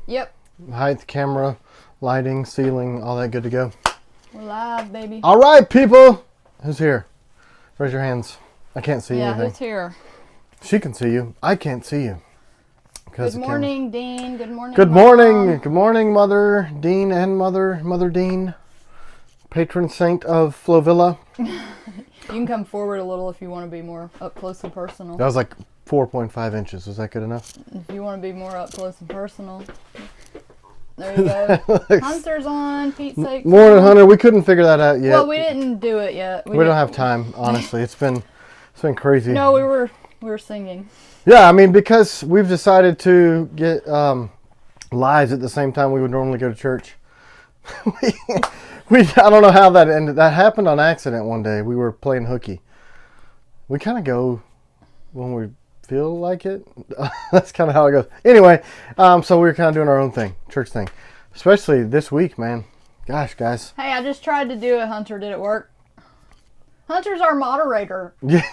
Yep. Height, camera, lighting, ceiling, all that good to go. We're live, baby. All right, people. Who's here? Raise your hands. I can't see anything. Yeah, who's here? She can see you. I can't see you. Good morning, Dean. Good morning, Good Mom. morning. Good morning, Mother Dean and Mother Dean, patron saint of Flovilla. You can come forward a little if you want to be more up close and personal. That was like 4.5 inches. Was that good enough? If you want to be more up close and personal. There you go. Hunter's on, Pete's sake. Morning, Hunter. We couldn't figure that out yet. Well, we didn't do it yet. We don't have time, honestly. It's been crazy. No, we were singing. Yeah, I mean, because we've decided to get lives at the same time we would normally go to church. I don't know how that ended. That happened on accident one day. We were playing hooky. We kind of go when we feel like it. That's kind of how it goes. Anyway, so we were kind of doing our own thing, church thing. Especially this week, man. Gosh, guys. Hey, I just tried to do it, Hunter. Did it work? Hunter's our moderator. Yeah.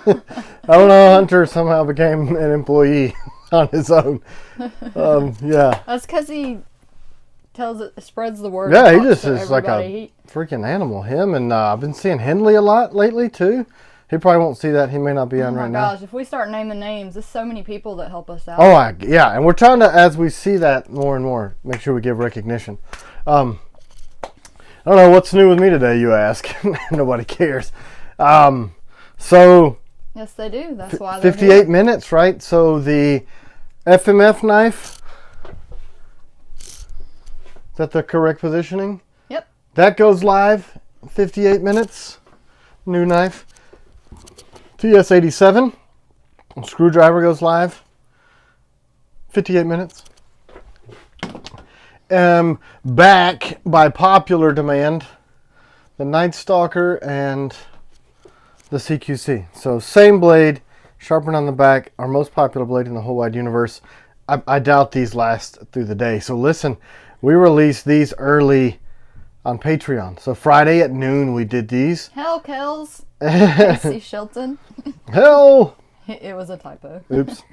I don't know. Hunter somehow became an employee on his own. Yeah. That's because he spreads the word. Yeah, he just is like a freaking animal. Him and I've been seeing Henley a lot lately too. He probably won't see that. He may not be on right now. Oh my gosh, if we start naming names, there's so many people that help us out. Oh, yeah, and we're trying to, as we see that more and more, make sure we give recognition. I don't know what's new with me today, you ask. Nobody cares. So. Yes, they do. That's why. 58 minutes, right? So the FMF knife. Is that the correct positioning? Yep. That goes live. 58 minutes. New knife. TS-87. Screwdriver goes live. 58 minutes. Back by popular demand. The Nightstalker and the CQC. So same blade, sharpened on the back, our most popular blade in the whole wide universe. I doubt these last through the day. So listen, we released these early on Patreon. So Friday at noon we did these. Hell, Kells. Casey Shelton. Hell. It was a typo. Oops.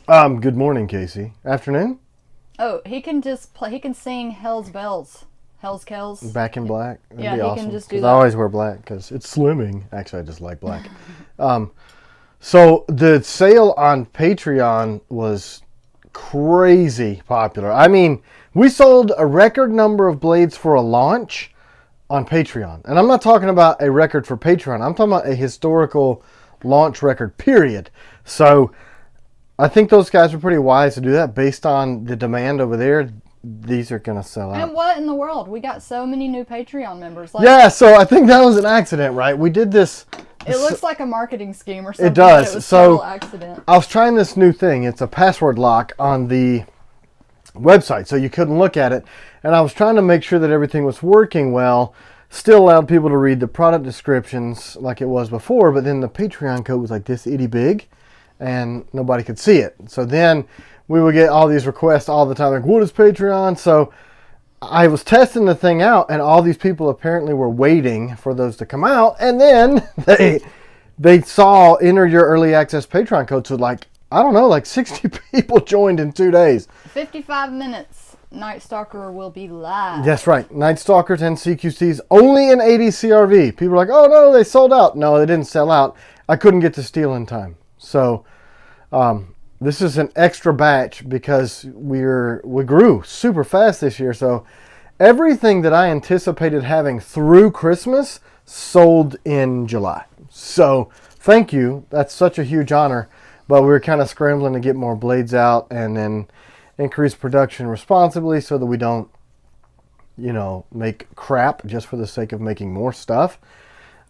Good morning, Casey. Afternoon? Oh, he can just play. He can sing Hell's Bells. Hell's Kells. Back in black. That'd yeah, be he awesome. can just do that. I always wear black because it's slimming. Actually, I just like black. So the sale on Patreon was crazy popular. I mean, we sold a record number of blades for a launch on Patreon. And I'm not talking about a record for Patreon. I'm talking about a historical launch record, period. So I think those guys were pretty wise to do that based on the demand over there. These are going to sell out. And what in the world? We got so many new Patreon members. Yeah, so I think that was an accident, right? We did this. It looks like a marketing scheme or something. It does. But it was so total accident. I was trying this new thing. It's a password lock on the website, so you couldn't look at it. And I was trying to make sure that everything was working well. Still allowed people to read the product descriptions like it was before, but then the Patreon code was like this itty big, and nobody could see it. So then we would get all these requests all the time, like, what is Patreon? So I was testing the thing out, and all these people apparently were waiting for those to come out, and then they saw enter your early access Patreon code. So like, I don't know, like 60 people joined in 2 days. 55 minutes. Nightstalker will be live. That's right. Nightstalkers and CQCs only in 80 CRV. People are like, oh no, they sold out. No, they didn't sell out. I couldn't get to steel in time. So, this is an extra batch because we grew super fast this year. So everything that I anticipated having through Christmas sold in July. So thank you. That's such a huge honor. But we were kind of scrambling to get more blades out and then increase production responsibly so that we don't, make crap just for the sake of making more stuff.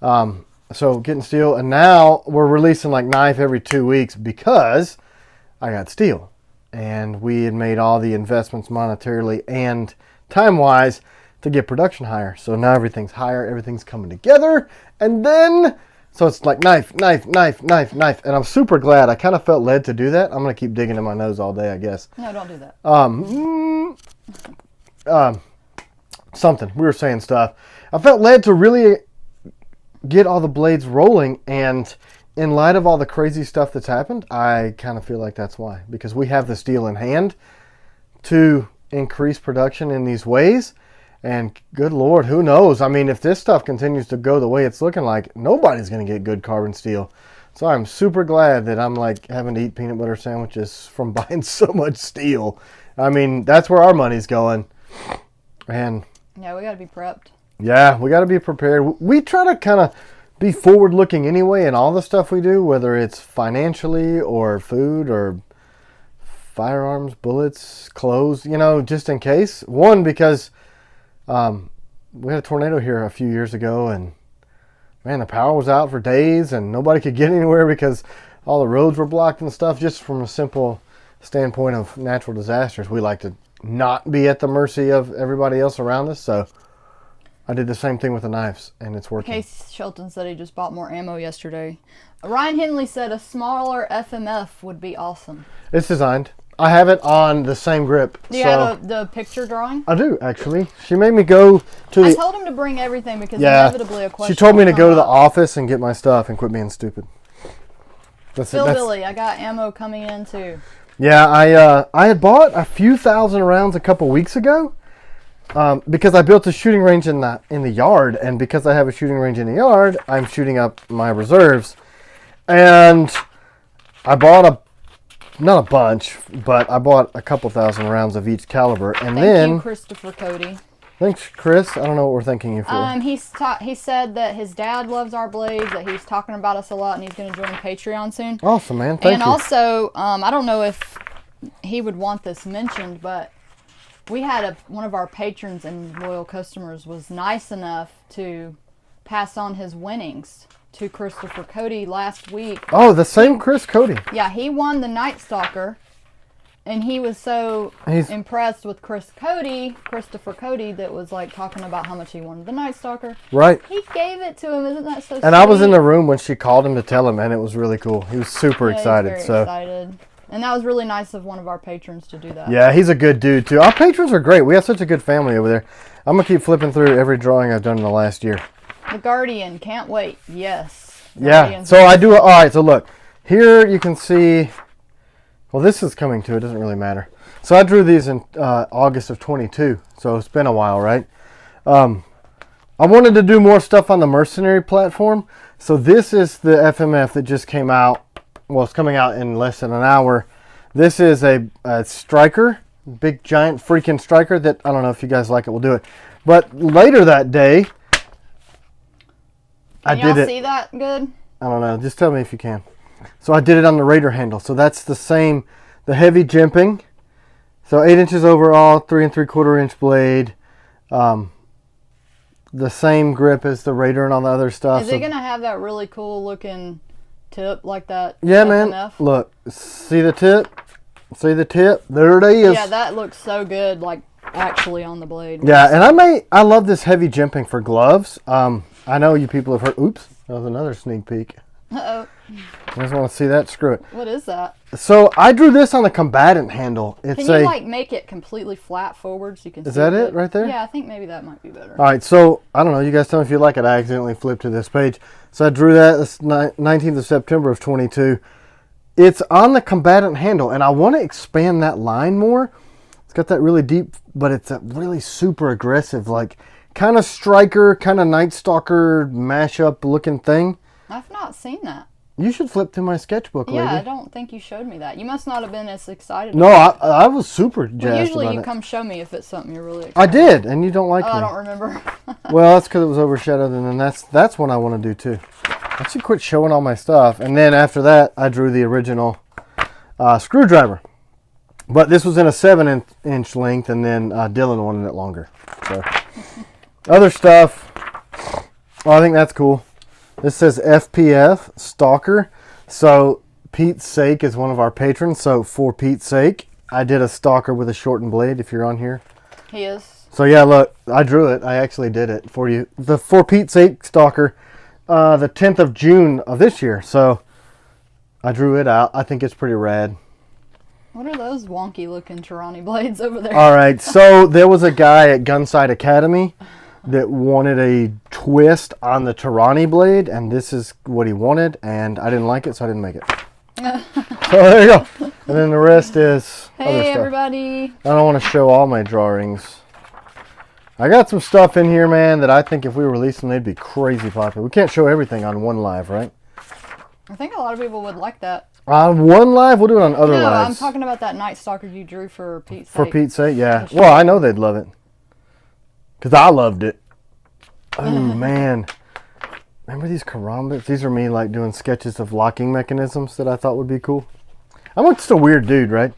So getting steel. And now we're releasing like knife every 2 weeks because I got steel, and we had made all the investments monetarily and time-wise to get production higher. So now everything's higher, everything's coming together, and then, so it's like knife, and I'm super glad. I kind of felt led to do that. I'm going to keep digging in my nose all day, I guess. No, don't do that. Something. We were saying stuff. I felt led to really get all the blades rolling, and in light of all the crazy stuff that's happened, I kind of feel like that's why. Because we have the steel in hand to increase production in these ways. And good Lord, who knows? I mean, if this stuff continues to go the way it's looking like, nobody's going to get good carbon steel. So I'm super glad that I'm like having to eat peanut butter sandwiches from buying so much steel. I mean, that's where our money's going. And yeah, we got to be prepped. Yeah, we got to be prepared. We try to kind of be forward looking anyway in all the stuff we do, whether it's financially or food or firearms, bullets, clothes, you know, just in case. One, because we had a tornado here a few years ago, and man, the power was out for days and nobody could get anywhere because all the roads were blocked and stuff. Just from a simple standpoint of natural disasters, we like to not be at the mercy of everybody else around us. So I did the same thing with the knives, and it's working. Case Shelton said he just bought more ammo yesterday. Ryan Henley said a smaller FMF would be awesome. It's designed. I have it on the same grip. Do you have the picture drawing? I do, actually. She made me go to I told him to bring everything because inevitably a question. She told me to go to the office and get my stuff and quit being stupid. Billy, I got ammo coming in too. Yeah, I had bought a few thousand rounds a couple weeks ago because I built a shooting range in the yard, and because I have a shooting range in the yard, I'm shooting up my reserves. And I bought not a bunch, but I bought a couple thousand rounds of each caliber. And Thank you, Christopher Cody. Thanks, Chris. I don't know what we're thanking you for. He said that his dad loves our blades, that he's talking about us a lot, and he's going to join Patreon soon. Awesome, man. Thank you. And also, I don't know if he would want this mentioned, but we had one of our patrons and loyal customers was nice enough to pass on his winnings to Christopher Cody last week. Oh, the same Chris Cody. Yeah, he won the Nightstalker. And he was so impressed with Christopher Cody, that was like talking about how much he wanted the Nightstalker. Right. He gave it to him. Isn't that so sweet? And I was in the room when she called him to tell him, and it was really cool. He was super excited. He was very excited. And that was really nice of one of our patrons to do that. Yeah, he's a good dude, too. Our patrons are great. We have such a good family over there. I'm going to keep flipping through every drawing I've done in the last year. The Guardian. Can't wait. Yes. Yeah. So I do. All right. So look. Here you can see. Well, this is coming too. It doesn't really matter. So I drew these in August of 22. So it's been a while, right? I wanted to do more stuff on the Mercenary platform. So this is the FMF that just came out. Well, it's coming out in less than an hour. This is a striker, big giant freaking striker that I don't know if you guys like it. We'll do it. But later that day, I did it. Can y'all see that good? I don't know. Just tell me if you can. So I did it on the Raider handle. So that's the same, the heavy jimping. So 8 inches overall, 3 3/4 inch blade. The same grip as the Raider and all the other stuff. Is it going to have that really cool looking tip like that? Yeah, FMF? man. Look, see the tip? See the tip? There it is. Yeah, that looks so good, like actually on the blade. Yeah, and I love this heavy jimping for gloves. I know you people have heard. Oops, that was another sneak peek. Uh-oh. You guys want to see that? Screw it. What is that? So I drew this on the combatant handle. Can you like make it completely flat forward so you can see? Is that it right there? Yeah, I think maybe that might be better. All right, so I don't know. You guys tell me if you like it. I accidentally flipped to this page. So I drew that. It's 19th of September of 22. It's on the combatant handle, and I want to expand that line more. It's got that really deep, but it's a really super aggressive, like kind of striker, kind of Nightstalker mashup looking thing. I've not seen that. You should flip through my sketchbook, lady. Yeah, I don't think you showed me that. You must not have been as excited. No, I was super jazzed about it. Usually you come show me if it's something you're really excited I did, and you don't like me. I don't remember. Well, that's because it was overshadowed, and then that's what I want to do too. I should quit showing all my stuff. And then after that, I drew the original screwdriver. But this was in a 7-inch length, and then Dylan wanted it longer. So other stuff. Well, I think that's cool. This says FPF Stalker. So Pete's Sake is one of our patrons. So for Pete's sake, I did a stalker with a shortened blade. If you're on here, He is. so yeah, look, I drew it. I actually did it for you. The For Pete's Sake stalker, the 10th of June of this year. So I drew it out. I think it's pretty rad. What are those wonky looking Tirani blades over there? All right, so there was a guy at Gunsight Academy that wanted a twist on the Tirani blade, and this is what he wanted, and I didn't like it, so I didn't make it. So there you go. And then the rest is other Hey, stuff. everybody. I don't want to show all my drawings. I got some stuff in here, man, that I think if we release them, they'd be crazy popular. We can't show everything on one live, right? I think a lot of people would like that. On one live? We'll do it on other No, lives. I'm talking about that Nightstalker you drew for Pete's sake. For Pete's sake, yeah. Well, I know they'd love it. Because I loved it. Oh, man. Remember these karambits? These are me, like, doing sketches of locking mechanisms that I thought would be cool. I'm just a weird dude, right?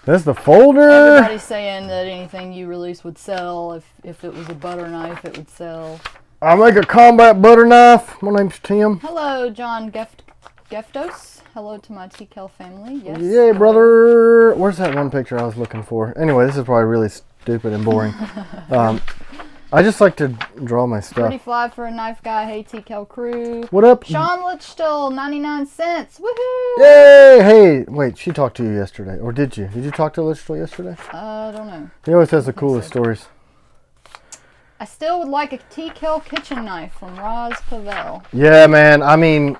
There's the folder. Everybody's saying that anything you release would sell. If it was a butter knife, it would sell. I make a combat butter knife. My name's Tim. Hello, John Geftos. Hello to my TKL family. Yes. Yay, brother. Where's that one picture I was looking for? Anyway, this is probably really stupid and boring. I just like to draw my stuff. Pretty fly for a knife guy. Hey, TKL crew. What up? Sean Lichtel, 99 cents. Woohoo! Yay! Hey, wait, she talked to you yesterday. Or did you? Did you talk to Lichtel yesterday? I don't know. He always has the coolest stories. I still would like a TKL kitchen knife from Roz Pavel. Yeah, man. I mean,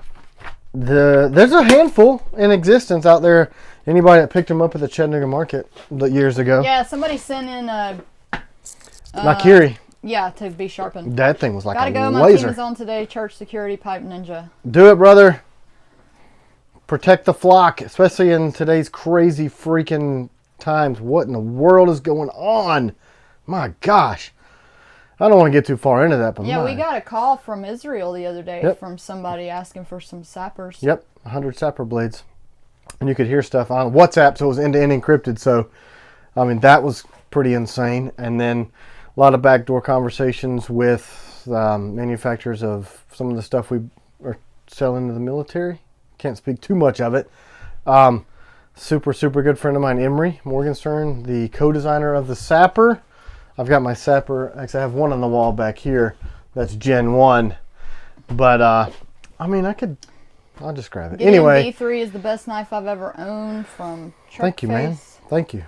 there's a handful in existence out there. Anybody that picked them up at the Chattanooga market years ago. Yeah, somebody sent in a... Nakiri. Yeah, to be sharpened. That thing was like Gotta a go. My laser. team is on today. Church security pipe ninja. Do it, brother. Protect the flock, especially in today's crazy freaking times. What in the world is going on? My gosh. I don't want to get too far into that, but Yeah, we got a call from Israel the other day from somebody asking for some sappers. Yep, 100 sapper blades. And you could hear stuff on WhatsApp, so it was end-to-end encrypted. So, I mean, that was pretty insane. And then a lot of backdoor conversations with manufacturers of some of the stuff we are selling to the military. Can't speak too much of it. Super, super good friend of mine, Emery Morgenstern, the co-designer of the Sapper. I've got my Sapper. Actually, I have one on the wall back here. That's Gen 1. But, I mean, I'll just grab it. Anyway. V3 is the best knife I've ever owned from Truck Thank you, Face. man. Thank you.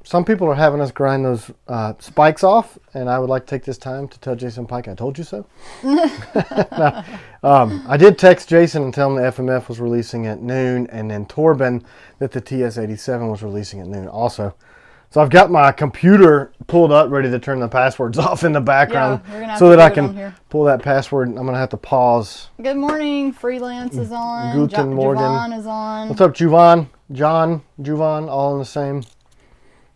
Some people are having us grind those spikes off, and I would like to take this time to tell Jason Pike I told you so. I did text Jason and tell him the FMF was releasing at noon, and then Torben that the TS-87 was releasing at noon also. So I've got my computer pulled up, ready to turn the passwords off in the background so that I can pull that password. I'm going to have to pause. Good morning. Freelance is on. Guten Morgen. Juvan is on. What's up, Juvan? Juvan, all in the same.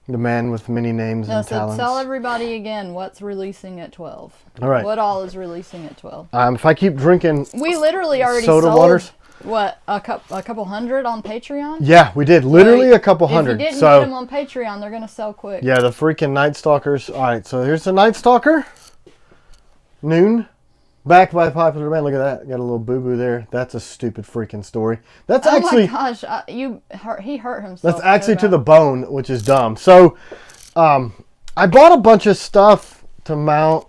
The man with many names and talents. Tell everybody again what's releasing at 12. All right. What all is releasing at 12? If I keep drinking we literally already soda sold, waters. What, a couple hundred on Patreon? Yeah, we did. Literally a couple hundred. If you didn't get them on Patreon, they're going to sell quick. Yeah, the freaking Nightstalkers. All right, so here's the Nightstalker. Noon. Backed by popular demand. Look at that. Got a little boo-boo there. That's a stupid freaking story. That's actually... Oh my gosh. He hurt himself. That's actually to the bone, which is dumb. So, I bought a bunch of stuff to mount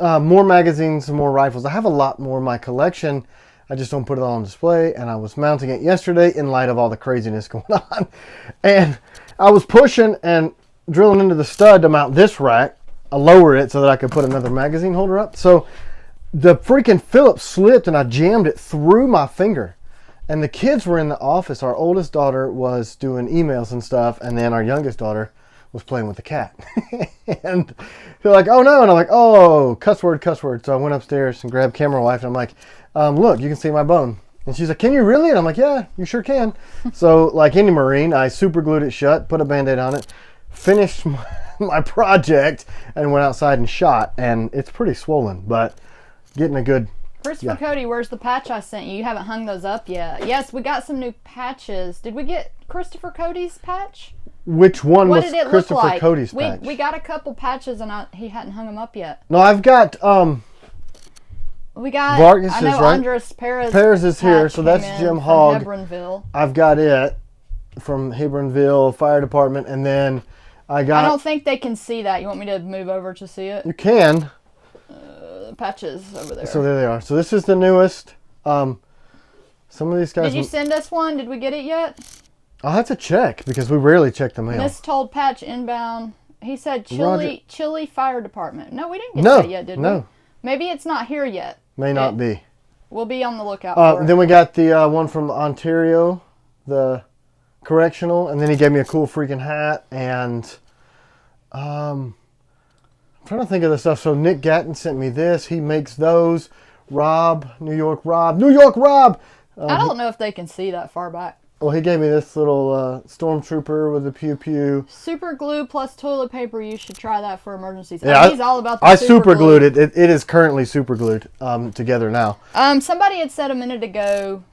more magazines and more rifles. I have a lot more in my collection. I just don't put it all on display. And I was mounting it yesterday in light of all the craziness going on. And I was pushing and drilling into the stud to mount this rack. I lowered it so that I could put another magazine holder up. So the freaking Phillips slipped and I jammed it through my finger. And the kids were in the office. Our oldest daughter was doing emails and stuff. And then our youngest daughter was playing with the cat. And they're like, oh no. And I'm like, oh, cuss word, cuss word. So I went upstairs and grabbed camera wife. And I'm like, look, you can see my bone. And she's like, can you really? And I'm like, yeah, you sure can. So like any Marine, I super glued it shut, put a Band-Aid on it, finished my project, and went outside and shot. And it's pretty swollen, but getting a good... Christopher Cody, where's the patch I sent you? You haven't hung those up yet. Yes, we got some new patches. Did we get Christopher Cody's patch? Which one was Christopher look like? Cody's patch? We got a couple patches and he hadn't hung them up yet. No, I've got... We got... Vargas I know is right. Andres Perez is here, so that's Jim Hogg. Hebronville. I've got it from Hebronville Fire Department, and then I don't think they can see that. You want me to move over to see it? You can. Patches over there. So there they are. So this is the newest. Some of these guys... Did you send us one? Did we get it yet? I'll have to check, because we rarely check the mail. Mistold patch inbound. He said Chile Fire Department. No, we didn't get that yet, did we? No. Maybe it's not here yet. May not be. We'll be on the lookout for it. Then we got the one from Ontario the correctional, and then he gave me a cool freaking hat, and I'm trying to think of the stuff. So Nick Gatton sent me this. He makes those. New York Rob. I don't know if they can see that far back. Well, he gave me this little stormtrooper with a pew pew. Super glue plus toilet paper. You should try that for emergencies. Yeah, he's all about the I super glued glue. it. It is currently super glued together now. Somebody had said a minute ago,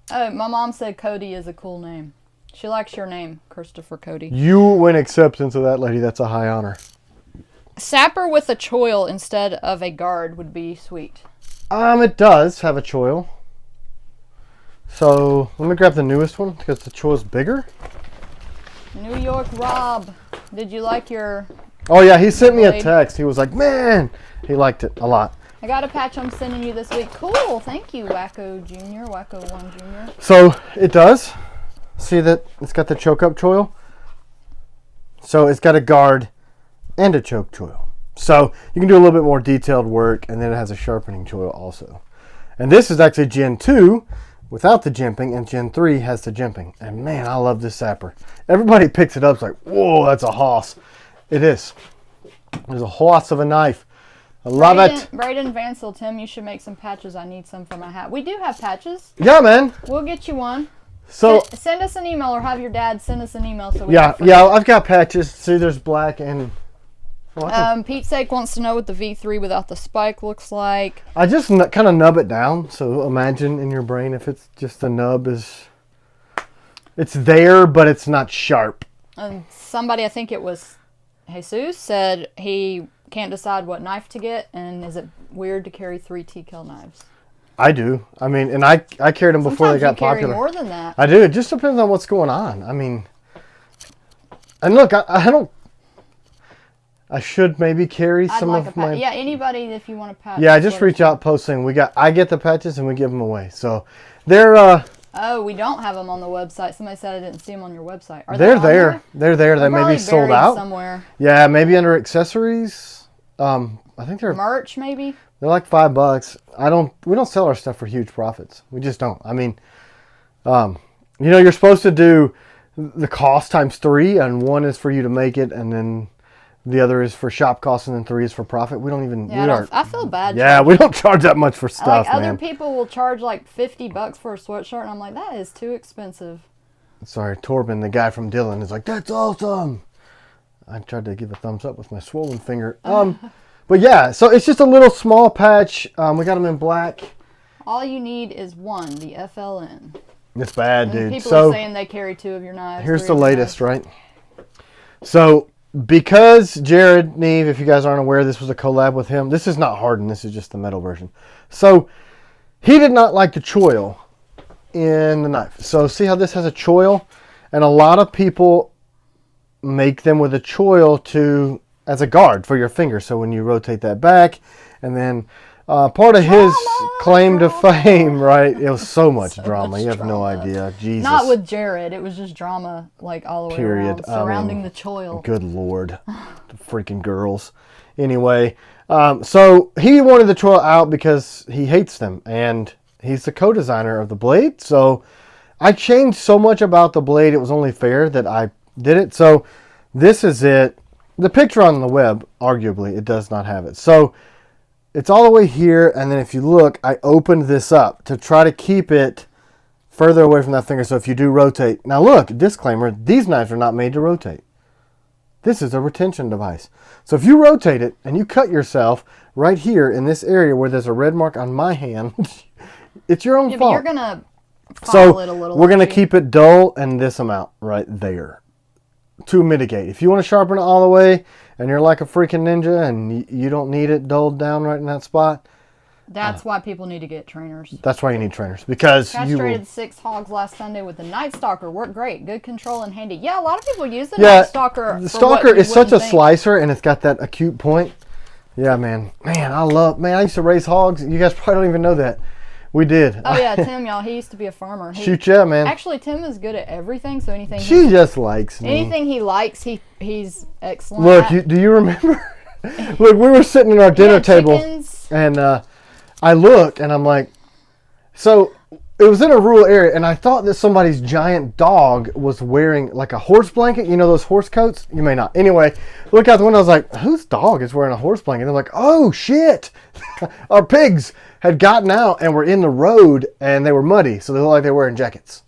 my mom said Cody is a cool name. She likes your name, Christopher Cody. You win acceptance of that, lady. That's a high honor. Sapper with a choil instead of a guard would be sweet. It does have a choil. So let me grab the newest one because the choil's bigger. New York Rob, did you like your... Oh yeah, he sent me a text. He was like, man, he liked it a lot. I got a patch I'm sending you this week. Cool, thank you, Wacko Jr., Wacko 1 Jr. So it does. See that it's got the choke up choil? So it's got a guard and a choke choil. So you can do a little bit more detailed work, and then it has a sharpening choil also. And this is actually Gen 2 without the jimping, and Gen 3 has the jimping. And man, I love this sapper. Everybody picks it up, it's like, whoa, that's a hoss. It is. There's a hoss of a knife. I love it. Braden Vansel, Tim, you should make some patches. I need some for my hat. We do have patches. Yeah, man. We'll get you one. So send us an email, or have your dad send us an email. So yeah, I've got patches. See, there's black and... Pete Sake wants to know what the V3 without the spike looks like. I just kind of nub it down. So imagine in your brain if it's just the nub is... It's there, but it's not sharp. Somebody, I think it was Jesus, said he can't decide what knife to get, and is it weird to carry 3 TKL knives? I do. I mean, and I carried them before they got popular. Carry more than that. I do. It just depends on what's going on. I mean, and look, I don't... I should maybe carry some of my... Yeah, anybody if you want a patch. Yeah, just reach out, post saying I get the patches and we give them away. So they're... Oh, we don't have them on the website. Somebody said I didn't see them on your website. Are they're there? There? They're there. They may be sold out somewhere. Yeah, maybe under accessories. I think they're merch. Maybe they're like $5. We don't sell our stuff for huge profits. We just don't. I mean, you're supposed to do the cost times 3, and 1 is for you to make it, and then the other is for shop costs, and then 3 is for profit. We don't even... Yeah, I feel bad. Yeah, we don't charge that much for stuff, man. Other people will charge like $50 for a sweatshirt, and I'm like, that is too expensive. Sorry, Torben, the guy from Dillon, is like, that's awesome. I tried to give a thumbs up with my swollen finger. But yeah, so it's just a little small patch. We got them in black. All you need is 1, the FLN. It's bad, dude. People are saying they carry 2 of your knives. Here's the latest, right? So... Because Jared Neve, if you guys aren't aware, this was a collab with him. This is not hardened. This is just the metal version. So he did not like the choil in the knife. So see how this has a choil? And a lot of people make them with a choil as a guard for your finger. So when you rotate that back, and then part of his claim to fame, right? It was so much drama. You have no idea. Jesus. Not with Jared. It was just drama like all the way around, surrounding the choil. Good Lord. The freaking girls. Anyway, so he wanted the choil out because he hates them. And he's the co-designer of the blade. So I changed so much about the blade. It was only fair that I did it. So this is it. The picture on the web, arguably, it does not have it. So... It's all the way here, and then if you look, I opened this up to try to keep it further away from that finger, so if you do rotate... Now look, disclaimer, these knives are not made to rotate. This is a retention device. So if you rotate it, and you cut yourself right here in this area where there's a red mark on my hand, it's your own fault. But you're going to file it a little. We're going to keep it dull and this amount right there to mitigate. If you want to sharpen it all the way... and you're like a freaking ninja and you don't need it dulled down right in that spot. That's why people need to get trainers. That's why you need trainers. Because castrated 6 hogs last Sunday with the Nightstalker. Worked great. Good control and handy. Yeah, a lot of people use the Nightstalker. The Stalker is such a slicer, and it's got that acute point. Yeah, man. Man, I used to raise hogs. You guys probably don't even know that. We did. Oh, yeah, Tim, y'all. He used to be a farmer. Shoot, yeah, man. Actually, Tim is good at everything, so anything... She just likes me. Anything he likes, he's excellent Look, do you remember? Look, we were sitting at our dinner table, and I look, and I'm like... So, it was in a rural area, and I thought that somebody's giant dog was wearing like a horse blanket. You know those horse coats? You may not. Anyway, look out the window. I was like, whose dog is wearing a horse blanket? They're like, oh shit, our pigs had gotten out and were in the road, and they were muddy, so they looked like they were wearing jackets.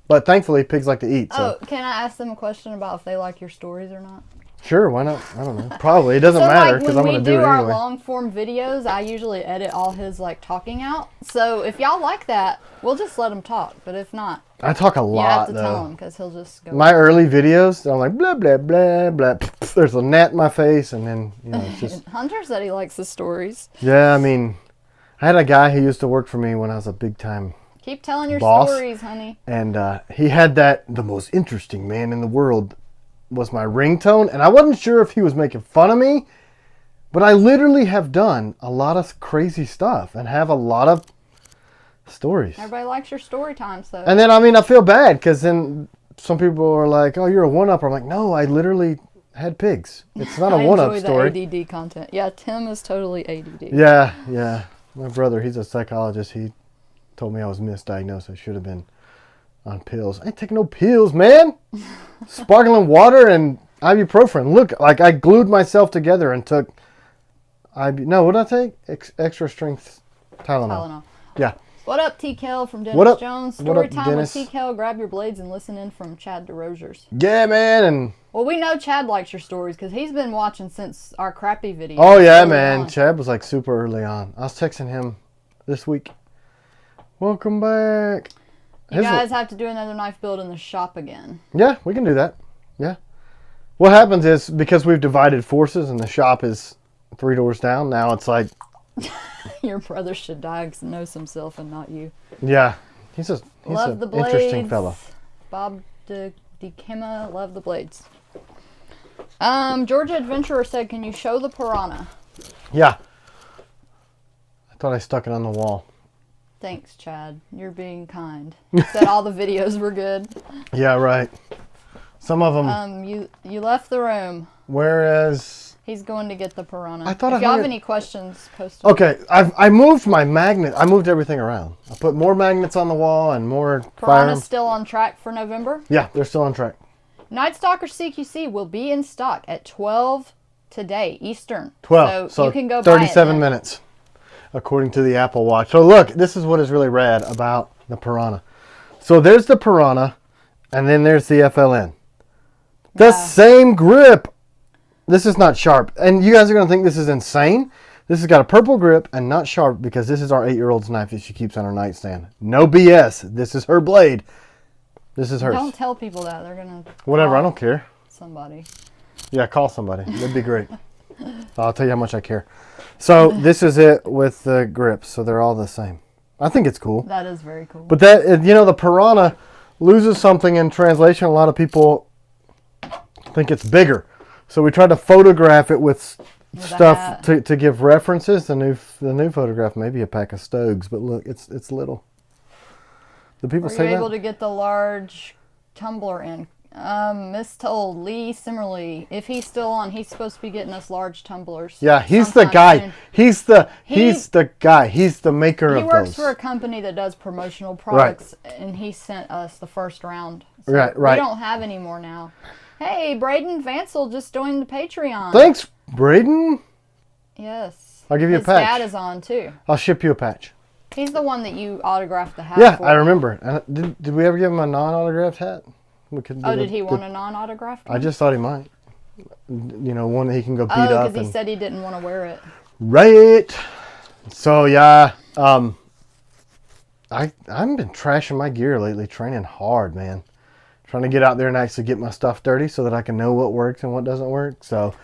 But thankfully, pigs like to eat. So. Oh, can I ask them a question about if they like your stories or not? Sure, why not? I don't know. Probably. It doesn't matter because I'm going to do it anyway. When we do our long form videos, I usually edit all his like talking out. So if y'all like that, we'll just let him talk. But if not, I talk a lot. You have to though. tell him because he'll just go. My early videos, I'm like blah blah blah blah. There's a gnat in my face, and then it's just. Hunter said he likes the stories. Yeah, I mean, I had a guy who used to work for me when I was a big time. Keep telling your boss, stories, honey. And he had the most interesting man in the world was my ringtone, and I wasn't sure if he was making fun of me, but I literally have done a lot of crazy stuff and have a lot of stories. Everybody likes your story times, though. And then, I mean, I feel bad because then some people are like, oh, you're a one-upper. I'm like, no, I literally had pigs. It's not a one-up story. I enjoy the ADD content. Yeah, Tim is totally ADD. Yeah. My brother, he's a psychologist. He told me I was misdiagnosed. I should have been on pills. I ain't taking no pills, man. Sparkling water and ibuprofen. Look, like I glued myself together and took no, what did I take? Extra strength Tylenol. Yeah. What up, T-Kel from Dennis Jones? Story time with T-Kel. Grab your blades and listen in from Chad DeRosiers. Yeah, man. And well, we know Chad likes your stories because he's been watching since our crappy video. Oh, yeah, man. Chad was like super early on. I was texting him this week. Welcome back. You guys have to do another knife build in the shop again. Yeah, we can do that. Yeah. What happens is, because we've divided forces and the shop is 3 doors down, now it's like... Your brother should diagnose himself and not you. Yeah. He's an interesting fellow. Bob DeKema, love the blades. Georgia Adventurer said, can you show the piranha? Yeah. I thought I stuck it on the wall. Thanks, Chad. You're being kind. You said all the videos were good. Yeah, right. Some of them... You left the room. Whereas... He's going to get the piranha. I thought if y'all have any questions, post them. Okay, I moved my magnet. I moved everything around. I put more magnets on the wall and more... Piranha's still on track for November? Yeah, they're still on track. Nightstalker CQC will be in stock at 12 today, Eastern. 12. So you can go 37 minutes. According to the Apple Watch. So look, this is what is really rad about the piranha. So there's the piranha, and then there's the FLN. The same grip. This is not sharp. And you guys are going to think this is insane. This has got a purple grip and not sharp because this is our 8-year-old's knife that she keeps on her nightstand. No BS. This is her blade. This is hers. Don't tell people that. They're going to... Whatever. I don't care. Somebody. Yeah, call somebody. That'd be great. I'll tell you how much I care. So this is it with the grips. So they're all the same. I think it's cool. That is very cool. But that, you know, the piranha loses something in translation. A lot of people think it's bigger. So we tried to photograph it with stuff to give references. The new photograph may be a pack of Stogs, but look, it's little. Do people say that? Were you able to get the large tumbler in? Mistold Lee Simmerly. If he's still on, he's supposed to be getting us large tumblers. Yeah, he's the guy. He's the guy. He's the maker of those. He works for a company that does promotional products, and he sent us the first round. So right. We don't have any more now. Hey, Braden Vansel just joined the Patreon. Thanks, Braden. Yes. I'll give you a patch. His dad is on too. I'll ship you a patch. He's the one that you autographed the hat for. Yeah, I remember. And did we ever give him a non-autographed hat? Did he want a non-autographed one? I just thought he might. You know, one that he can go beat up. Oh, because he said he didn't want to wear it. Right. So, yeah. I've been trashing my gear lately, training hard, man. Trying to get out there and actually get my stuff dirty so that I can know what works and what doesn't work. So,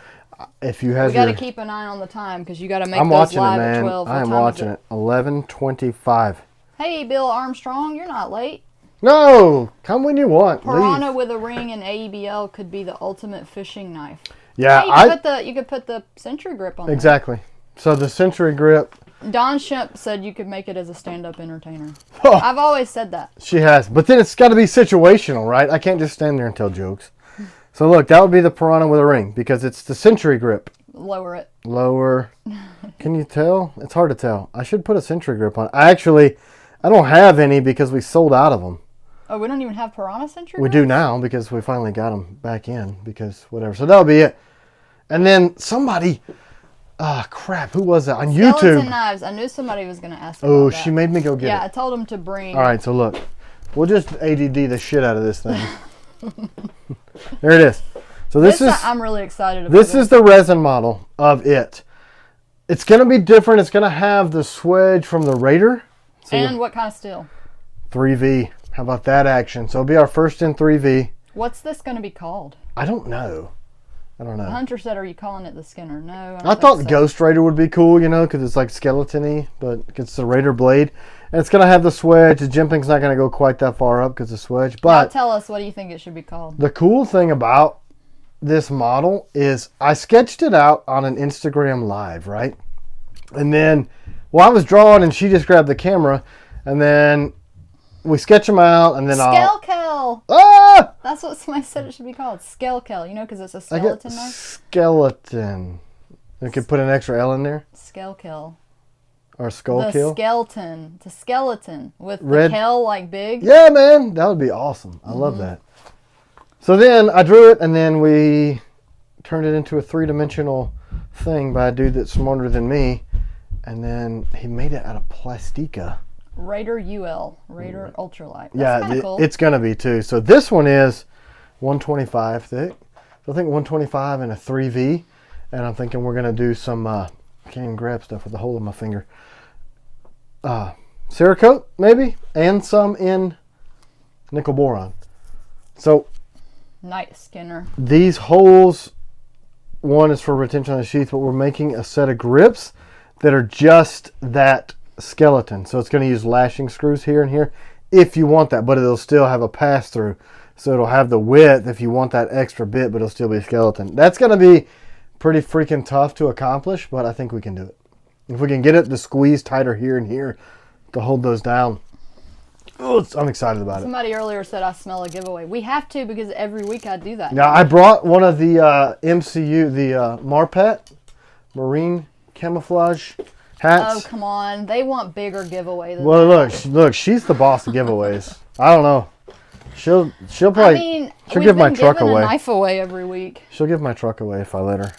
if you have got to keep an eye on the time because you got to make those live at 12. I'm watching it. 11:25. Hey, Bill Armstrong, you're not late. No, come when you want. Piranha Leave. with a ring and AEBL could be the ultimate fishing knife. Yeah, hey, you could put the Century grip on. Exactly. There. So the Century grip. Don Shemp said you could make it as a stand-up entertainer. Oh, I've always said that. She has, but then it's got to be situational, right? I can't just stand there and tell jokes. So look, that would be the Piranha with a ring because it's the Century grip. Lower it. Lower. Can you tell? It's hard to tell. I should put a Century grip on. I actually I don't have any because we sold out of them. Oh, we don't even have piranha century We birds? do now because we finally got them back in because whatever. So that'll be it. And then somebody, crap, who was that on Skeleton YouTube? knives. I knew somebody was going to ask Oh, about that. she made me go get Yeah, I it. told him to bring. All right, so look, we'll just ADD the shit out of this thing. There it is. So this is. I'm really excited about This is the resin model of it. It's going to be different. It's going to have the swedge from the Raider. So And what kind of steel? 3V. How about that action? So it'll be our first in 3V. What's this going to be called? I don't know. Hunter said, are you calling it the Skinner? No, I thought the Ghost Raider would be cool, you know, because it's like skeleton-y, but it's the Raider blade. And it's going to have the swedge. The jimping's not going to go quite that far up because of the swedge. Now But tell us, what do you think it should be called? the cool thing about this model is I sketched it out on an Instagram live, right? And then, I was drawing and she just grabbed the camera, and then we sketch them out, and then Skelekill! Ah! That's what somebody said it should be called. Skelekill, you know, because it's a I get skeleton knife. skeleton. We could put an extra L in there. Skelekill. Or skull The kill. skeleton. It's a skeleton with Red- the kill like big. Yeah, man, that would be awesome. I love that. So then I drew it, and then we turned it into a 3-dimensional thing by a dude that's smarter than me, and then he made it out of plastica. Raider UL. Raider Ultralight. That's Yeah, kinda cool. it's gonna be too. So this one is 125 thick. So I think 125 and a 3V, and I'm thinking we're gonna do some. I can't even grab stuff with the hole in my finger. Cerakote maybe, and some in nickel boron. So Night Skinner. these holes, one is for retention on the sheath, but we're making a set of grips that are just that skeleton. So it's going to use lashing screws here and here if you want that, but it'll still have a pass through. So it'll have the width if you want that extra bit, but it'll still be a skeleton. That's going to be pretty freaking tough to accomplish, but I think we can do it. If we can get it to squeeze tighter here and here to hold those down. Oh, I'm excited about it. Somebody earlier said I smell a giveaway. We have to, because every week I do that. Now, I brought one of the MCU, the Marpet, Marine Camouflage hats. Oh, come on. They want bigger giveaway than Well, that. look, she's the boss of giveaways. I don't know. She'll probably, I mean, she'll we've give my been truck giving away. a knife away every week. She'll give my truck away if I let her.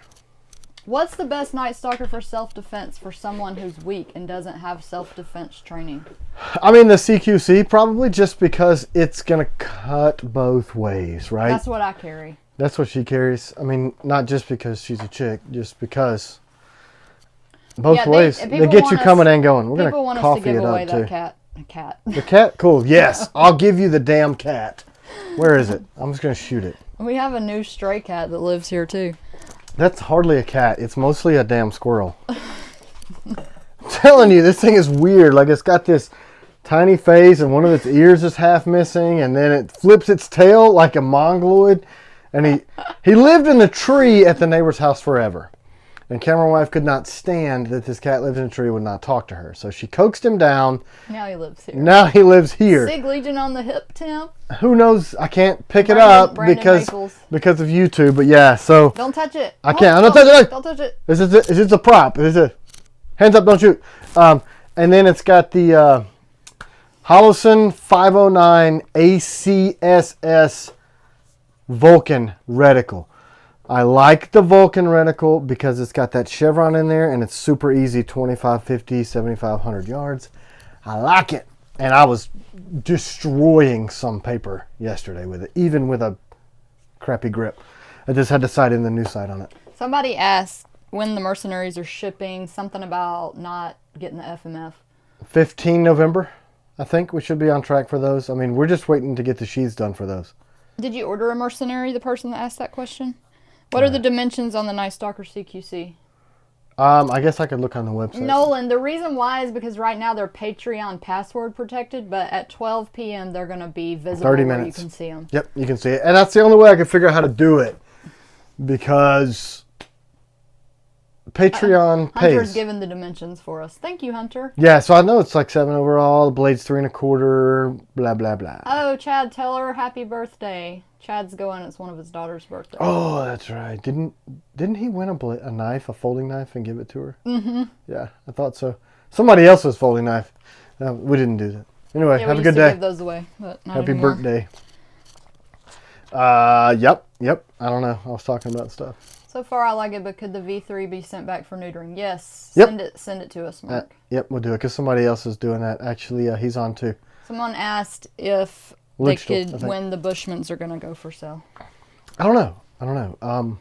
What's the best Nightstalker for self-defense for someone who's weak and doesn't have self-defense training? I mean, the CQC probably, just because it's going to cut both ways, right? That's what I carry. That's what she carries. I mean, not just because she's a chick, just because both Yeah, ways. people They get you want coming us- and going. We're going People to want us to coffee give it away up, that too. cat. A cat. The cat? Cool. Yes. I'll give you the damn cat. Where is it? I'm just going to shoot it. We have a new stray cat that lives here too. That's hardly a cat. It's mostly a damn squirrel. I'm telling you, this thing is weird. Like, it's got this tiny face, and one of its ears is half missing, and then it flips its tail like a mongoloid. And he lived in the tree at the neighbor's house forever. And camera wife could not stand that this cat lived in a tree and would not talk to her. So she coaxed him down. Now he lives here. Now he lives here. Sig Legion on the hip, Tim. Who knows? I can't pick it Brandon- up Brandon because Maples. of YouTube. But yeah, so Don't touch it. I can't. I'm not touching it. Don't touch it. This is a prop. This is a hands up, don't shoot. And then it's got the Holosun 509 ACSS Vulcan reticle. I like the Vulcan reticle because it's got that chevron in there and it's super easy, 25, 50, 7,500 yards. I like it. And I was destroying some paper yesterday with it, even with a crappy grip. I just had to sight in the new sight on it. Somebody asked when the mercenaries are shipping, something about not getting the FMF. 15 November, I think we should be on track for those. I mean, we're just waiting to get the sheaths done for those. Did you order a mercenary, the person that asked that question? What are the dimensions on the Nightstalker CQC? I guess I could look on the website. Nolan, the reason why is because right now they're Patreon password protected, but at 12 p.m. they're going to be visible 30 where minutes. you can see them. Yep, you can see it. And that's the only way I could figure out how to do it. Because Patreon Hunter's pays. given the dimensions for us. Thank you, Hunter. Yeah, so I know it's like 7 overall. The blade's 3 1/4. Blah, blah, blah. Oh, Chad, tell her happy birthday. Chad's going. It's one of his daughter's birthday. Oh, that's right. Didn't he win a knife, a folding knife, and give it to her? Mm-hmm. Yeah, I thought so. Somebody else's folding knife. No, we didn't do that. Anyway, Yeah, have we a used good to day. give those away, but not Happy anymore. birthday. Yep. I don't know. I was talking about stuff. So far, I like it, but could the V3 be sent back for neutering? Yes. Yep. Send it to us, Mark. Yep, we'll do it because somebody else is doing that. Actually, he's on too. Someone asked if Luke they still, could, when the Bushmans are going to go for sale. I don't know.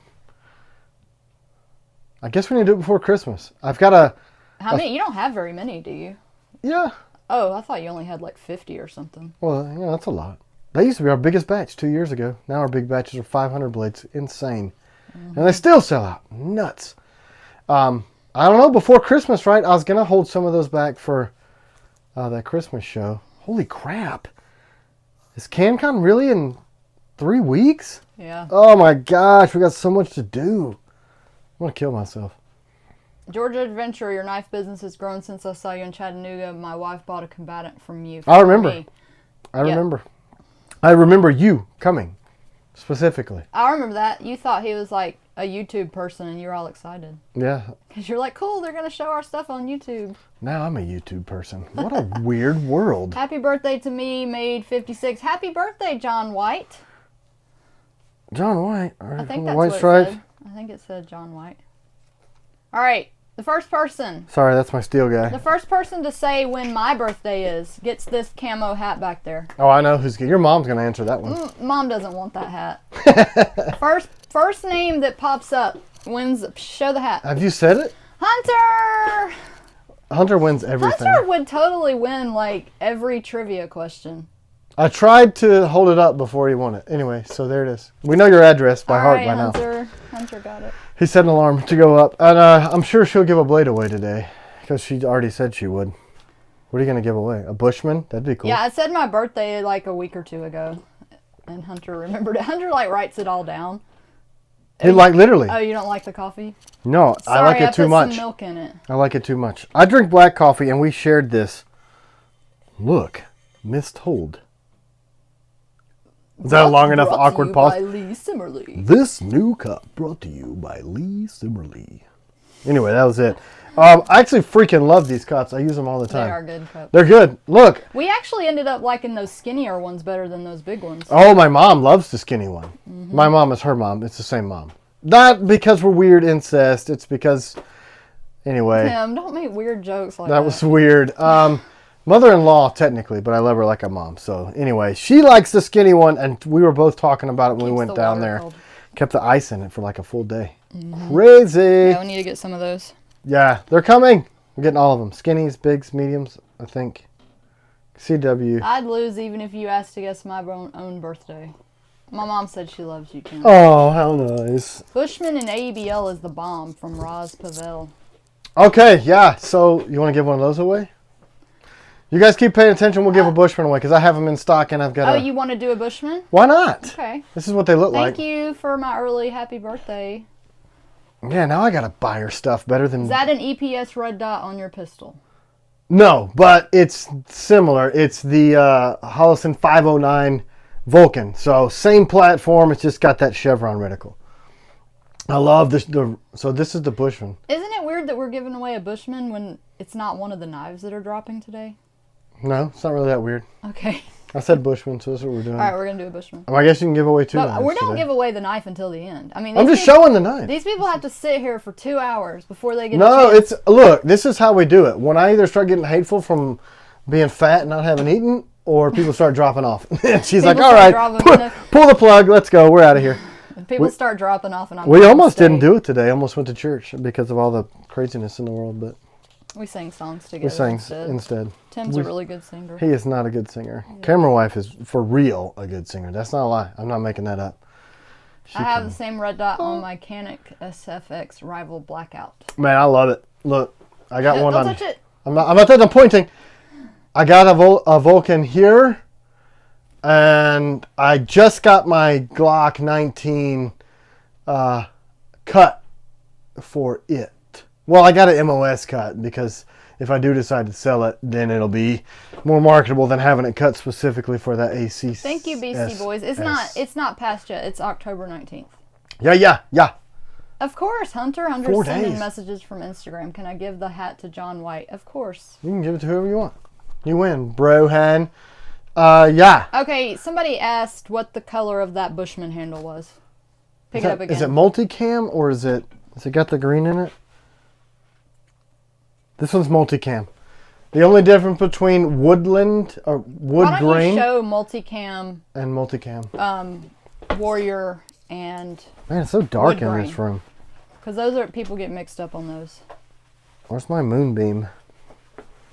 I guess we need to do it before Christmas. I've got a... How many? You don't have very many, do you? Yeah. Oh, I thought you only had like 50 or something. Well, that's a lot. That used to be our biggest batch 2 years ago. Now our big batches are 500 blades. Insane. And they still sell out. Nuts. I don't know. Before Christmas, right? I was going to hold some of those back for that Christmas show. Holy crap. Is CanCon really in 3 weeks? Yeah. Oh my gosh. We got so much to do. I'm going to kill myself. Georgia Adventure, your knife business has grown since I saw you in Chattanooga. My wife bought a combatant from you. I remember. Me. I remember. I remember you coming specifically. I remember that. You thought he was like a YouTube person and you were all excited. Yeah. Because you're like, cool, they're going to show our stuff on YouTube. Now I'm a YouTube person. What a weird world. Happy birthday to me, Made 56. Happy birthday, John White. John White. I think that's White what Stripe. it said. I think it said John White. All right. The first person. Sorry, that's my steel guy. The first person to say when my birthday is gets this camo hat back there. Oh, I know who's. Your mom's gonna answer that one. Mom doesn't want that hat. First name that pops up wins. Show the hat. Have you said it? Hunter. Hunter wins everything. Hunter would totally win like every trivia question. I tried to hold it up before he won it. Anyway, so there it is. We know your address by heart by now. Hunter got it. He set an alarm to go up, and I'm sure she'll give a blade away today because she already said she would. What are you gonna give away? A Bushman? That'd be cool. Yeah, I said my birthday like a week or two ago, and Hunter remembered it. Hunter like writes it all down. He like literally. Oh, you don't like the coffee? No, Sorry, I like it too put much. Some milk in it. I like it too much. I drink black coffee, and we shared this. Look, missed hold. Is that a long enough awkward pause? By Lee Simmerly. This new cup brought to you by Lee Simmerly. Anyway, that was it. I actually freaking love these cups. I use them all the time. They are good cups. They're good. Look. We actually ended up liking those skinnier ones better than those big ones. Oh, my mom loves the skinny one. Mm-hmm. My mom is her mom. It's the same mom. Not because we're weird incest. It's because, anyway. Tim, don't make weird jokes like that. That was weird. Mother-in-law, technically, but I love her like a mom. So, anyway, she likes the skinny one, and we were both talking about it when we went down there. Cold. Kept the ice in it for like a full day. Mm-hmm. Crazy. Yeah, we need to get some of those. Yeah, they're coming. We're getting all of them. Skinnies, bigs, mediums, I think. CW. I'd lose even if you asked to guess my own birthday. My mom said she loves you, Tim. Oh, how nice. Bushman and ABL is the bomb from Roz Pavel. Okay, yeah. So, you want to give one of those away? You guys keep paying attention. We'll give a Bushman away because I have them in stock and I've got. Oh, you want to do a Bushman? Why not? Okay. This is what they look like. Thank you for my early happy birthday. Yeah, now I gotta buy her stuff better than. Is that an EPS red dot on your pistol? No, but it's similar. It's the Holosun 509 Vulcan. So same platform. It's just got that chevron reticle. I love this. So this is the Bushman. Isn't it weird that we're giving away a Bushman when it's not one of the knives that are dropping today? No, it's not really that weird. Okay. I said Bushman, so that's what we're doing. All right, we're going to do a Bushman. I guess you can give away two but knives we don't today. give away the knife until the end. I mean, I'm just showing the knife. These people have to sit here for 2 hours before they get No, a chance. look, this is how we do it. When I either start getting hateful from being fat and not having eaten, or people start dropping off. And she's like, all right, pull the plug, let's go, we're out of here. People start dropping off and I'm We almost didn't do it today. I almost went to church because of all the craziness in the world, but we sang songs together. we sang instead. Tim's a really good singer. He is not a good singer. Yeah. Camera wife is for real a good singer. That's not a lie. I'm not making that up. I have the same red dot on my Canik SFX Rival Blackout. Man, I love it. Look, I got one Don't on. touch it. I'm not touching. I'm pointing. I got a Vulcan here, and I just got my Glock 19 cut for it. Well, I got an MOS cut because if I do decide to sell it, then it'll be more marketable than having it cut specifically for that AC. Thank you, BC Boys. It's not past yet. It's October 19th. Yeah. Of course, Hunter's 4 days. sending messages from Instagram. Can I give the hat to John White? Of course. You can give it to whoever you want. You win, Brohan. Yeah. Okay, somebody asked what the color of that Bushman handle was. Pick it up again. Is it multicam or has it got the green in it? This one's multicam. The only difference between woodland or wood Why don't grain you show multicam and multicam. Warrior and Man, it's so dark wood in grain. this room. Because those are, people get mixed up on those. Where's my moonbeam?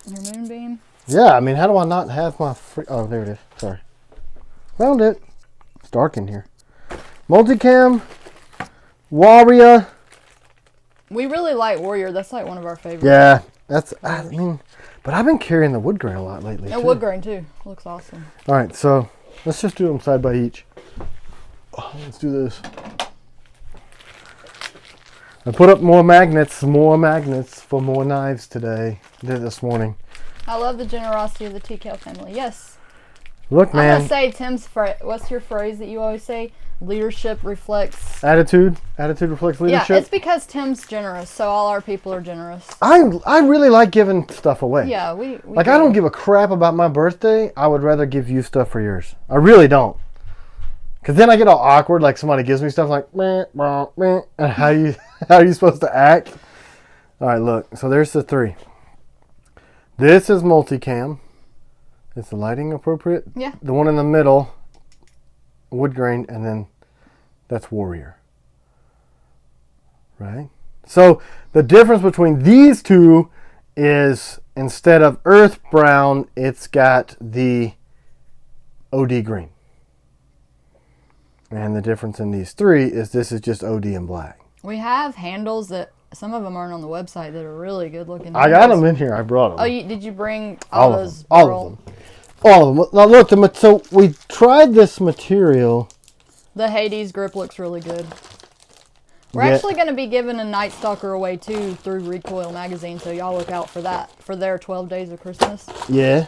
Your moonbeam? Yeah, I mean, how do I not have my oh, there it is. Sorry. Found it. It's dark in here. Multicam. Warrior. We really like Warrior. That's like one of our favorites. Yeah, that's, I mean, but I've been carrying the wood grain a lot lately. And wood grain too. Looks awesome. All right, so let's just do them side by each. Let's do this. I put up more magnets for more knives today. Did it this morning. I love the generosity of the TKL family. Yes. Look, man. I'm going to say Tim's what's your phrase that you always say? Leadership reflects... Attitude reflects leadership. Yeah, it's because Tim's generous, so all our people are generous. I really like giving stuff away. Yeah, we like, I don't give a crap about my birthday. I would rather give you stuff for yours. I really don't. Because then I get all awkward, like somebody gives me stuff like, meh, meh, meh, and how are you supposed to act? All right, look. So there's the 3. This is multicam. Is the lighting appropriate? Yeah. The one in the middle, wood grain, and then that's Warrior. Right? So the difference between these two is instead of earth brown, it's got the OD green. And the difference in these 3 is this is just OD and black. We have handles that some of them aren't on the website that are really good looking. I got them in here. I brought them. Oh, did you bring all those? All of them. All of them. Now look, so we tried this material. The Hades grip looks really good. We're Yeah. actually going to be giving a Nightstalker away too through Recoil Magazine, so y'all look out for that for their 12 Days of Christmas. Yeah.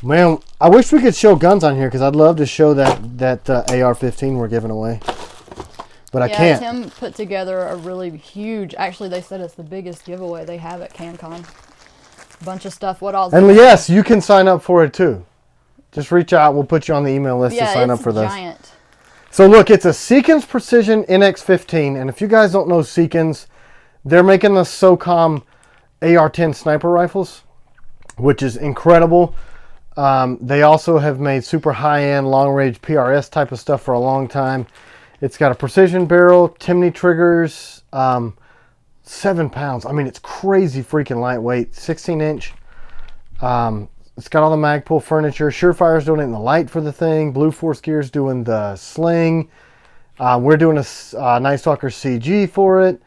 Man, I wish we could show guns on here because I'd love to show that AR-15 we're giving away. But I can't. Tim put together a really huge, actually they said it's the biggest giveaway they have at CanCon. Bunch of stuff. And yes, you can sign up for it too. Just reach out. We'll put you on the email list to sign up for this. Giant. So look, it's a Seekins Precision NX15. And if you guys don't know Seekins, they're making the SOCOM AR-10 sniper rifles, which is incredible. They also have made super high-end, long-range PRS type of stuff for a long time. It's got a precision barrel, Timney triggers, 7 pounds. I mean, it's crazy freaking lightweight. 16-inch. It's got all the Magpul furniture. Surefire's doing it in the light for the thing. Blue Force Gear's doing the sling. We're doing a Nightstalker CG for it.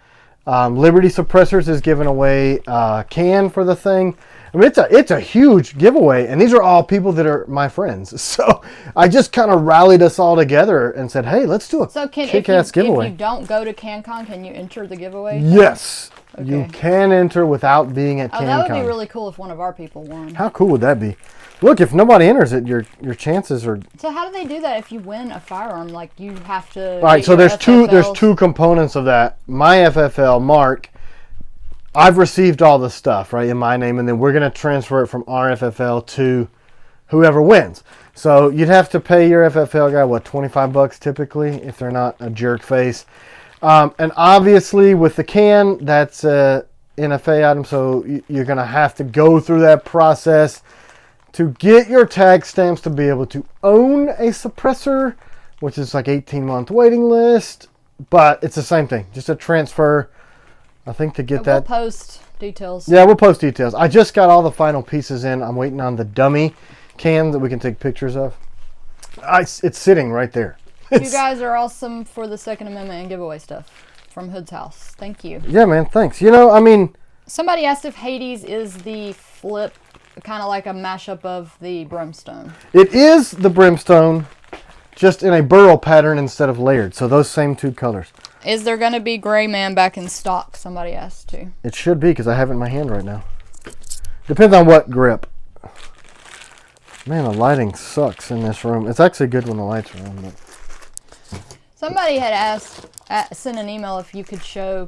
Liberty Suppressors is giving away a can for the thing. I mean, it's a huge giveaway, and these are all people that are my friends. So I just kind of rallied us all together and said, hey, let's do a kick-ass giveaway. If you don't go to CanCon, can you enter the giveaway? Yes. Okay. You can enter without being at CanCon. That would be really cool if one of our people won. How cool would that be? Look, if nobody enters it, your chances are... So how do they do that if you win a firearm? Like, you have to... All right, so there's two components of that. My FFL, Mark... I've received all the stuff, right, in my name, and then we're going to transfer it from our FFL to whoever wins. So you'd have to pay your FFL guy, what, $25 typically, if they're not a jerk face. And obviously with the can, that's an NFA item, so you're going to have to go through that process to get your tag stamps to be able to own a suppressor, which is like 18-month waiting list, but it's the same thing, just a transfer. I think to get that... We'll post details. Yeah, we'll post details. I just got all the final pieces in. I'm waiting on the dummy can that we can take pictures of. It's sitting right there. You guys are awesome for the Second Amendment and giveaway stuff from Hood's House. Thank you. Yeah, man, thanks. You know, I mean... Somebody asked if Hades is the flip, kind of like a mashup of the Brimstone. It is the Brimstone, just in a burrow pattern instead of layered. So those same 2 colors. Is there going to be Gray Man back in stock? Somebody asked too. It should be, because I have it in my hand right now. Depends on what grip. Man, the lighting sucks in this room. It's actually good when the lights are on. But... Somebody had sent an email if you could show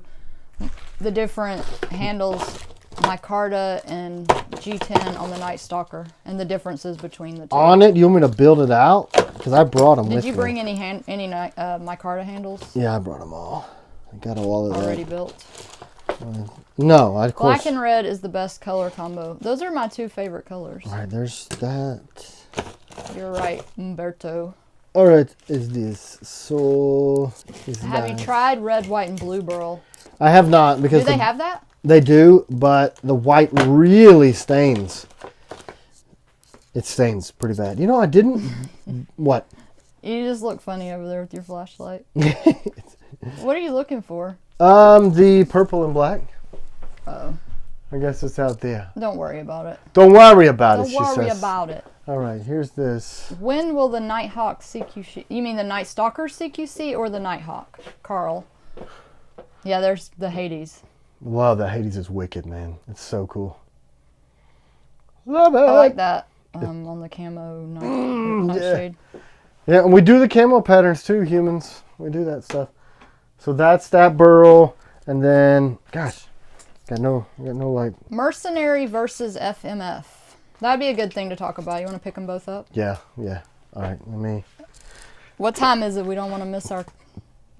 the different handles micarta and G10 on the Nightstalker and the differences between the two. On it, you want me to build it out? Because I brought them with me. Did you bring any micarta handles? Yeah, I brought them all. I got all of that. Already built? No, of course. Black and red is the best color combo. Those are my 2 favorite colors. All right, there's that. You're right, Umberto. All right, is this so? Have you tried red, white, and blue burl? I have not because Do they have that? They do, but the white really stains. It stains pretty bad. You know, I didn't. What? You just look funny over there with your flashlight. What are you looking for? The purple and black. Oh. I guess it's out there. Don't worry about it. Don't worry about it, she Don't worry says. about it. All right, here's this. When will the Nighthawk CQC... You mean the Nightstalker CQC or the Nighthawk, Carl? Yeah, there's the Hades. Wow, the Hades is wicked, man. It's so cool. Love it. I like that on the camo nightshade. Yeah, and we do the camo patterns too, humans. We do that stuff. So that's that burl, and then, gosh, got no like. Mercenary versus FMF. That'd be a good thing to talk about. You want to pick them both up? Yeah. All right, let me. What time is it? We don't want to miss our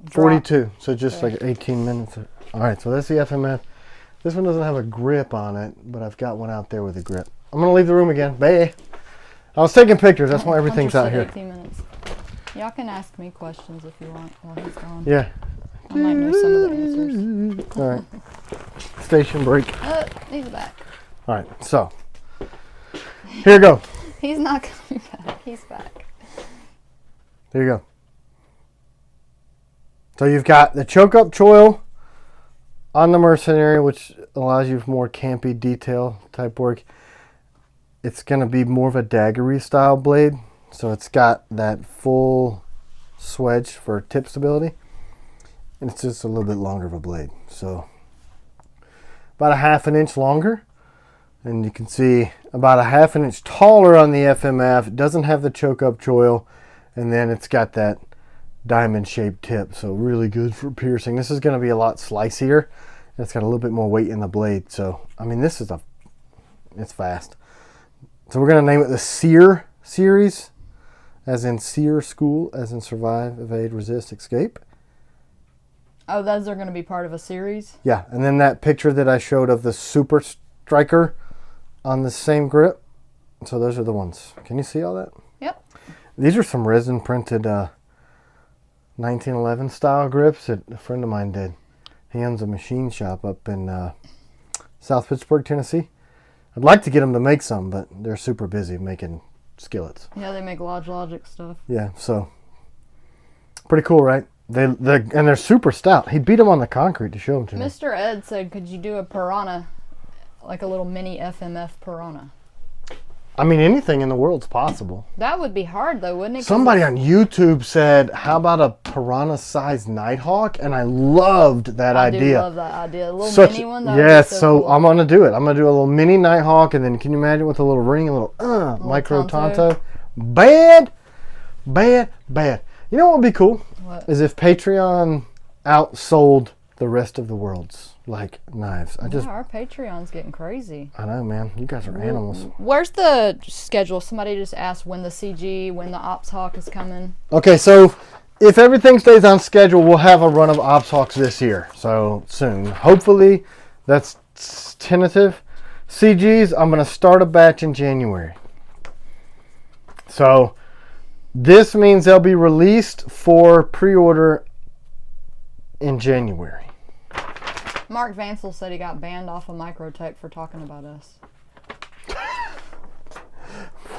drop. 42, so just like 18 minutes. All right, so that's the FMF. This one doesn't have a grip on it, but I've got one out there with a grip. I'm going to leave the room again. Bye. I was taking pictures. That's why everything's out here. 18 minutes. Y'all can ask me questions if you want while he's gone. Yeah. I might know some of the answers. All right. Station break. He's back. All right, so here you go. He's not coming back. He's back. There you go. So you've got the choke-up choil on the Mercenary, which allows you more campy detail type work. It's going to be more of a daggery style blade. So it's got that full swedge for tip stability. And it's just a little bit longer of a blade. So about a 1/2 inch longer. And you can see about a 1/2 inch taller on the FMF. It doesn't have the choke-up choil. And then it's got that diamond shaped tip. So really good for piercing. This is going to be a lot slicier. It's got a little bit more weight in the blade. So, I mean, this is it's fast. So we're going to name it the Sear series. As in Sear School, as in Survive, Evade, Resist, Escape. Oh, those are going to be part of a series? Yeah, and then that picture that I showed of the Super Striker on the same grip. So those are the ones. Can you see all that? Yep. These are some resin printed 1911 style grips that a friend of mine did. He owns a machine shop up in South Pittsburgh, Tennessee. I'd like to get them to make some, but they're super busy making skillets. Yeah, they make Logic stuff. Yeah, so pretty cool, right? And they're super stout. He beat them on the concrete to show them to me. Mr. Ed said, could you do a piranha, like a little mini FMF piranha? I mean, anything in the world's possible. That would be hard, though, wouldn't it? Somebody on YouTube said, how about a piranha-sized Nighthawk? And I loved that idea. I love that idea. A little mini one, that yes, would be so cool. I'm going to do it. I'm going to do a little mini Nighthawk, and then can you imagine with a little ring, a little micro Tonto? Bad. You know what would be cool? What? Is if Patreon outsold the rest of the world's like knives. Our Patreon's getting crazy. I know, man. You guys are animals. Where's the schedule? Somebody just asked when the CG, when the Ops Hawk is coming. Okay, so if everything stays on schedule, we'll have a run of Ops Hawks this year. So soon. Hopefully, that's tentative. CGs, I'm going to start a batch in January. So this means they'll be released for pre-order in January. Mark Vansel said he got banned off of Microtech for talking about us.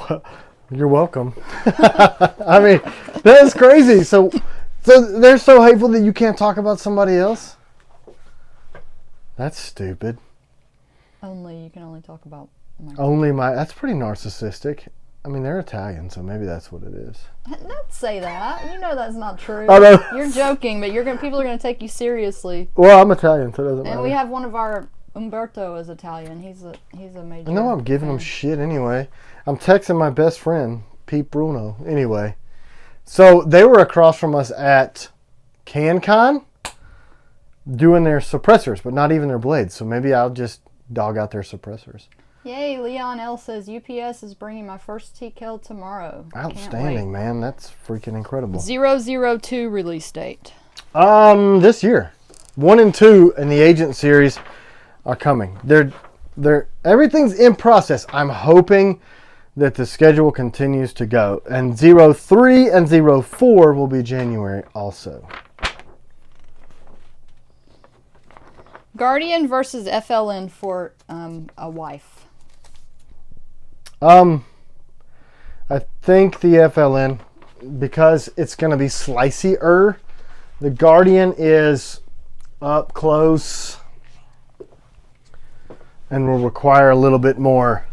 Well, you're welcome. I mean, that is crazy. So they're so hateful that you can't talk about somebody else? That's stupid. You can only talk about That's pretty narcissistic. I mean, they're Italian, so maybe that's what it is. Don't say that. You know that's not true. I know. You're joking, but people are going to take you seriously. Well, I'm Italian, so it doesn't matter. And we have one of our Umberto is Italian. He's a major. I know I'm giving him shit anyway. I'm texting my best friend, Pete Bruno. Anyway, so they were across from us at CanCon doing their suppressors, but not even their blades. So maybe I'll just dog out their suppressors. Yay, Leon L says UPS is bringing my first TKL tomorrow. Outstanding, man. That's freaking incredible. 002 release date. This year. 1 and 2 in the Agent series are coming. They're everything's in process. I'm hoping that the schedule continues to go. And 03 and 04 will be January also. Guardian versus FLN for a wife. I think the FLN, because it's going to be slicey-er. The Guardian is up close and will require a little bit more.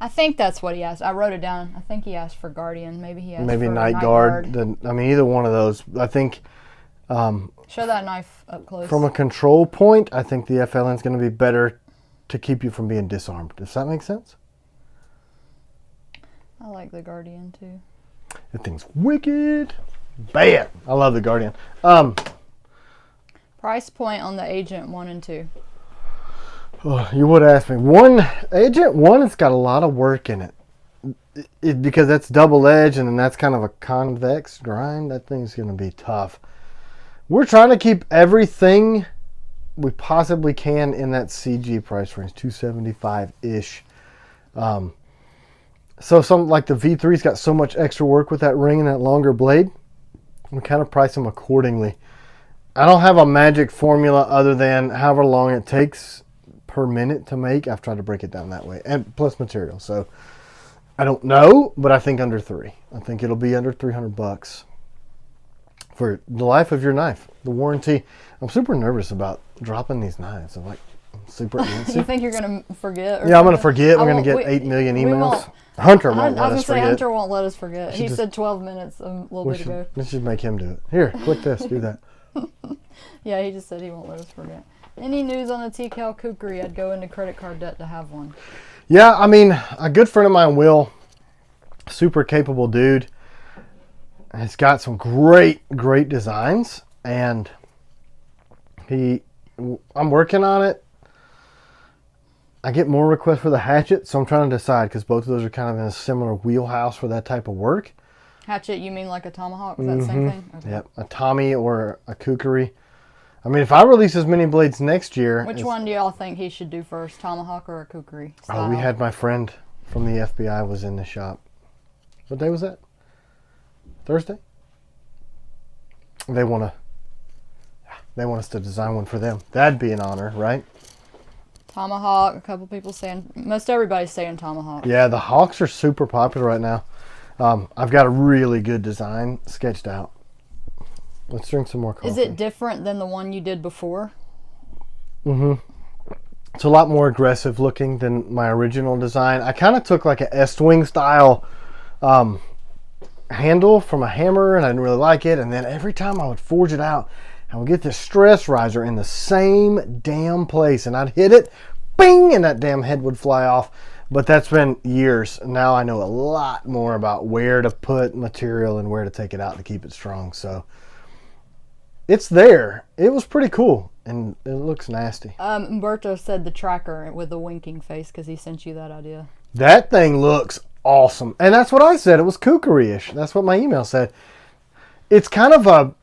I think that's what he asked. I wrote it down. I think he asked for Guardian. Maybe he asked for Night Guard. Either one of those. I think show that knife up close. From a control point, I think the FLN is going to be better to keep you from being disarmed. Does that make sense? I like the Guardian too. That thing's wicked. Bam! I love the Guardian. Price point on the Agent 1 and 2. Oh, you would ask me. Agent 1, it's got a lot of work in it. Because that's double edge and then that's kind of a convex grind. That thing's going to be tough. We're trying to keep everything we possibly can in that CG price range, $275-ish. So some like the V3's got so much extra work with that ring and that longer blade. We kind of price them accordingly. I don't have a magic formula other than however long it takes per minute to make. I've tried to break it down that way, and plus material. So I don't know, but I think under 3. I think it'll be under $300 for the life of your knife. The warranty. I'm super nervous about dropping these knives. I'm like super. You think you're gonna forget? Yeah, I'm gonna forget. We're gonna get 8 million emails. Hunter won't let us forget. Hunter won't let us forget. He said 12 minutes a little bit ago. Let's just make him do it. Here, click this. Do that. Yeah, he just said he won't let us forget. Any news on the TKL Kukri? I'd go into credit card debt to have one. Yeah, I mean, a good friend of mine, Will, super capable dude, has got some great designs, and I'm working on it. I get more requests for the hatchet, so I'm trying to decide because both of those are kind of in a similar wheelhouse for that type of work. Hatchet, you mean like a tomahawk? Is that the same thing? Okay. Yep, a Tommy or a Kukri. I mean, if I release as many blades next year... Which one do y'all think he should do first, tomahawk or a Kukri style? Oh, we had my friend from the FBI was in the shop. What day was that? Thursday? They want us to design one for them. That'd be an honor, right? Tomahawk, a couple people saying, most everybody's saying tomahawk. Yeah, the hawks are super popular right now. I've got a really good design sketched out. Let's drink some more coffee. Is it different than the one you did before? Mm-hmm. It's a lot more aggressive looking than my original design. I kind of took like an S-wing style handle from a hammer, and I didn't really like it. And then every time I would forge it out, I would get this stress riser in the same damn place, and I'd hit it, bing, and that damn head would fly off. But that's been years. Now I know a lot more about where to put material and where to take it out to keep it strong. So it's there. It was pretty cool, and it looks nasty. Umberto said the tracker with the winking face because he sent you that idea. That thing looks awesome. And that's what I said. It was kookery-ish. That's what my email said. It's kind of a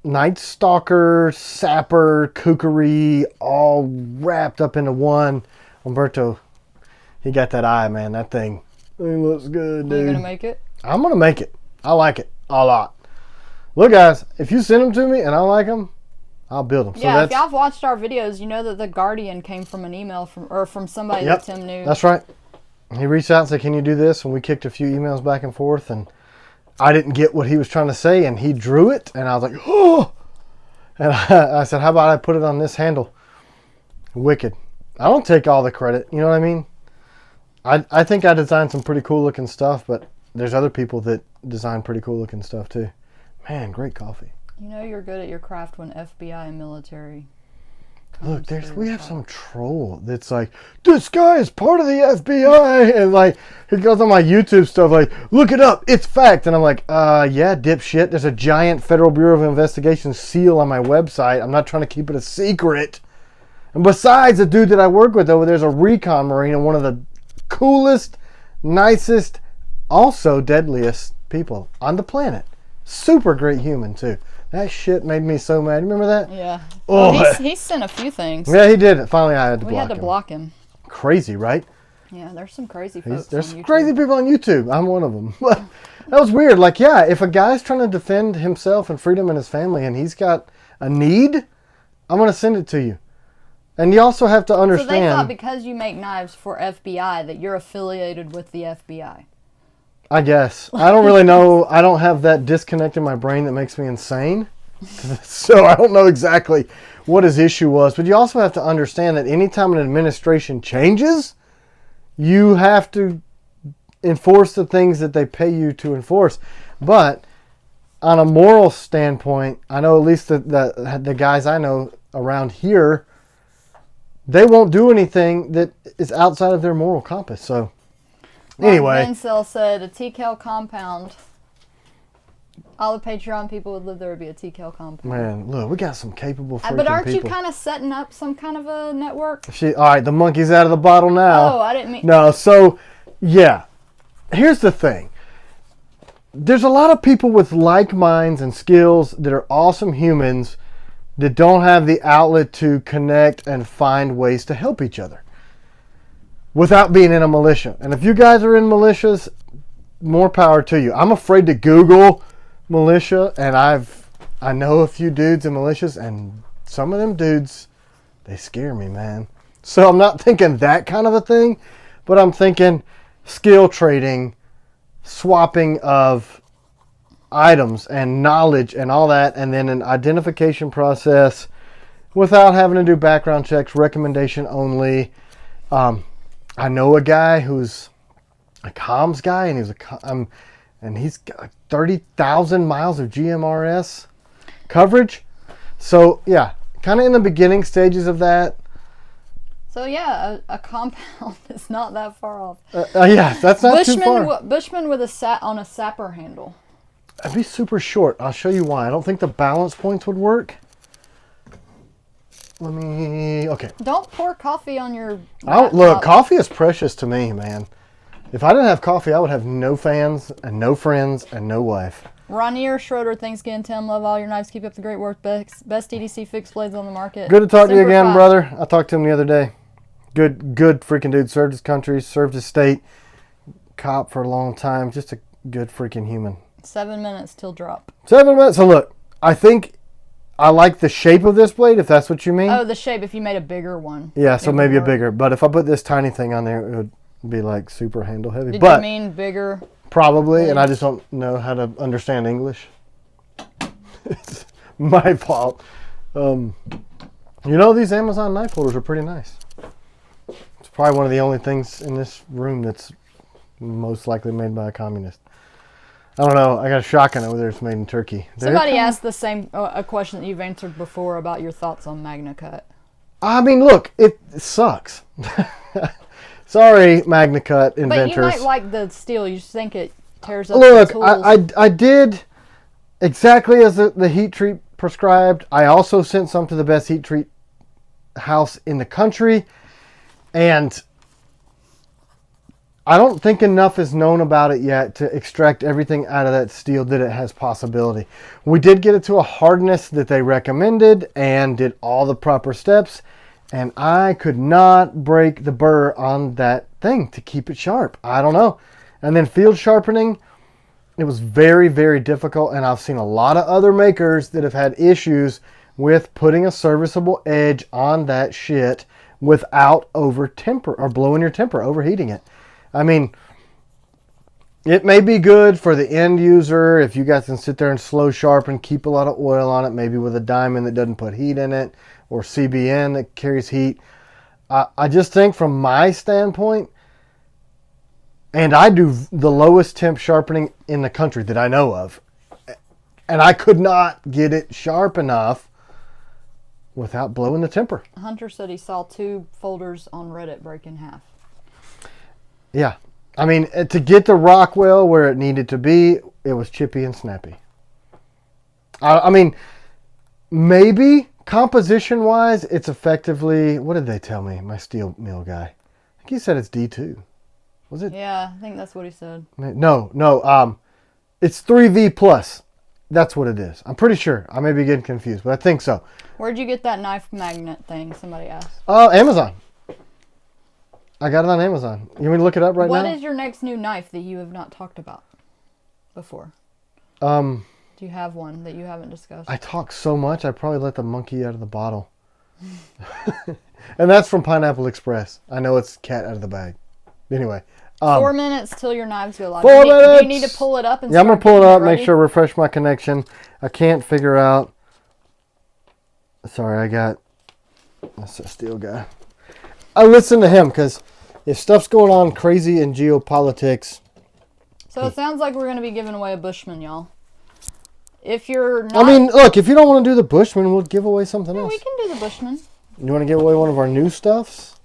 Nightstalker, Sapper, kookery, all wrapped up into one. Umberto, he got that eye, man. That thing looks good, dude. Are you going to make it? I'm going to make it. I like it a lot. Look, guys, if you send them to me and I like them, I'll build them. Yeah, if y'all have watched our videos, you know that the Guardian came from an email from somebody that Tim knew. That's right. He reached out and said, can you do this? And we kicked a few emails back and forth, and I didn't get what he was trying to say, and he drew it, and I was like, oh! And I said, how about I put it on this handle? Wicked. I don't take all the credit, you know what I mean? I think I designed some pretty cool looking stuff, but there's other people that design pretty cool looking stuff too. Man, great coffee. You know you're good at your craft when FBI and military. Look, we have some troll that's like, this guy is part of the FBI, and like he goes on my YouTube stuff like, look it up, it's fact, and I'm like, yeah, dipshit. There's a giant Federal Bureau of Investigation seal on my website. I'm not trying to keep it a secret. And besides the dude that I work with over there's a recon Marine and one of the coolest, nicest, also deadliest people on the planet. Super great human, too. That shit made me so mad. You remember that? Yeah. Oh, Well, he sent a few things. yeah, he did. Finally, I had to block him. We had to block him. Crazy, right? Yeah, there's some crazy folks There's on YouTube. crazy people on YouTube. I'm one of them. That was weird. Like, yeah, if a guy's trying to defend himself and freedom and his family and he's got a need, I'm going to send it to you. And you also have to understand. So they thought because you make knives for FBI that you're affiliated with the FBI. I guess. I don't really know. I don't have that disconnect in my brain that makes me insane. So I don't know exactly what his issue was. But you also have to understand that anytime an administration changes, you have to enforce the things that they pay you to enforce. But on a moral standpoint, I know at least the guys I know around here, they won't do anything that is outside of their moral compass. So anyway. Vincel said a TCAL compound. All the Patreon people would live there would be a TCAL compound. Man, look, we got some capable freaking people. But aren't you kind of setting up some kind of a network? All right, the monkey's out of the bottle now. Oh, I didn't mean... No, so, yeah. Here's the thing. There's a lot of people with like minds and skills that are awesome humans that don't have the outlet to connect and find ways to help each other without being in a militia. And if you guys are in militias, more power to you. I'm afraid to Google militia, and I know a few dudes in militias, and some of them dudes, they scare me, man. So I'm not thinking that kind of a thing, but I'm thinking skill trading, swapping of items and knowledge and all that, and then an identification process without having to do background checks, recommendation only. I know a guy who's a comms guy, and he's got like 30,000 miles of GMRS coverage. So yeah, kind of in the beginning stages of that. So yeah, a compound is not that far off. Yeah, that's not too far. Bushman with on a sapper handle. It'd be super short. I'll show you why. I don't think the balance points would work. Okay. Don't pour coffee on your Look, coffee is precious to me, man. If I didn't have coffee, I would have no fans and no friends and no wife. Ronier Schroeder, thanks again, Tim. Love all your knives. Keep up the great work. Best EDC fixed blades on the market. Good to talk to you again, brother. I talked to him the other day. Good freaking dude. Served his country, served his state. Cop for a long time. Just a good freaking human. 7 minutes till drop. 7 minutes. So look, I think I like the shape of this blade, if that's what you mean. Oh, the shape, if you made a bigger one. Yeah, so maybe a bigger. But if I put this tiny thing on there, it would be like super handle heavy. Did you mean bigger? Probably, blades? And I just don't know how to understand English. It's my fault. These Amazon knife holders are pretty nice. It's probably one of the only things in this room that's most likely made by a communist. I don't know. I got a shotgun over there. It's made in Turkey. Somebody asked the same a question that you've answered before about your thoughts on Magna Cut. I mean, look, it sucks. Sorry, Magna Cut inventors. But you might like the steel. You just think it tears up the tools. I did exactly as the heat treat prescribed. I also sent some to the best heat treat house in the country. And I don't think enough is known about it yet to extract everything out of that steel that it has possibility. We did get it to a hardness that they recommended and did all the proper steps. And I could not break the burr on that thing to keep it sharp. I don't know. And then field sharpening, it was very, very difficult. And I've seen a lot of other makers that have had issues with putting a serviceable edge on that shit without over temper or blowing your temper, overheating it. I mean, it may be good for the end user if you guys can sit there and slow sharpen, keep a lot of oil on it, maybe with a diamond that doesn't put heat in it, or CBN that carries heat. I just think from my standpoint, and I do the lowest temp sharpening in the country that I know of, and I could not get it sharp enough without blowing the temper. Hunter said he saw 2 folders on Reddit break in half. Yeah. I mean, to get the Rockwell where it needed to be, it was chippy and snappy. I mean, maybe composition wise, it's effectively, what did they tell me? My steel mill guy. I think he said it's D2. Was it? Yeah, I think that's what he said. No. It's 3V plus. That's what it is. I'm pretty sure. I may be getting confused, but I think so. Where'd you get that knife magnet thing? Somebody asked. Amazon. I got it on Amazon. You want me to look it up right now? What is your next new knife that you have not talked about before? Do you have one that you haven't discussed? I talk so much, I probably let the monkey out of the bottle. And that's from Pineapple Express. I know it's cat out of the bag. Anyway. 4 minutes till your knives go live. 4 minutes. Do you need to pull it up? And I'm going to pull it up, ready? make sure, refresh my connection. I can't figure out. Sorry, that's a steel guy. I listen to him because if stuff's going on crazy in geopolitics. So it sounds like we're going to be giving away a Bushman, y'all. If you're not... I mean, look, if you don't want to do the Bushman, we'll give away something else. We can do the Bushman. You want to give away one of our new stuffs?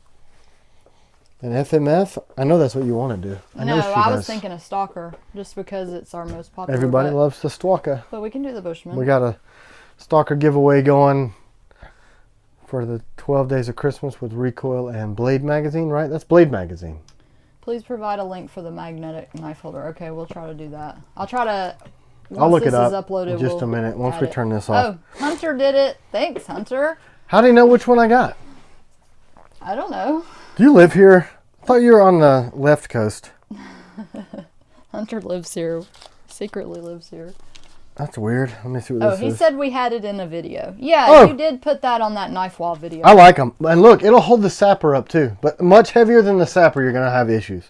An FMF? I know that's what you want to do. I was thinking a Stalker, just because it's our most popular. Everybody loves the Stalker. But we can do the Bushman. We got a Stalker giveaway going for the 12 Days of Christmas with Recoil and Blade Magazine, right? That's Blade Magazine. Please provide a link for the magnetic knife holder. Okay, we'll try to do that. I'll look it up in just a minute once we turn this off. Oh, Hunter did it. Thanks, Hunter. How do you know which one I got? I don't know. Do you live here? I thought you were on the left coast. Hunter lives here. Secretly lives here. That's weird. Let me see what this is. Oh, he said we had it in a video. Yeah, you did put that on that knife wall video. I like them. And look, it'll hold the sapper up too. But much heavier than the sapper, you're going to have issues.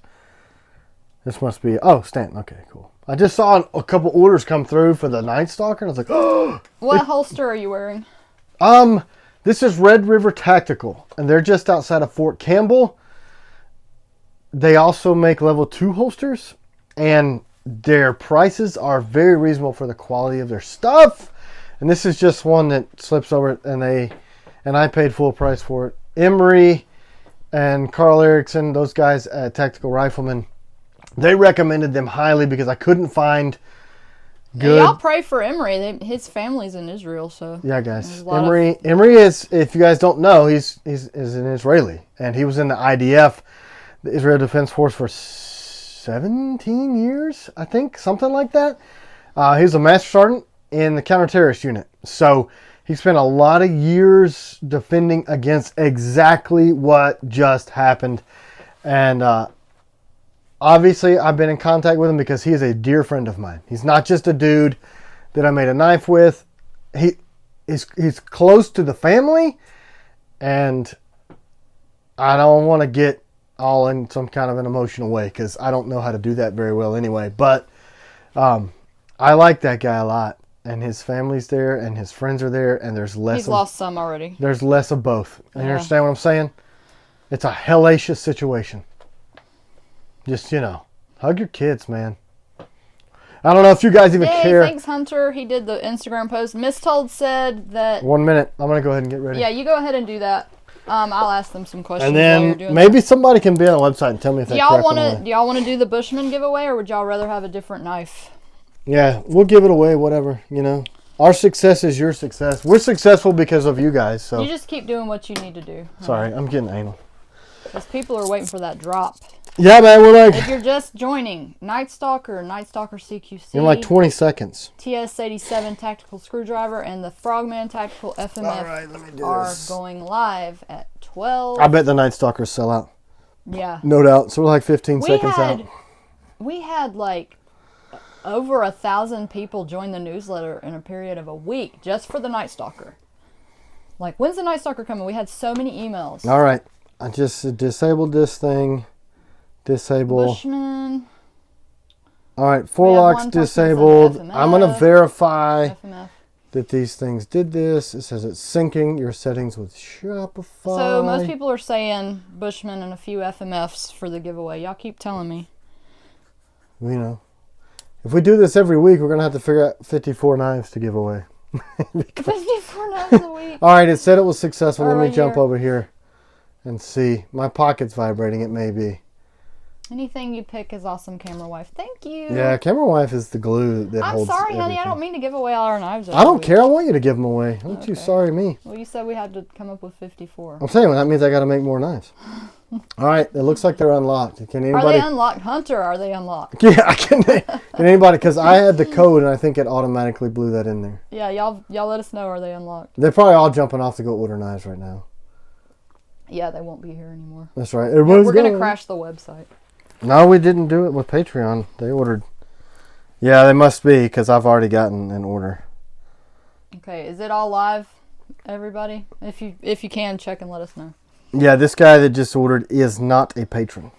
This must be... Oh, Stanton. Okay, cool. I just saw a couple orders come through for the Nightstalker, and I was like, oh! What holster are you wearing? This is Red River Tactical, and they're just outside of Fort Campbell. They also make level 2 holsters, and their prices are very reasonable for the quality of their stuff. And this is just one that slips over, and I paid full price for it. Emery and Carl Erickson, those guys at Tactical Rifleman, they recommended them highly because I couldn't find good. Y'all pray for Emery. His family's in Israel, so yeah, guys. Emery is, if you guys don't know, he's an Israeli, and he was in the IDF, the Israel Defense Force, for 17 years, I think, something like that. He was a master sergeant in the counter-terrorist unit, so he spent a lot of years defending against exactly what just happened, and obviously, I've been in contact with him because he is a dear friend of mine. He's not just a dude that I made a knife with. He's close to the family, and I don't want to get all in some kind of an emotional way because I don't know how to do that very well anyway. But I like that guy a lot, and his family's there, and his friends are there, and there's less. He's lost some already. There's less of both. You understand what I'm saying? It's a hellacious situation. Just, hug your kids, man. I don't know if you guys even care. Thanks, Hunter. He did the Instagram post. Mistold said that... 1 minute. I'm going to go ahead and get ready. Yeah, you go ahead and do that. I'll ask them some questions and while you're then doing maybe somebody can be on the website and tell me if they do y'all want to do the Bushman giveaway, or would y'all rather have a different knife? Yeah, we'll give it away, whatever, Our success is your success. We're successful because of you guys, so... You just keep doing what you need to do. Sorry, I'm getting anal. Because people are waiting for that drop. Yeah, man, we're like... If you're just joining, Nightstalker CQC. In like 20 seconds. TS-87 tactical screwdriver and the Frogman tactical FMF are going live at 12. I bet the Nightstalkers sell out. Yeah. No doubt. So we're like 15 seconds out. We had like over 1,000 people join the newsletter in a period of a week just for the Nightstalker. Like, when's the Nightstalker coming? We had so many emails. All right. I just disabled this thing. Disable. Bushman. All right, forelocks disabled. I'm going to verify that these things did this. It says it's syncing your settings with Shopify. So most people are saying Bushman and a few FMFs for the giveaway. Y'all keep telling me. If we do this every week, we're going to have to figure out 54 knives to give away. 54 knives a week. All right, it said it was successful. Let me jump over here and see. My pocket's vibrating. It may be. Anything you pick is awesome, Camera Wife. Thank you. Yeah, Camera Wife is the glue that holds I'm sorry, honey. everything. I don't mean to give away all our knives. I don't care. I want you to give them away. Don't you sorry me. Well, you said we had to come up with 54. I'm saying that means I got to make more knives. All right, it looks like they're unlocked. Can anybody? Are they unlocked, Hunter? Are they unlocked? Yeah, can anybody? Because I had the code and I think it automatically blew that in there. Yeah, y'all let us know. Are they unlocked? They're probably all jumping off to go order knives right now. Yeah, they won't be here anymore. That's right. We're gonna crash the website. No, we didn't do it with Patreon. They ordered. Yeah, they must be because I've already gotten an order. Okay, is it all live, everybody? If you can, check and let us know. Yeah, this guy that just ordered is not a patron.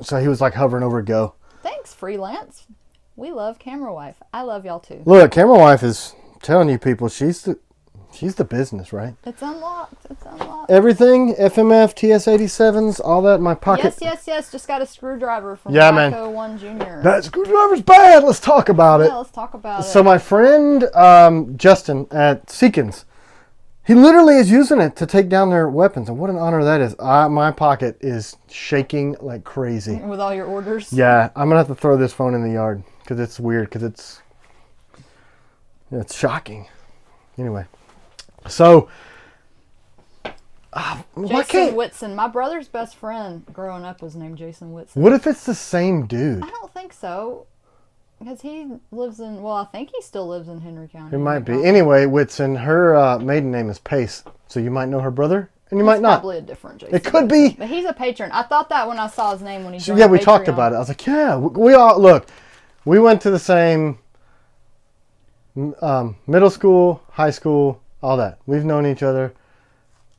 So he was like hovering over go. Thanks, freelance. We love Camera Wife. I love y'all too. Look, Camera Wife is telling you people she's the business, right? It's unlocked. It's unlocked. Everything, FMF, TS-87s, all that in my pocket. Yes. Just got a screwdriver from man. 1 Junior. That screwdriver's bad. Let's talk about it. Yeah, let's talk about it. So my friend Justin at Seekins, he literally is using it to take down their weapons, and what an honor that is. My pocket is shaking like crazy. With all your orders? Yeah, I'm gonna have to throw this phone in the yard because it's weird. Because it's shocking. Anyway, so Jason Whitson, my brother's best friend growing up was named Jason Whitson. What if it's the same dude? I don't think so. Because he lives in, I think he still lives in Henry County. It might be. Anyway, Whitson, her maiden name is Pace. So you might know her brother, and you might not. Probably a different Jason. It could be. But he's a patron. I thought that when I saw his name when he joined Yeah, we Patreon. talked about it. I was like, yeah, we all, look, we went to the same middle school, high school, all that. We've known each other.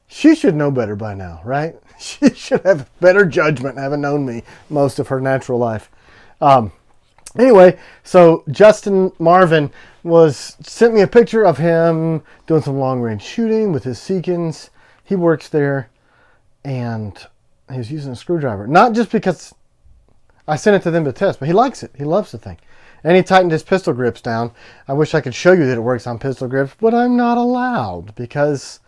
She should know better by now, right? She should have better judgment having known me most of her natural life. Anyway, so Justin Marvin sent me a picture of him doing some long-range shooting with his Seekins. He works there, and he was using a screwdriver. Not just because I sent it to them to test, but he likes it. He loves the thing. And he tightened his pistol grips down. I wish I could show you that it works on pistol grips, but I'm not allowed because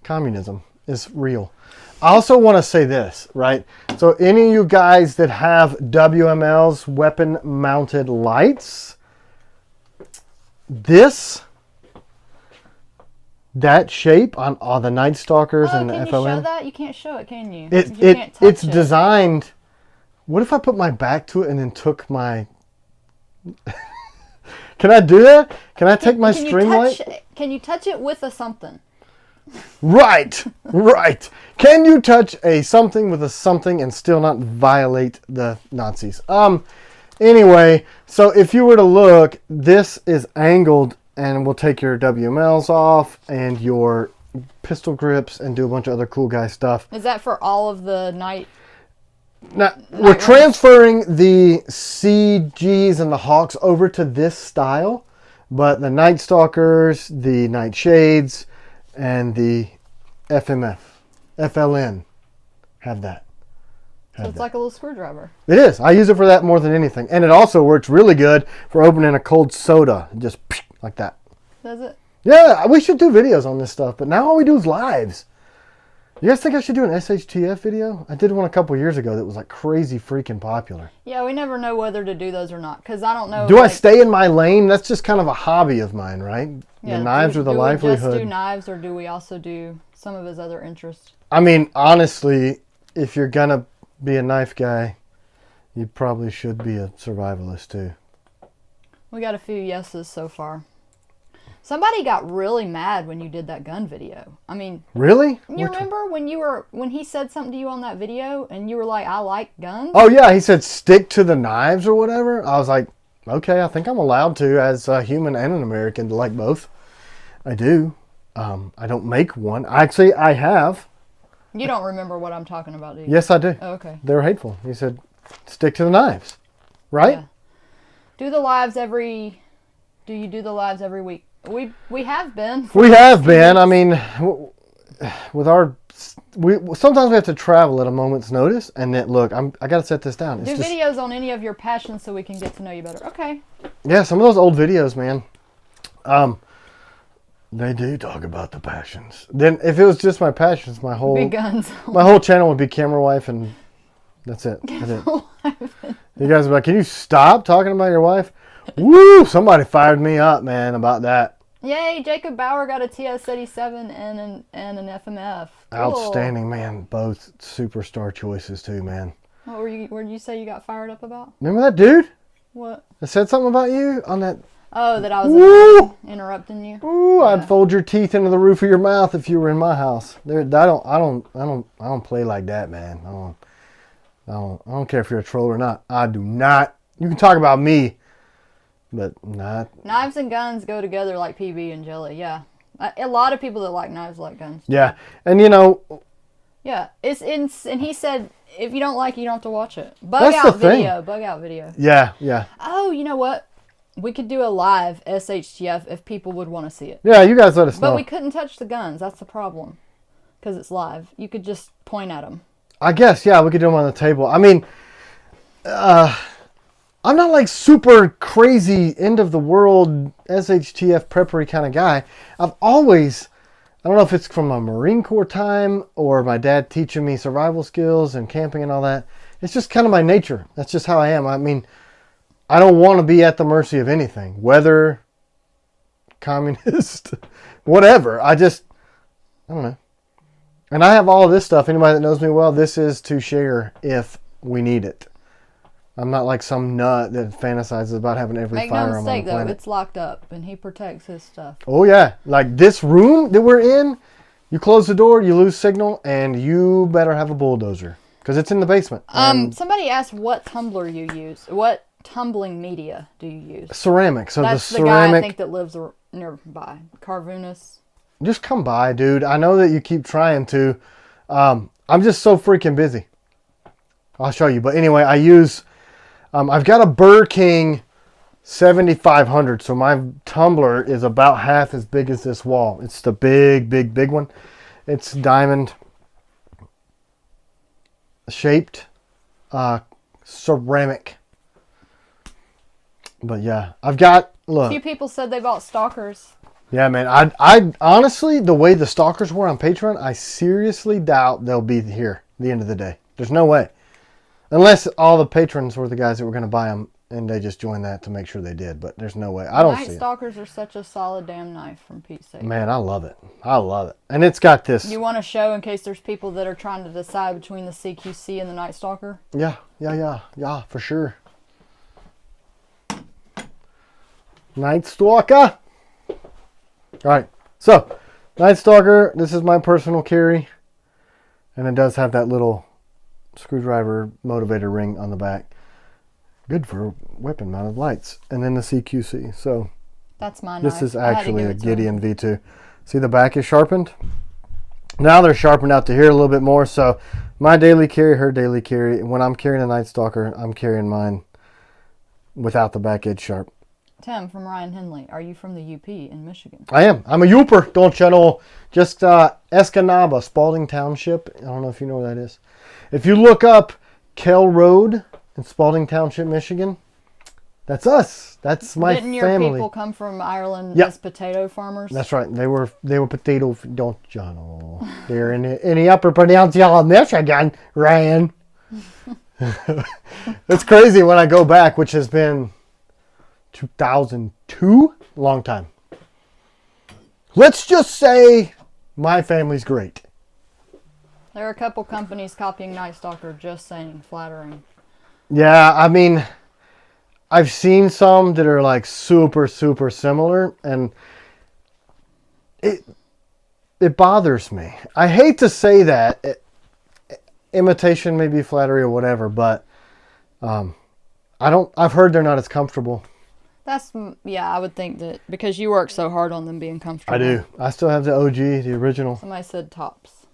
communism is real. I also want to say this, right? So any of you guys that have WML's weapon mounted lights, that shape on all the Nightstalkers and the FLN. Can you show that? You can't show it, can you? It's designed. What if I put my back to it and then took my... Can I do that? Can I take my string light? Can you touch it with a something? Right. Can you touch a something with a something and still not violate the Nazis? Anyway, so if you were to look, this is angled and we'll take your WMLs off and your pistol grips and do a bunch of other cool guy stuff. Is that for all of the night? Now, we're transferring the CGs and the Hawks over to this style, but the Nightstalkers, the Nightshades, and the FMF, FLN have that. So it's like a little screwdriver. It is. I use it for that more than anything. And it also works really good for opening a cold soda. Just like that. Does it? Yeah, we should do videos on this stuff, but now all we do is lives. You guys think I should do an SHTF video? I did one a couple years ago that was like crazy freaking popular. Yeah, we never know whether to do those or not because I don't know. Do I stay in my lane? That's just kind of a hobby of mine, right? Yeah, the knives are the livelihood. Do we just do knives or do we also do some of his other interests? I mean, honestly, if you're going to be a knife guy, you probably should be a survivalist too. We got a few yeses so far. Somebody got really mad when you did that gun video. I mean, really? You remember when he said something to you on that video and you were like, "I like guns"? Oh yeah, he said stick to the knives or whatever. I was like, okay, I think I'm allowed to as a human and an American to like both. I do. I don't make one. Actually, I have. You don't remember what I'm talking about, do you? Yes, I do. Oh, okay. They were hateful. He said, stick to the knives, right? Yeah. Do you do the lives every week? We have been. We have been. I mean, with sometimes we have to travel at a moment's notice. And then, look, I got to set this down. Do videos on any of your passions so we can get to know you better. Okay. Yeah, some of those old videos, man. They do talk about the passions. Then, if it was just my passions, my whole big guns. my whole channel would be Camera Wife and That's it. That's it. You guys are like, can you stop talking about your wife? Woo! Somebody fired me up, man, about that. Yay! Jacob Bauer got a TS-87 and an FMF. Cool. Outstanding, man. Both superstar choices too, man. What were you? What did you say you got fired up about? Remember that dude? What? I said something about you on that. Oh, that I was interrupting you. Ooh, yeah. I'd fold your teeth into the roof of your mouth if you were in my house. I don't play like that, man. I don't care if you're a troll or not. I do not. You can talk about me, but not. Knives and guns go together like PB and jelly. Yeah, a lot of people that like knives like guns. Yeah, and you know. Yeah, and he said if you don't like it, you don't have to watch it. Bug out video. Yeah, yeah. Oh, you know what? We could do a live SHTF if people would want to see it. Yeah, you guys let us know. But we couldn't touch the guns. That's the problem. Because it's live. You could just point at them. I guess, yeah, we could do them on the table. I mean, I'm not like super crazy end of the world SHTF preppery kind of guy. I've always, I don't know if it's from my Marine Corps time or my dad teaching me survival skills and camping and all that. It's just kind of my nature. That's just how I am. I mean, I don't want to be at the mercy of anything. Weather, communist, whatever. I don't know. And I have all of this stuff. Anybody that knows me well, this is to share if we need it. I'm not like some nut that fantasizes about having every firearm on the planet. Make no mistake, though. It's locked up, and he protects his stuff. Oh, yeah. Like this room that we're in, you close the door, you lose signal, and you better have a bulldozer. Because it's in the basement. Somebody asked what tumbler you use. What tumbling media do you use? Ceramic. So that's the ceramic. Guy I think that lives nearby. Carvunas. Just come by, dude. I know that you keep trying to. I'm just so freaking busy. I'll show you. But anyway, I use... I've got a Burr King 7500. So my tumbler is about half as big as this wall. It's the big one. It's diamond shaped ceramic. But yeah, I've got... Look. A few people said they bought stalkers. Yeah, man. I honestly, the way the stalkers were on Patreon, I seriously doubt they'll be here at the end of the day. There's no way. Unless all the patrons were the guys that were going to buy them and they just joined that to make sure they did. But there's no way. I don't see it. Nightstalkers are such a solid damn knife, from Pete's sake. Man, I love it. I love it. And it's got this. You want to show in case there's people that are trying to decide between the CQC and the Nightstalker? Yeah, for sure. Nightstalker. All right, so Nightstalker, this is my personal carry, and it does have that little screwdriver motivator ring on the back. Good for weapon mounted lights. And then the CQC. So that's my knife. This is actually a Gideon V2. See, the back is sharpened. Now they're sharpened out to here a little bit more. So my daily carry, her daily carry. When I'm carrying a Nightstalker, I'm carrying mine without the back edge sharp. Tim from Ryan Henley, are you from the UP in Michigan? I am. I'm a Youper, don't you know? Just Escanaba, Spalding Township. I don't know if you know where that is. If you look up Kell Road in Spalding Township, Michigan, that's us. That's my family. Didn't your people come from Ireland as potato farmers? That's right. They were potato, don't you know? They're in the upper peninsula of Michigan, Ryan. It's crazy when I go back, which has been 2002, long time. Let's just say my family's great. There are a couple companies copying Nightstalker, just saying, flattering. Yeah, I mean, I've seen some that are like super similar, and it bothers me. I hate to say that. Imitation may be flattery or whatever, but I've heard they're not as comfortable. I would think that because you work so hard on them being comfortable. I do. I still have the OG, the original. Somebody said Tops.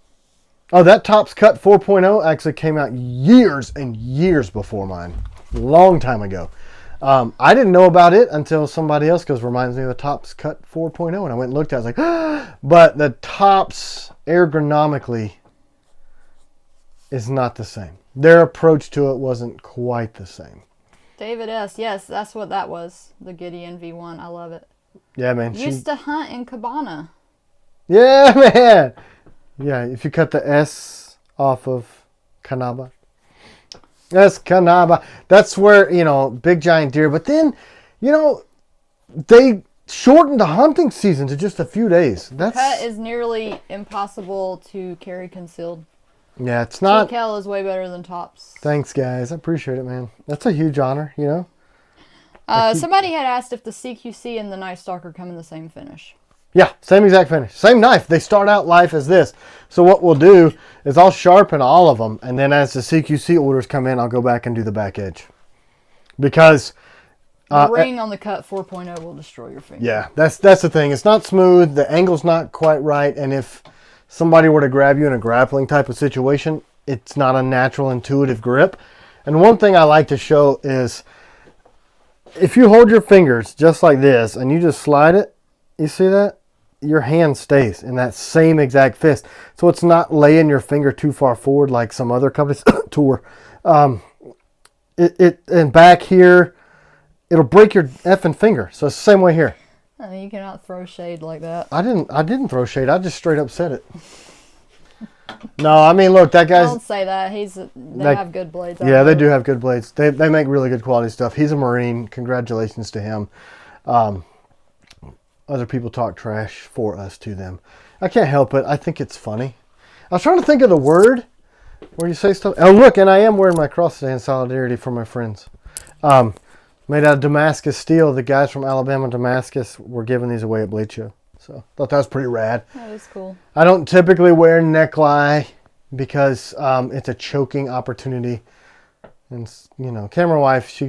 Oh, that Tops Cut 4.0 actually came out years and years before mine. Long time ago. I didn't know about it until somebody else goes, reminds me of the Tops Cut 4.0. And I went and looked at it. I was like, but the Tops ergonomically is not the same. Their approach to it wasn't quite the same. David S. Yes, that's what that was. The Gideon V1. I love it. Yeah, man. Used to hunt in Cabana. Yeah, man. Yeah, if you cut the S off of Canaba. That's Canaba. That's where, you know, big giant deer. But then, you know, they shortened the hunting season to just a few days. That's Cut is nearly impossible to carry concealed. yeah, it's not. TKL is way better than tops. Thanks, guys. I appreciate it, man. That's a huge honor, you know. Somebody had asked if the CQC and the Nightstalker come in the same finish. Yeah, same exact finish. Same knife. They start out life as this. So what we'll do is I'll sharpen all of them, and then as the CQC orders come in, I'll go back and do the back edge. Because The ring on the Cut 4.0 will destroy your finger. yeah, that's the thing. It's not smooth. The angle's not quite right, and if somebody were to grab you in a grappling type of situation, it's not a natural, intuitive grip. And one thing I like to show is if you hold your fingers just like this and you just slide it, you see that? Your hand stays in that same exact fist. So it's not laying your finger too far forward like some other companies tour. And back here, it'll break your effing finger. So it's the same way here. You cannot throw shade like that. I didn't throw shade. I just straight up said it. No, I mean, look, that guy's... Don't say that. They have good blades. Yeah, they do have good blades. They make really good quality stuff. He's a Marine. Congratulations to him. Other people talk trash for us to them. I can't help it. I think it's funny. I was trying to think of the word where you say stuff. Oh, look, and I am wearing my cross today in solidarity for my friends. Made out of Damascus steel. The guys from Alabama, Damascus, were giving these away at Blade Show. So thought that was pretty rad. That is cool. I don't typically wear neckline because it's a choking opportunity. And, you know, camera wife, she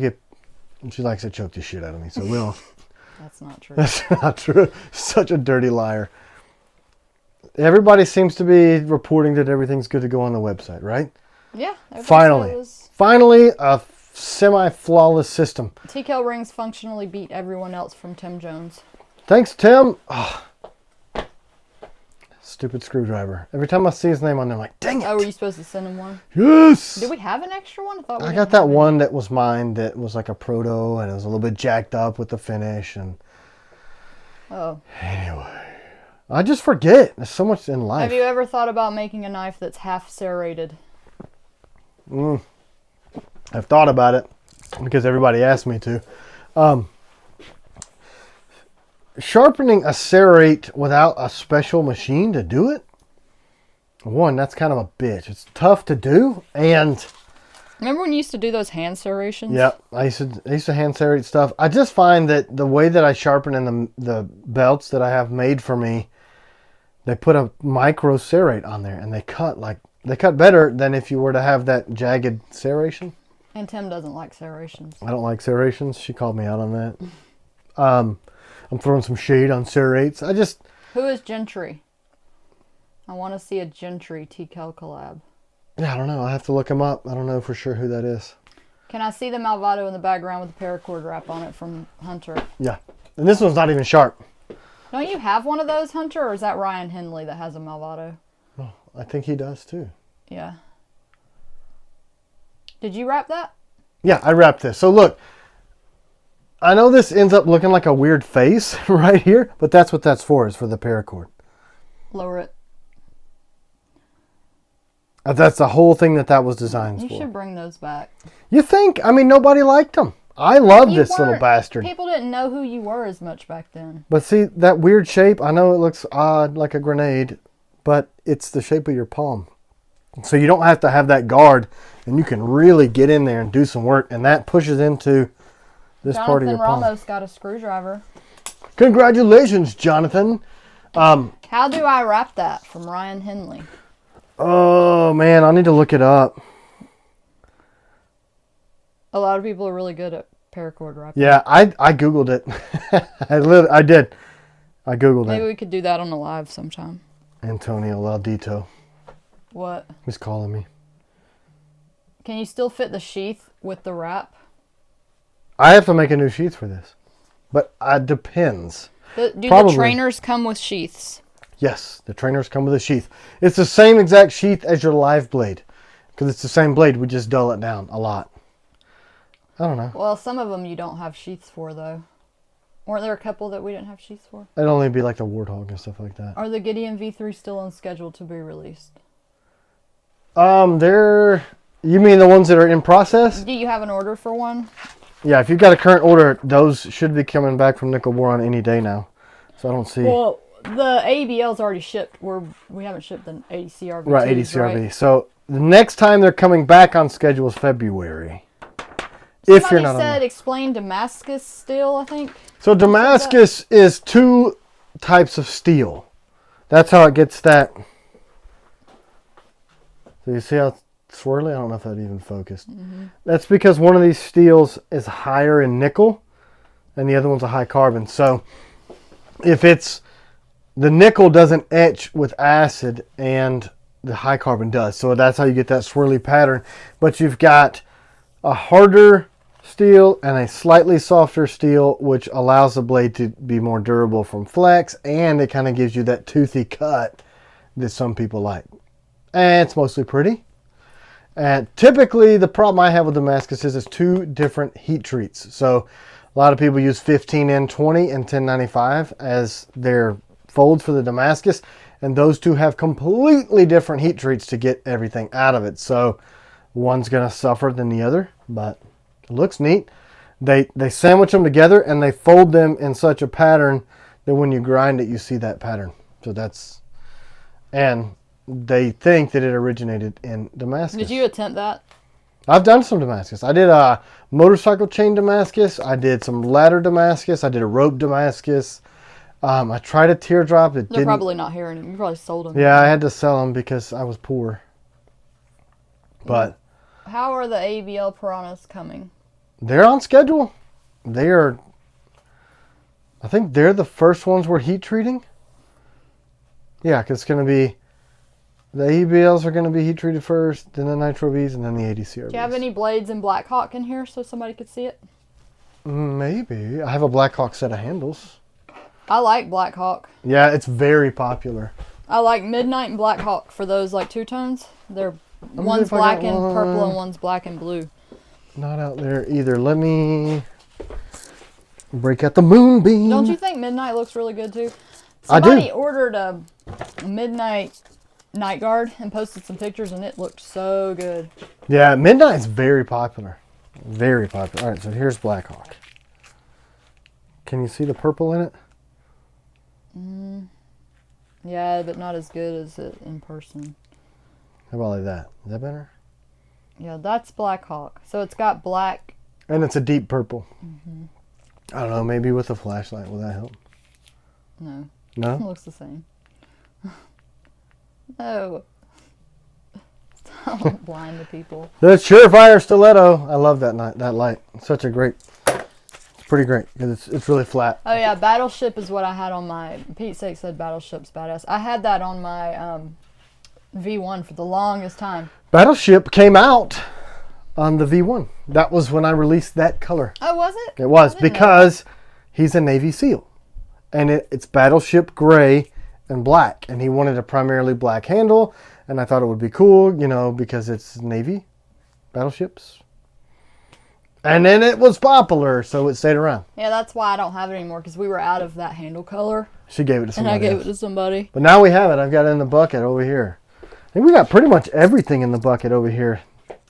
likes to choke the shit out of me. So we don't... That's not true. That's not true. Such a dirty liar. Everybody seems to be reporting that everything's good to go on the website, right? Yeah. Finally, a semi-flawless system. TKL rings functionally beat everyone else from Tim Jones. Thanks, Tim. Oh, stupid screwdriver. Every time I see his name on there, I'm like, dang it. Oh, were you supposed to send him one? Yes. Did we have an extra one? I got that one that was mine that was like a proto, and it was a little bit jacked up with the finish. And oh. Anyway, I just forget. There's so much in life. Have you ever thought about making a knife that's half serrated? I've thought about it because everybody asked me to. Sharpening a serrate without a special machine to do it, one, that's kind of a bitch. It's tough to do, and remember when you used to do those hand serrations? Yep, I used to hand serrate stuff. I just find that the way that I sharpen in the belts that I have made for me, they put a micro serrate on there, and they cut better than if you were to have that jagged serration. And Tim doesn't like serrations. I don't like serrations. She called me out on that. I'm throwing some shade on serrates. Who is Gentry? I want to see a Gentry TKL collab. Yeah, I don't know. I have to look him up. I don't know for sure who that is. Can I see the Malvado in the background with the paracord wrap on it from Hunter? Yeah. And this one's not even sharp. Don't you have one of those, Hunter, or is that Ryan Henley that has a Malvado? Oh, I think he does too. Yeah. Did you wrap that? Yeah, I wrapped this. So look, I know this ends up looking like a weird face right here, but that's what that's for, is for the paracord. Lower it. That's the whole thing that was designed for. You should bring those back. You think? I mean, nobody liked them. I love this little bastard. People didn't know who you were as much back then. But see, that weird shape, I know it looks odd like a grenade, but it's the shape of your palm. So you don't have to have that guard, and you can really get in there and do some work, and that pushes into this part of your palm. Jonathan Ramos got a screwdriver. Congratulations, Jonathan. How do I wrap that? From Ryan Henley. Oh, man, I need to look it up. A lot of people are really good at paracord wrapping. Yeah, I Googled it. I did. I Googled it. Maybe we could do that on a live sometime. Antonio Laudito. What? He's calling me. Can you still fit the sheath with the wrap? I have to make a new sheath for this. But it depends. Do the trainers come with sheaths? Yes, the trainers come with a sheath. It's the same exact sheath as your live blade. Because it's the same blade, we just dull it down a lot. I don't know. Well, some of them you don't have sheaths for, though. Weren't there a couple that we didn't have sheaths for? It'd only be like the Warthog and stuff like that. Are the Gideon V3 still on schedule to be released? They're You mean the ones that are in process? Do you have an order for one? Yeah, if you've got a current order, those should be coming back from Nickel Boron any day now. So I don't see. Well, the ABL's already shipped. We haven't shipped the 80 CRV. Right, 80 CRV. Right? So the next time they're coming back on schedule is February. If you're not said explain Damascus steel, I think. So Damascus is 2 types of steel. That's how it gets that. So you see how it's swirly? I don't know if that even focused. Mm-hmm. That's because one of these steels is higher in nickel and the other one's a high carbon. So if it's the nickel doesn't etch with acid and the high carbon does. So that's how you get that swirly pattern. But you've got a harder steel and a slightly softer steel, which allows the blade to be more durable from flex, and it kind of gives you that toothy cut that some people like. And it's mostly pretty. And typically the problem I have with Damascus is it's 2 different heat treats. So a lot of people use 15N20 and 1095 as their folds for the Damascus, and those 2 have completely different heat treats to get everything out of it. So one's going to suffer than the other, but it looks neat. They sandwich them together and they fold them in such a pattern that when you grind it, you see that pattern. So that's, and they think that it originated in Damascus. Did you attempt that? I've done some Damascus. I did a motorcycle chain Damascus. I did some ladder Damascus. I did a rope Damascus. I tried a teardrop. They're probably not here anymore. You probably sold them. Yeah, I had to sell them because I was poor. But how are the ABL Piranhas coming? They're on schedule. They are, I think they're the first ones we're heat treating. Yeah, because it's going to be, the ABLs are going to be heat treated first, then the Nitro Vs, and then the 80 CRVs. Do you have any blades in Black Hawk in here so somebody could see it? Maybe. I have a Black Hawk set of handles. I like Black Hawk. Yeah, it's very popular. I like Midnight and Black Hawk for those like 2-tones. One's black and purple and one's black and blue. Not out there either. Let me break out the moonbeam. Don't you think Midnight looks really good too? I do. Somebody ordered a Midnight night guard and posted some pictures and it looked so good. Yeah, Midnight's very popular. Very popular. All right, so here's Black Hawk. Can you see the purple in it? Yeah, but not as good as it in person. How about like that? Is that better? Yeah, that's Black Hawk. So it's got black. And it's a deep purple. Mm-hmm. I don't know, maybe with a flashlight, will that help? No. No? It looks the same. No. Don't blind the people. The Surefire Stiletto. I love that light. It's such a great, it's pretty great because it's really flat. Oh yeah, Battleship is what I had on my, Pete Sake said Battleship's badass. I had that on my V1 for the longest time. Battleship came out on the V1. That was when I released that color. Oh, was it? It was because he's a Navy SEAL. And it's Battleship gray and black. And he wanted a primarily black handle. And I thought it would be cool, you know, because it's Navy battleships. And then it was popular, so it stayed around. Yeah, that's why I don't have it anymore, because we were out of that handle color. She gave it to somebody And I gave it to somebody. But now we have it. I've got it in the bucket over here. I think we got pretty much everything in the bucket over here.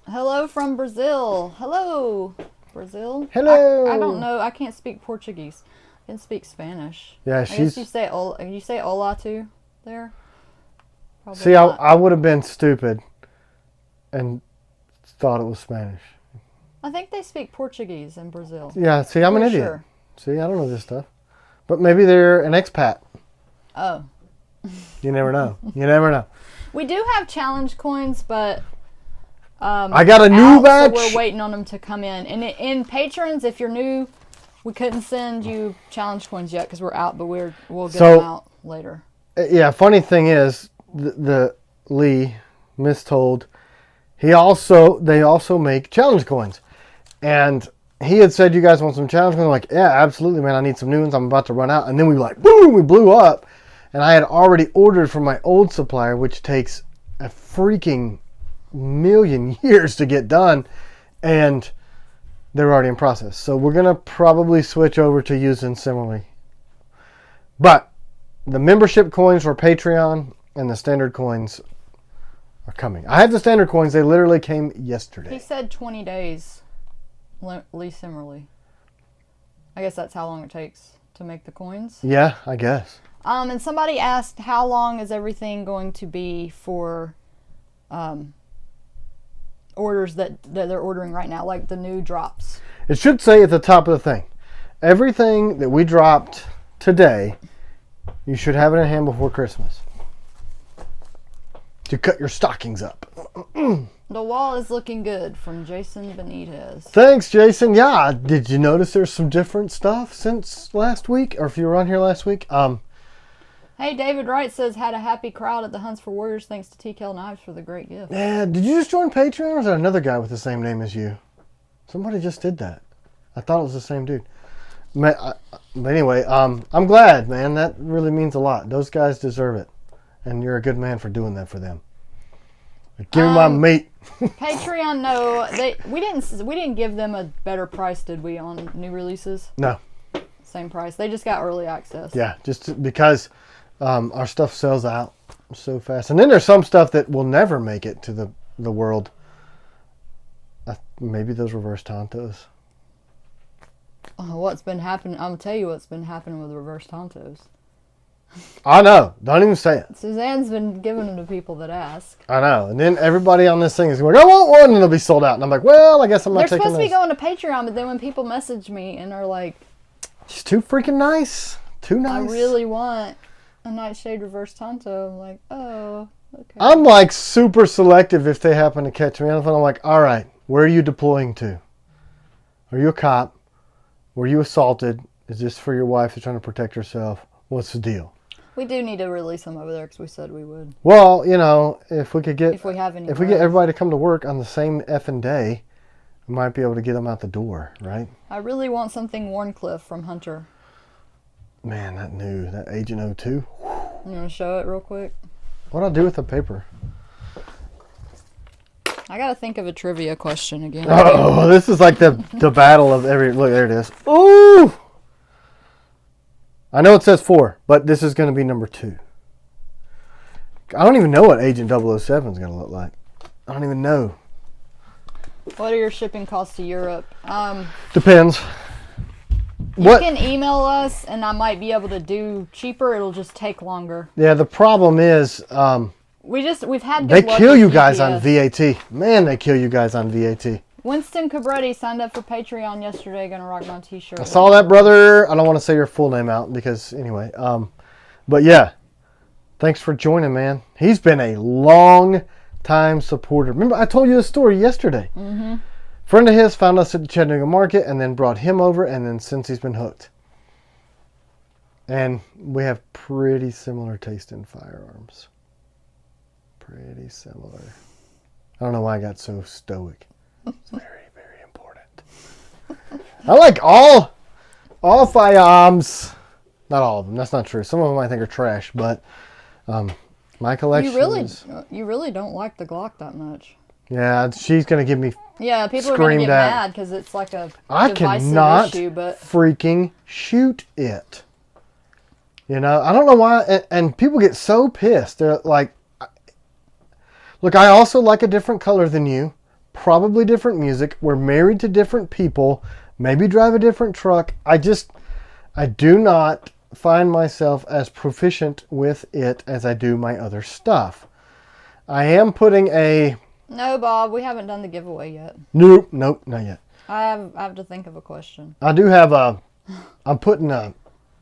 Hello from Brazil. Hello, Brazil. Hello. I don't know. I can't speak Portuguese. I can speak Spanish. Yeah, I guess you say hola too there? Probably see, not. I would have been stupid and thought it was Spanish. I think they speak Portuguese in Brazil. Yeah, see, I'm an idiot. Sure. See, I don't know this stuff. But maybe they're an expat. Oh. You never know. You never know. We do have challenge coins, but I got a new batch. So we're waiting on them to come in. And in patrons, if you're new, we couldn't send you challenge coins yet because we're out, but we'll get them out later. Yeah, funny thing is, the Lee mistold. They also make challenge coins, and he had said, "You guys want some challenge coins?" I'm like, "Yeah, absolutely, man. I need some new ones. I'm about to run out." And then we like, boom, we blew up. And I had already ordered from my old supplier, which takes a freaking million years to get done, and they're already in process. So we're gonna probably switch over to using similarly. But the membership coins for Patreon and the standard coins are coming. I have the standard coins. They literally came He yesterday. said 20 days, Lee Simmerly. I guess that's how long it takes to make the coins. Yeah, I guess. And somebody asked, how long is everything going to be for orders that they're ordering right now, like the new drops? It should say at the top of the thing, everything that we dropped today, you should have it in hand before Christmas to cut your stockings up. The wall is looking good, from Jason Benitez. Thanks, Jason. Yeah, did you notice there's some different stuff since last week, or if you were on here last week? Hey, David Wright says, had a happy crowd at the Hunts for Warriors. Thanks to TKL Knives for the great gift. Yeah, did you just join Patreon, or is there another guy with the same name as you? Somebody just did that. I thought it was the same dude. But anyway, I'm glad, man. That really means a lot. Those guys deserve it, and you're a good man for doing that for them. Give me my meat. Patreon, no, we didn't give them a better price, did we, on new releases? No. Same price. They just got early access. Yeah, just because our stuff sells out so fast, and then there's some stuff that will never make it to the world. Maybe those reverse Tontos. Oh, what's been happening? I'll tell you what's been happening with reverse Tontos. I know. Don't even say it. Suzanne's been giving them to people that ask. I know. And then everybody on this thing is going, I want one, and they'll be sold out. And I'm like, well, I guess I'm not They're taking supposed to be those. going to Patreon, but then when people message me and are like, She's too freaking nice. Too nice. I really want a Nightshade reverse Tonto, I'm like, oh, okay. I'm like super selective if they happen to catch me on the phone. I'm like, all right, where are you deploying to? Are you a cop? Were you assaulted? Is this for your wife that's trying to protect herself? What's the deal? We do need to release them over there because we said we would. Well, you know, if we could get If we have any. if we get everybody to come to work on the same effing day, we might be able to get them out the door, right? I really want something Warncliffe from Hunter. Man, that Agent 02. You want to show it real quick? What'd I do with the paper? I got to think of a trivia question again. Oh, this is like the battle of every... Look, there it is. Ooh! I know it says 4, but this is going to be number 2. I don't even know what Agent 007 is going to look like. I don't even know. What are your shipping costs to Europe? Depends. You can email us, and I might be able to do cheaper. It'll just take longer. Yeah, the problem is... We've had they good luck kill with you guys on UPS. VAT. Man, they kill you guys on VAT. Winston Cabretti signed up for Patreon yesterday. Gonna rock my t-shirt. I saw that, brother. I don't want to say your full name out because, anyway. But yeah, thanks for joining, man. He's been a long time supporter. Remember, I told you this story yesterday. Mm-hmm. Friend of his found us at the Chattanooga market and then brought him over, and then since he's been hooked. And we have pretty similar taste in firearms. Pretty similar. I don't know why I got so stoic. It's very, very important. I like all firearms. Not all of them. That's not true. Some of them I think are trash, but my collection. You really don't like the Glock that much. Yeah, she's gonna give me. Yeah, people are gonna screamed get at. mad because it's like a I divisive cannot issue, but freaking shoot it. You know, I don't know why, and people get so pissed. They're like, look, I also like a different color than you, probably different music. We're married to different people, maybe drive a different truck. I do not find myself as proficient with it as I do my other stuff. I am putting a... No, Bob, we haven't done the giveaway yet. Nope, not yet. I have to think of a question. I do have I'm putting a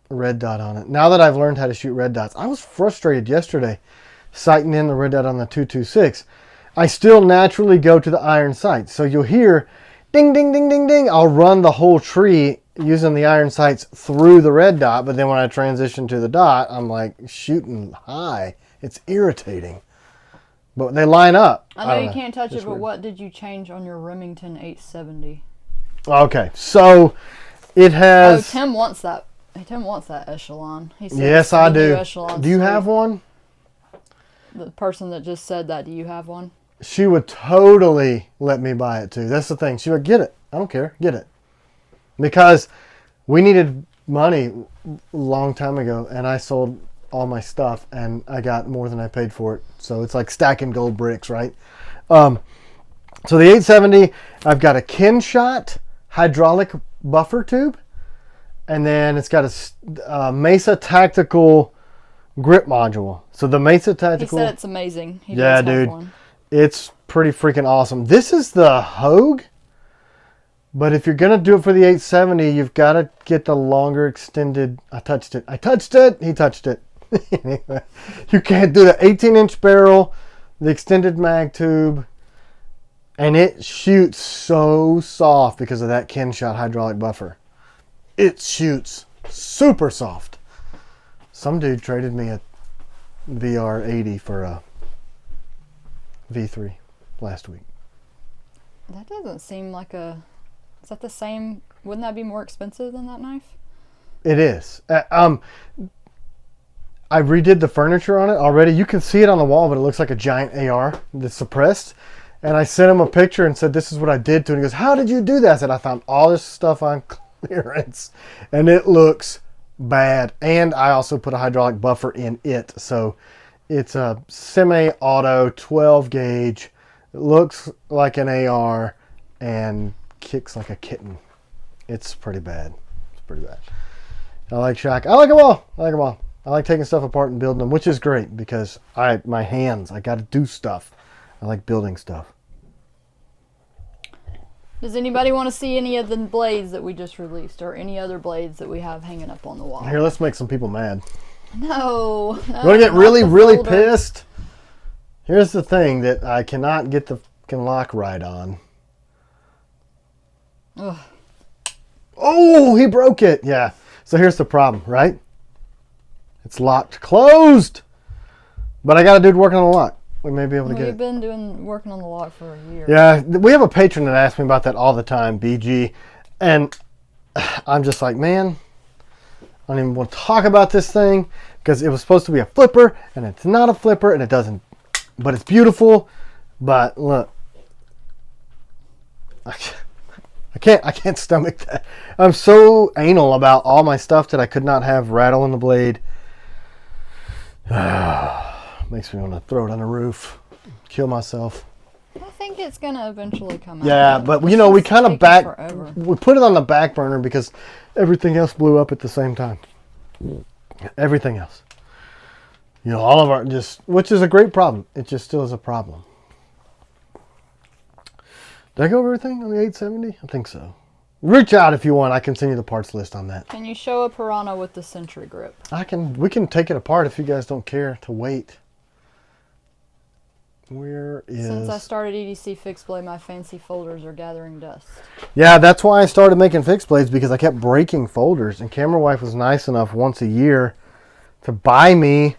red dot on it. Now that I've learned how to shoot red dots, I was frustrated yesterday sighting in the red dot on the 226. I still naturally go to the iron sights. So you'll hear ding, ding, ding, ding, ding. I'll run the whole tree using the iron sights through the red dot. But then when I transition to the dot, I'm like shooting high. It's irritating. But they line up. I know you can't touch it, but what did you change on your Remington 870? Okay, so it has... Oh, Tim wants that. Tim wants that echelon. He said yes, I do. Do you suite. have one? The person that just said that, do you have one? She would totally let me buy it too. That's the thing. She would get it. I don't care. Get it. Because we needed money a long time ago, and I sold all my stuff, and I got more than I paid for it. So it's like stacking gold bricks, right? So the 870, I've got a KinShot hydraulic buffer tube, and then it's got a Mesa Tactical grip module. So the Mesa Tactical... He said it's amazing. He yeah, does have dude. one. It's pretty freaking awesome. This is the Hogue, but if you're going to do it for the 870, you've got to get the longer extended... I touched it. He touched it. You can't do the 18-inch barrel, the extended mag tube, and it shoots so soft because of that KinShot hydraulic buffer. It shoots super soft. Some dude traded me a VR80 for a V3 last week. That doesn't seem like a... Is that the same? Wouldn't that be more expensive than that knife? It is. I redid the furniture on it already. You can see it on the wall, but it looks like a giant AR that's suppressed. And I sent him a picture and said, this is what I did to it. And he goes, how did you do that? I said, I found all this stuff on clearance. And it looks bad. And I also put a hydraulic buffer in it. So it's a semi-auto 12 gauge. It looks like an AR and kicks like a kitten. It's pretty bad. It's pretty bad. I like Shack. I like them all. I like taking stuff apart and building them, which is great because my hands, I got to do stuff. I like building stuff. Does anybody want to see any of the blades that we just released or any other blades that we have hanging up on the wall? Here, let's make some people mad. No. You want to get really, really pissed? Here's the thing that I cannot get the fucking lock right on. Ugh. Oh, he broke it. Yeah. So here's the problem, right? It's locked closed. But I got a dude working on the lock. We may be able to get it. We've been working on the lock for a year. Yeah, we have a patron that asks me about that all the time, BG. And I'm just like, man, I don't even want to talk about this thing because it was supposed to be a flipper and it's not a flipper and it doesn't, but it's beautiful. But look, I can't stomach that. I'm so anal about all my stuff that I could not have rattle in the blade. Makes me want to throw it on the roof, kill myself. I think it's gonna eventually come out. Yeah, but you know, we kind of we put it on the back burner because everything else blew up at the same time. Everything else. You know, all of our which is a great problem. It just still is a problem. Did I go over everything on the 870? I think so. Reach out if you want. I can send you the parts list on that. Can you show a Piranha with the Sentry grip? We can take it apart if you guys don't care to wait. Where is... Since I started EDC fixed blade, my fancy folders are gathering dust. Yeah, that's why I started making fixed blades, because I kept breaking folders. And Camera Wife was nice enough once a year to buy me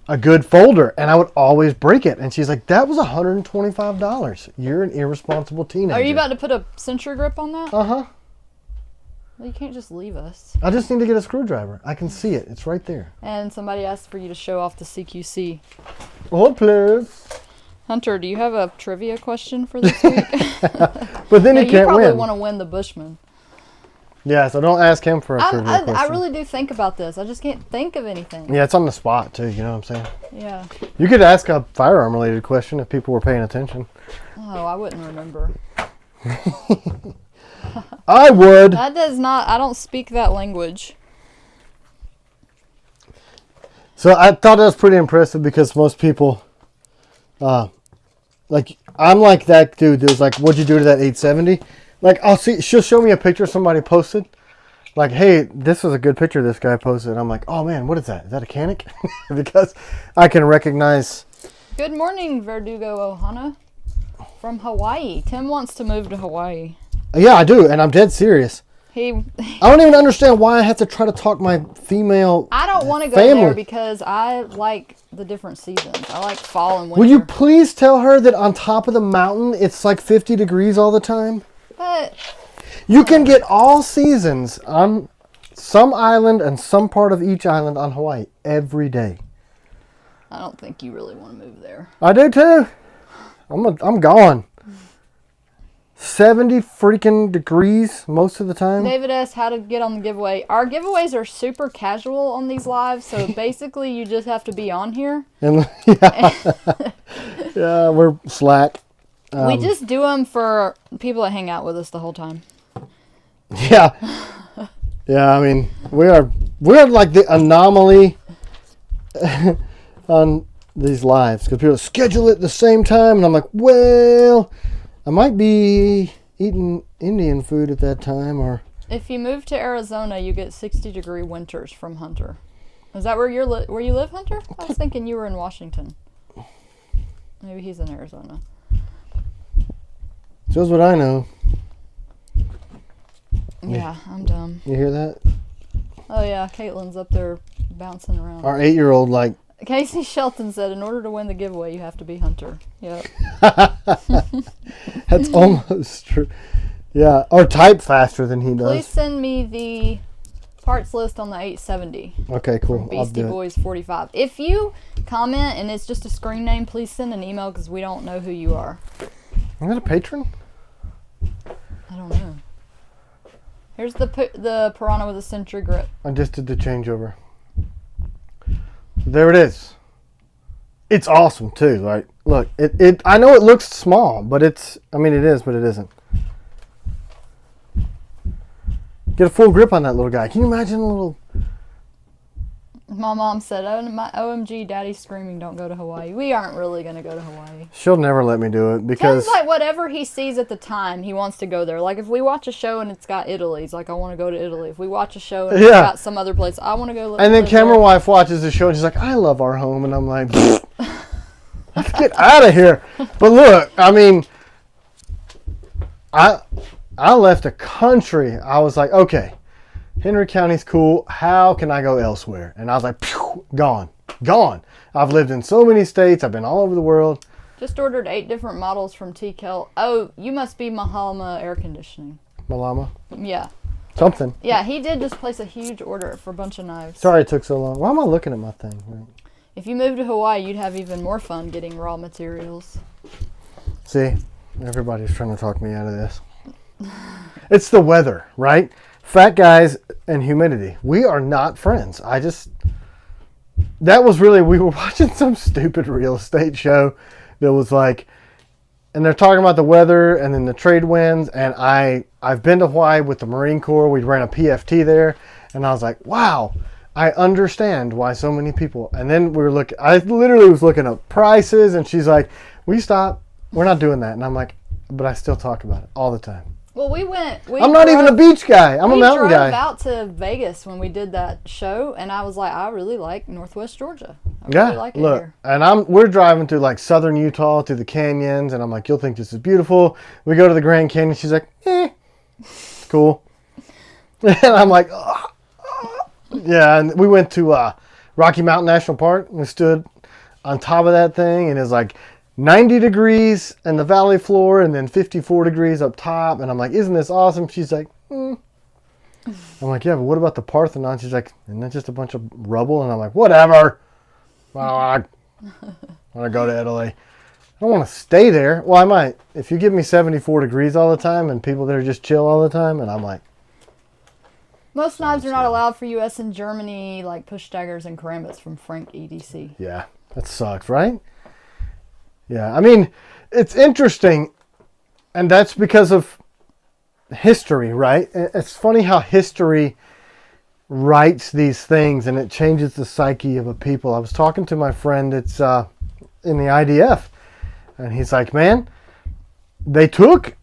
a good folder, and I would always break it. And she's like, that was $125. You're an irresponsible teenager. Are you about to put a Sentry grip on that? Uh-huh. Well, you can't just leave us. I just need to get a screwdriver. I can see it. It's right there. And somebody asked for you to show off the CQC. Oh, please. Hunter, do you have a trivia question for this week? But then you can't You probably win. want to win the Bushman. Yeah, so don't ask him for a trivia question. I really do think about this. I just can't think of anything. Yeah, it's on the spot, too. You know what I'm saying? Yeah. You could ask a firearm-related question if people were paying attention. Oh, I wouldn't remember. I would. That does not... I don't speak that language. So I thought that was pretty impressive because most people... like, I'm like that dude that was like, what'd you do to that 870? Like, she'll show me a picture somebody posted. Like, hey, this was a good picture this guy posted. I'm like, oh man, what is that? Is that a Canic? Because I can recognize... Good morning, Verdugo Ohana. From Hawaii. Tim wants to move to Hawaii. Yeah, I do, and I'm dead serious. I don't even understand why I have to try to talk my female I don't want to go family. there because I like the different seasons. I like fall and winter. Will you please tell her that on top of the mountain, it's like 50 degrees all the time? But you can get all seasons on some island and some part of each island on Hawaii every day. I don't think you really want to move there. I do too. I'm gone. 70 freaking degrees most of the time. David asked how to get on the giveaway. Our giveaways are super casual on these lives, so basically you just have to be on here. And yeah, we're slack. We just do them for people that hang out with us the whole time. Yeah. Yeah, I mean, we're like the anomaly on these lives, because people schedule it at the same time, and I'm like, well, I might be eating Indian food at that time, or... If you move to Arizona, you get 60-degree winters from Hunter. Is that where you live, Hunter? I was thinking you were in Washington. Maybe he's in Arizona. Shows what I know. Yeah, I'm dumb. You hear that? Oh yeah, Caitlin's up there bouncing around. Our 8-year-old, like... Casey Shelton said, in order to win the giveaway, you have to be Hunter. Yep. That's almost true. Yeah, or type faster than he does. Please send me the parts list on the 870. Okay, cool. From Beastie Boys 45. If you comment and it's just a screen name, please send an email because we don't know who you are. Is that a patron? I don't know. Here's the Piranha with a Century grip. I just did the changeover. There it is. It's awesome too. Like, look, it. I know it looks small, but it's. I mean, it is, but it isn't. Get a full grip on that little guy. Can you imagine a little? My mom said, "Oh, my OMG, Daddy's screaming! Don't go to Hawaii." We aren't really gonna go to Hawaii. She'll never let me do it because. Ken's like whatever he sees at the time, he wants to go there. Like if we watch a show and it's got Italy, he's like, I want to go to Italy. If we watch a show and it's got some other place, I want to go. And then camera wife watches the show and she's like, I love our home, and I'm like, let's get out of here. But look, I mean, I left a country. I was like, okay, Henry County's cool. How can I go elsewhere? And I was like, phew, gone. I've lived in so many states. I've been all over the world. Just ordered 8 different models from T-Kel. Oh, you must be Mahalma Air Conditioning. Malama? Yeah. Something. Yeah, he did just place a huge order for a bunch of knives. Sorry it took so long. Why am I looking at my thing? If you moved to Hawaii, you'd have even more fun getting raw materials. See? Everybody's trying to talk me out of this. It's the weather, right? Fat guys and humidity. We are not friends. That was really, we were watching some stupid real estate show that was like, and they're talking about the weather and then the trade winds. And I've been to Hawaii with the Marine Corps. We ran a PFT there. And I was like, wow, I understand why so many people. And then I literally was looking up prices, and she's like, we stop. We're not doing that. And I'm like, but I still talk about it all the time. Well, I'm not even a beach guy. I'm a mountain guy. We drove out to Vegas when we did that show, and I was like, I really like Northwest Georgia. I really like it here. And we're driving through like southern Utah, through the canyons, and I'm like, you'll think this is beautiful. We go to the Grand Canyon. She's like, it's cool. And I'm like, yeah. And we went to Rocky Mountain National Park. We stood on top of that thing, and it's like 90 degrees in the valley floor and then 54 degrees up top. And I'm like, isn't this awesome? She's like, I'm like, yeah, but what about the Parthenon? She's like, isn't that just a bunch of rubble? And I'm like, whatever. Well, I want to go to Italy. I don't want to stay there. Well, I might. If you give me 74 degrees all the time and people that are just chill all the time, and I'm like. Most knives are not allowed for U.S. and Germany, like push daggers and karambits from Frank EDC. Yeah, that sucks, right? Yeah, I mean, it's interesting, and that's because of history, right? It's funny how history writes these things, and it changes the psyche of a people. I was talking to my friend that's in the IDF, and he's like, man, they took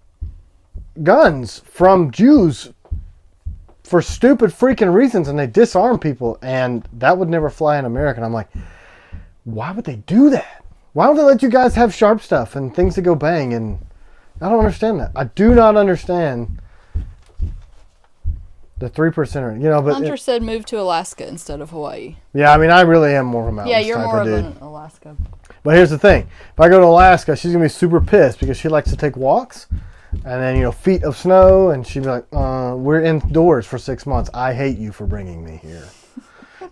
guns from Jews for stupid freaking reasons, and they disarmed people, and that would never fly in America. And I'm like, why would they do that? Why don't they let you guys have sharp stuff and things that go bang? And I don't understand that. I do not understand the 3%er. You know, but Hunter said move to Alaska instead of Hawaii. Yeah, I mean, I really am more of a mountains Yeah, you're type more of of dude. an Alaska. But here's the thing: if I go to Alaska, she's gonna be super pissed because she likes to take walks, and then feet of snow, and she'd be like, "We're indoors for 6 months. I hate you for bringing me here."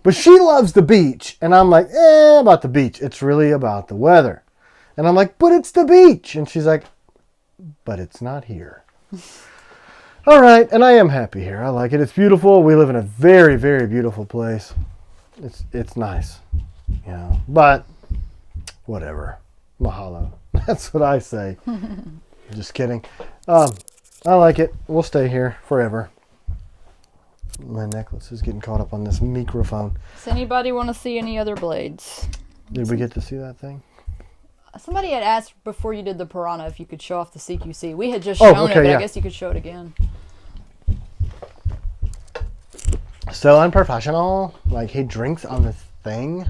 But she loves the beach. And I'm like, about the beach. It's really about the weather. And I'm like, but it's the beach. And she's like, but it's not here. All right, and I am happy here. I like it. It's beautiful. We live in a very, very beautiful place. It's nice, you know. But whatever. Mahalo. That's what I say. Just kidding. I like it. We'll stay here forever. My necklace is getting caught up on this microphone. Does anybody want to see any other blades? Did we get to see that thing? Somebody had asked before you did the Piranha if you could show off the CQC. We had just shown it, but yeah. I guess you could show it again. So unprofessional. Like, he drinks on this thing.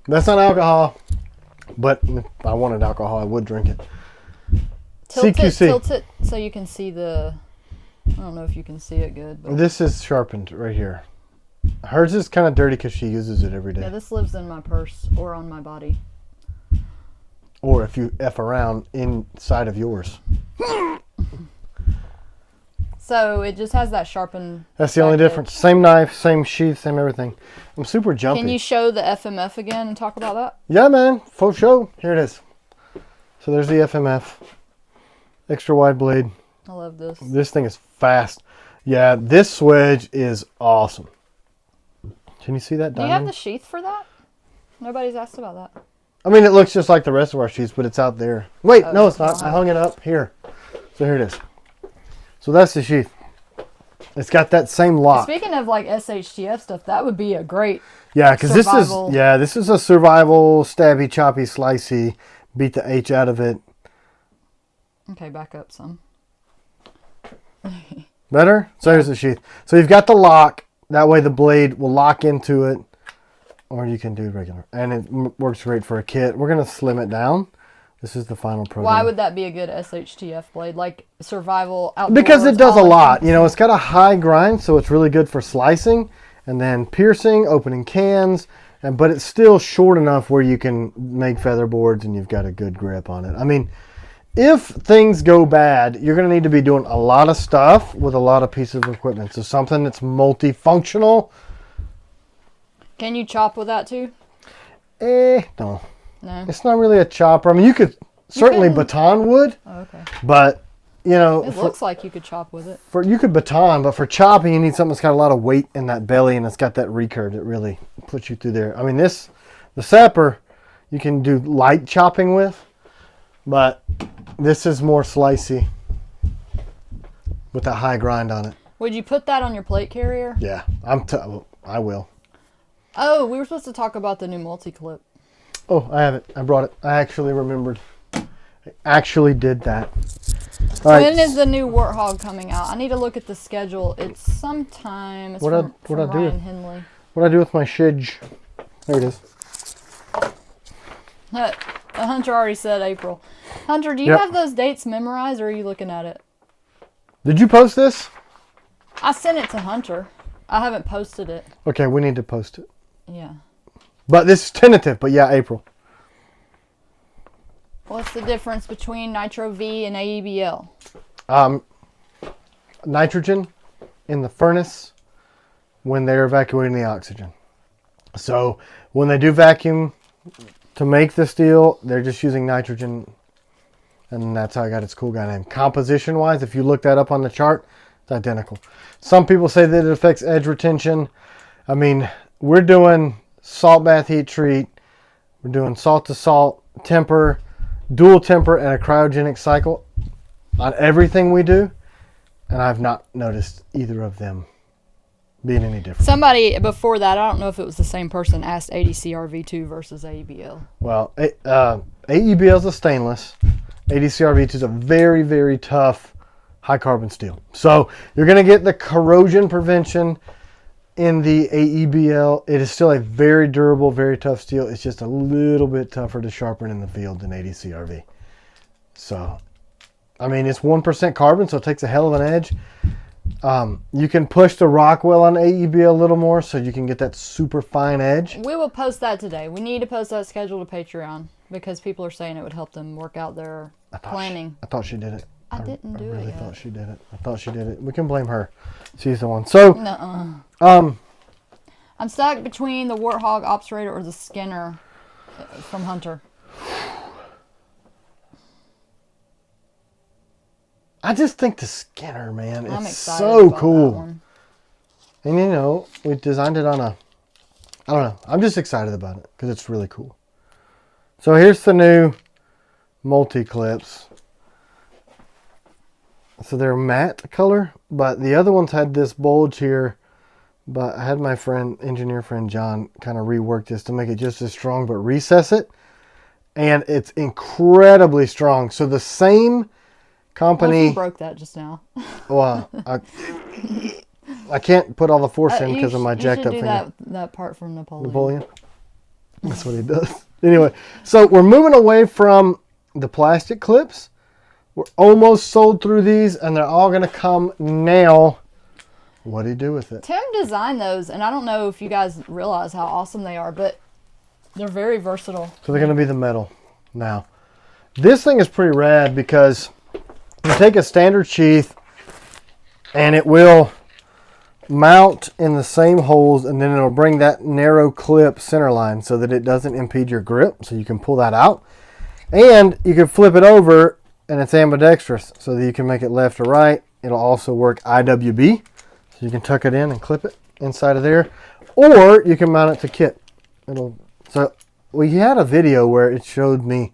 That's not alcohol. But if I wanted alcohol, I would drink it. Tilt it so you can see the... I don't know if you can see it good. But This is sharpened right here. Hers is kind of dirty because she uses it every day. yeah, this lives in my purse or on my body. Or if you F around inside of yours. So it just has that sharpened... That's the only difference. Same knife, same sheath, same everything. I'm super jumpy. Can you show the FMF again and talk about that? Yeah, man. For show. Here it is. So there's the FMF. Extra wide blade. I love this. This thing is fast. Yeah, this swedge is awesome. Can you see that diamond? Do you have the sheath for that? Nobody's asked about that. I mean, it looks just like the rest of our sheaths, but it's out there. Wait, Oh, no, it's not. I hung it up here. So here it is. So that's the sheath. It's got that same lock. Speaking of like SHTF stuff, that would be a great Yeah, because this is a survival, stabby, choppy, slicey. Beat the H out of it. Okay, back up some. Better? So here's the sheath. So you've got the lock. That way the blade will lock into it. Or you can do regular. And it works great for a kit. We're going to slim it down. This is the final prototype. Why would that be a good SHTF blade? Like survival, outdoors? Because it does a lot. You know, it's got a high grind, so it's really good for slicing. And then piercing, opening cans. But it's still short enough where you can make feather boards and you've got a good grip on it. I mean... if things go bad, you're going to need to be doing a lot of stuff with a lot of pieces of equipment. So something that's multifunctional. Can you chop with that too? No. No. It's not really a chopper. I mean, you could certainly baton wood. Oh, okay. But, you know. It looks like you could chop with it. You could baton, but for chopping, you need something that's got a lot of weight in that belly and it's got that recurve that really puts you through there. I mean, the sapper, you can do light chopping with. But this is more slicey with that high grind on it. Would you put that on your plate carrier? Yeah, I will. Oh, we were supposed to talk about the new multi-clip. Oh, I have it. I brought it. I actually remembered. I actually did that. All right. When is the new Warthog coming out? I need to look at the schedule. It's sometime. It's from Ryan Henley. What'd I do with my shidge? There it is. Hunter already said April. Hunter, do you have those dates memorized or are you looking at it? Did you post this? I sent it to Hunter. I haven't posted it. Okay, we need to post it. Yeah. But this is tentative, but yeah, April. What's the difference between Nitro V and AEBL? Nitrogen in the furnace when they're evacuating the oxygen. So when they do vacuum to make the steel, they're just using nitrogen, and that's how I got its cool guy name. Composition wise, if you look that up on the chart, it's identical. Some people say that it affects edge retention. I mean, we're doing salt bath heat treat, we're doing salt to salt temper, dual temper, and a cryogenic cycle on everything we do, and I've not noticed either of them being any different. Somebody before that, I don't know if it was the same person, asked ADCR-V2 versus AEBL. Well, AEBL is a stainless. ADCR-V2 is a very, very tough high carbon steel. So you're going to get the corrosion prevention in the AEBL. It is still a very durable, very tough steel. It's just a little bit tougher to sharpen in the field than ADCR-V. So, I mean, it's 1% carbon, so it takes a hell of an edge. You can push the Rockwell on AEB a little more so you can get that super fine edge. We will post that today. We need to post that schedule to Patreon because people are saying it would help them work out their planning. I thought she did it. I didn't do it I really yet. thought she did it. I thought she did it. We can blame her. She's the one. So, I'm stuck between the Warthog Obturator or the Skinner from Hunter. I just think the Skinner, man, I'm it's excited so about cool. that one. And you know, we designed it on a, I don't know. I'm just excited about it because it's really cool. So here's the new multi-clips. So they're matte color, but the other ones had this bulge here. But I had my engineer friend John, kind of rework this to make it just as strong, but recess it. And it's incredibly strong. So the same company... You broke that just now. Well, I can't put all the force in because of my jacked up finger. You should do that part from Napoleon? That's what he does. Anyway, so we're moving away from the plastic clips. We're almost sold through these, and they're all going to come now. What do you do with it? Tim designed those, and I don't know if you guys realize how awesome they are, but they're very versatile. So they're going to be the metal now. This thing is pretty rad because you take a standard sheath, and it will mount in the same holes, and then it'll bring that narrow clip center line so that it doesn't impede your grip, so you can pull that out. And you can flip it over, and it's ambidextrous, so that you can make it left or right. It'll also work IWB, so you can tuck it in and clip it inside of there, or you can mount it to kit. So we had a video where it showed me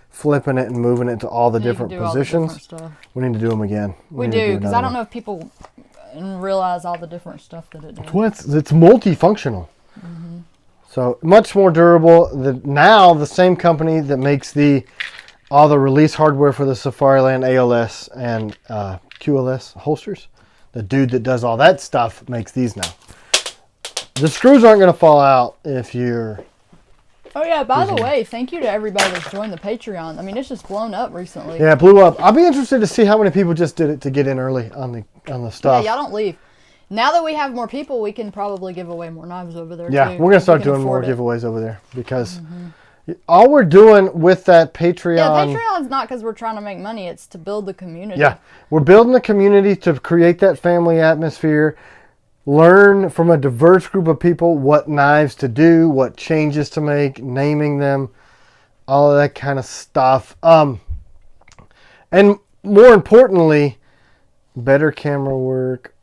flipping it and moving it to all the different positions. We need to do them again. We do, because I don't know if people realize all the different stuff that it does. Well, it's multifunctional. Mm-hmm. So much more durable. Now the same company that makes all the release hardware for the Safariland ALS and QLS holsters, the dude that does all that stuff makes these now. The screws aren't going to fall out if you're... Oh yeah, by the way, thank you to everybody that's joined the Patreon. I mean, it's just blown up recently. Yeah, it blew up. I'll be interested to see how many people just did it to get in early on the stuff. Yeah, y'all don't leave. Now that we have more people, we can probably give away more knives over there, yeah, too. We're going to start doing more giveaways over there because all we're doing with that Patreon... Yeah, Patreon's not because we're trying to make money. It's to build the community. Yeah, we're building the community to create that family atmosphere, learn from a diverse group of people what knives to do, what changes to make, naming them, all of that kind of stuff. And more importantly, better camera work.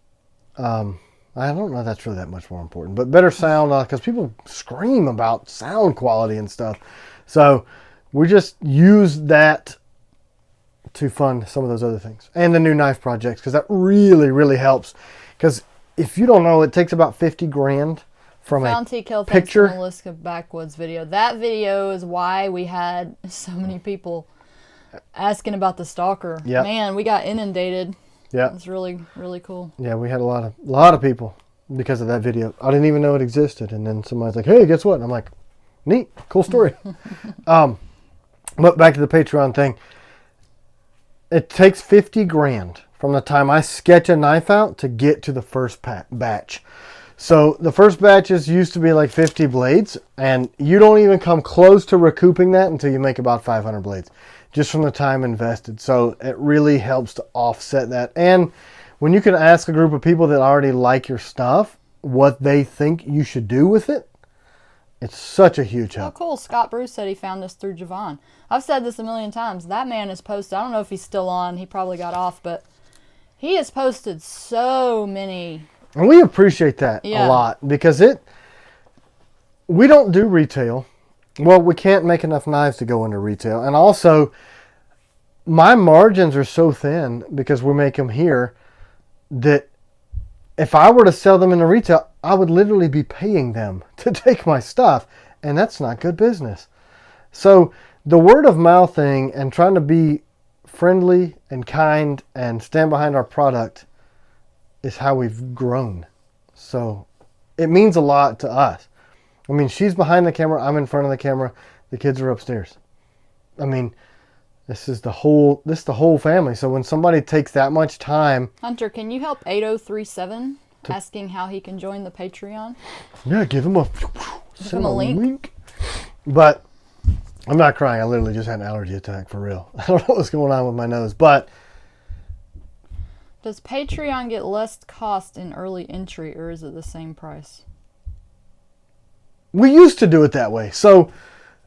I don't know if that's really that much more important, but better sound, because people scream about sound quality and stuff. So we just use that to fund some of those other things. And the new knife projects, because that really, really helps. Because if you don't know, it takes about 50 grand from a picture. Melissa Backwoods video. That video is why we had so many people asking about the Stalker. Yep. Man, we got inundated. Yeah, it's really, really cool. Yeah, we had a lot of people because of that video. I didn't even know it existed, and then somebody's like, "Hey, guess what?" And I'm like, "Neat, cool story." But back to the Patreon thing. It takes 50 grand from the time I sketch a knife out to get to the first batch. So the first batches used to be like 50 blades, and you don't even come close to recouping that until you make about 500 blades, just from the time invested. So it really helps to offset that. And when you can ask a group of people that already like your stuff what they think you should do with it, it's such a huge help. Oh, cool. Scott Bruce said he found this through Javon. I've said this a million times. That man has posted, I don't know if he's still on, he probably got off, but he has posted so many. And we appreciate that a lot, because we don't do retail. Well, we can't make enough knives to go into retail. And also, my margins are so thin because we make them here that if I were to sell them in the retail, I would literally be paying them to take my stuff. And that's not good business. So the word of mouth thing and trying to be friendly and kind and stand behind our product is how we've grown. So it means a lot to us. I mean, she's behind the camera, I'm in front of the camera, the kids are upstairs. I mean, this is the whole family. So when somebody takes that much time... Hunter, can you help 8037 asking how he can join the Patreon? Yeah, give him a link. But I'm not crying. I literally just had an allergy attack for real. I don't know what's going on with my nose, but... Does Patreon get less cost in early entry, or is it the same price? We used to do it that way. So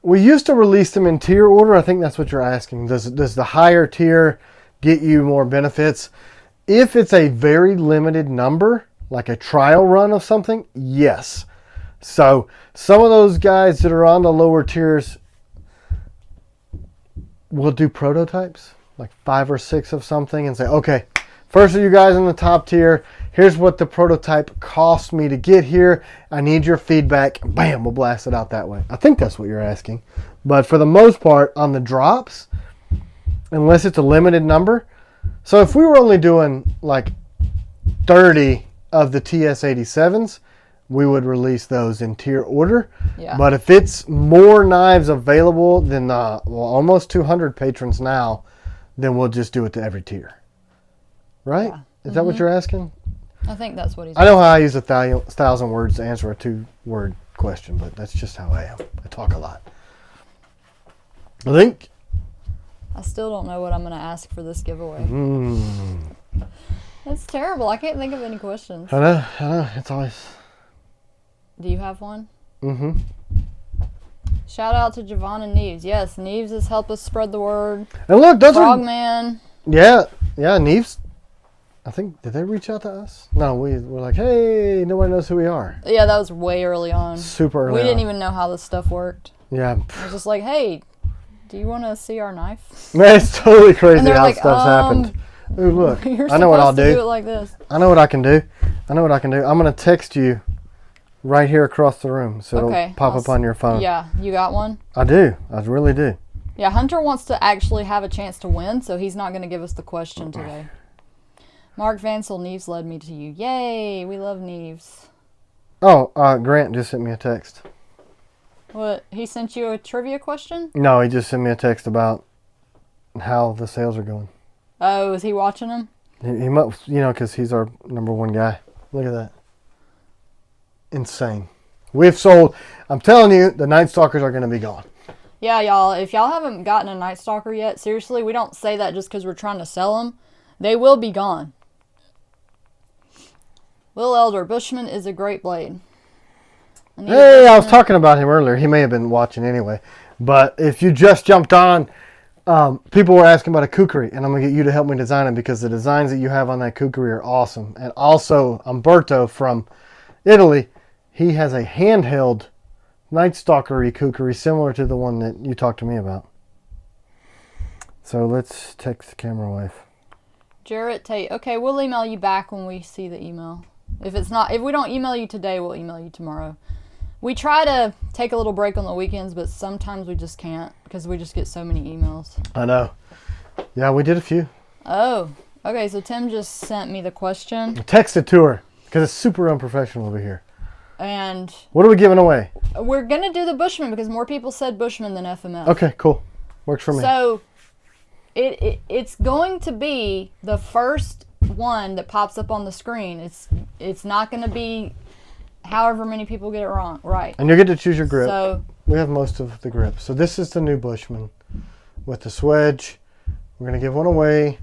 we used to release them in tier order. I think that's what you're asking. Does the higher tier get you more benefits. If it's a very limited number, like a trial run of something, yes. So some of those guys that are on the lower tiers will do prototypes, like 5 or 6 of something, and say, okay, first of you guys in the top tier, here's what the prototype cost me to get here. I need your feedback. Bam, we'll blast it out that way. I think that's what you're asking. But for the most part, on the drops, unless it's a limited number, so if we were only doing like 30 of the TS-87s, we would release those in tier order. Yeah. But if it's more knives available than almost 200 patrons now, then we'll just do it to every tier. Right? Yeah. Is that what you're asking? I think that's what he's I know how I use 1,000 words to answer a 2-word question, but that's just how I am. I talk a lot. I still don't know what I'm going to ask for this giveaway. Mm. That's terrible. I can't think of any questions. I know. It's always... Do you have one? Mm-hmm. Shout out to Javon and Neves. Yes, Neves has helped us spread the word. And look, those Frogman. Yeah, Neves. I think, did they reach out to us? No, we were like, hey, nobody knows who we are. Yeah, that was way early on. Super early We didn't on. even know how this stuff worked. Yeah. I was just like, hey, do you want to see our knife? Man, it's totally crazy And they're how like, stuff's happened. Ooh, look, You're I know what I'll supposed to do. it like this. I know what I can do. I'm going to text you right here across the room, so it'll pop up on your phone. Yeah, you got one? I do. I really do. Yeah, Hunter wants to actually have a chance to win, so he's not going to give us the question today. Mark Vansel, Neves led me to you. Yay, we love Neves. Oh, Grant just sent me a text. What, he sent you a trivia question? No, he just sent me a text about how the sales are going. Oh, is he watching them? He must, because he's our #1 guy. Look at that. Insane. We've sold, I'm telling you, the Nightstalkers are going to be gone. Yeah, y'all, if y'all haven't gotten a Nightstalker yet, seriously, we don't say that just because we're trying to sell them. They will be gone. Will Elder, Bushman is a great blade. Hey, I was talking about him earlier. He may have been watching anyway. But if you just jumped on, people were asking about a kukri, and I'm going to get you to help me design them because the designs that you have on that kukri are awesome. And also, Umberto from Italy, he has a handheld Nightstalker kukri similar to the one that you talked to me about. So let's text the camera wife. Jarrett Tate. Okay, we'll email you back when we see the email. If we don't email you today, we'll email you tomorrow. We try to take a little break on the weekends, but sometimes we just can't because we just get so many emails. I know. Yeah, we did a few. Oh, okay. So Tim just sent me the question. I texted to her because it's super unprofessional over here. And what are we giving away? We're gonna do the Bushman because more people said Bushman than FMF. Okay, cool. Works for me. So it's going to be the first one that pops up on the screen. It's not going to be however many people get it wrong, right? And you get to choose your grip. So we have most of the grips. So this is the new Bushman with the swedge. We're going to give one away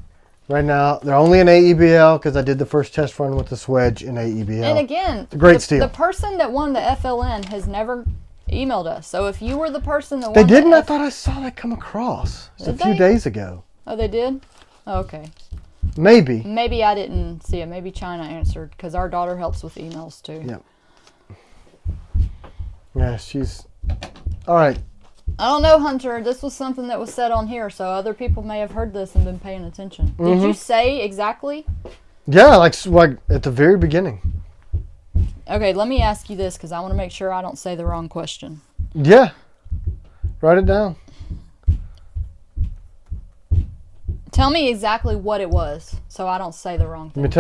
right now. They're only in AEBL because I did the first test run with the swedge in AEBL. And again, it's a great steal. The person that won the FLN has never emailed us. So if you were the person that won They didn't? I thought I saw that come across just a few days ago. Oh, they did? Oh, okay. Maybe. Maybe I didn't see it. Maybe China answered because our daughter helps with emails too. Yeah. Yeah, she's... All right. I don't know, Hunter. This was something that was said on here, so other people may have heard this and been paying attention. Mm-hmm. Did you say exactly? Yeah, like at the very beginning. Okay, let me ask you this because I want to make sure I don't say the wrong question. Yeah. Write it down. Tell me exactly what it was so I don't say the wrong thing. I'm going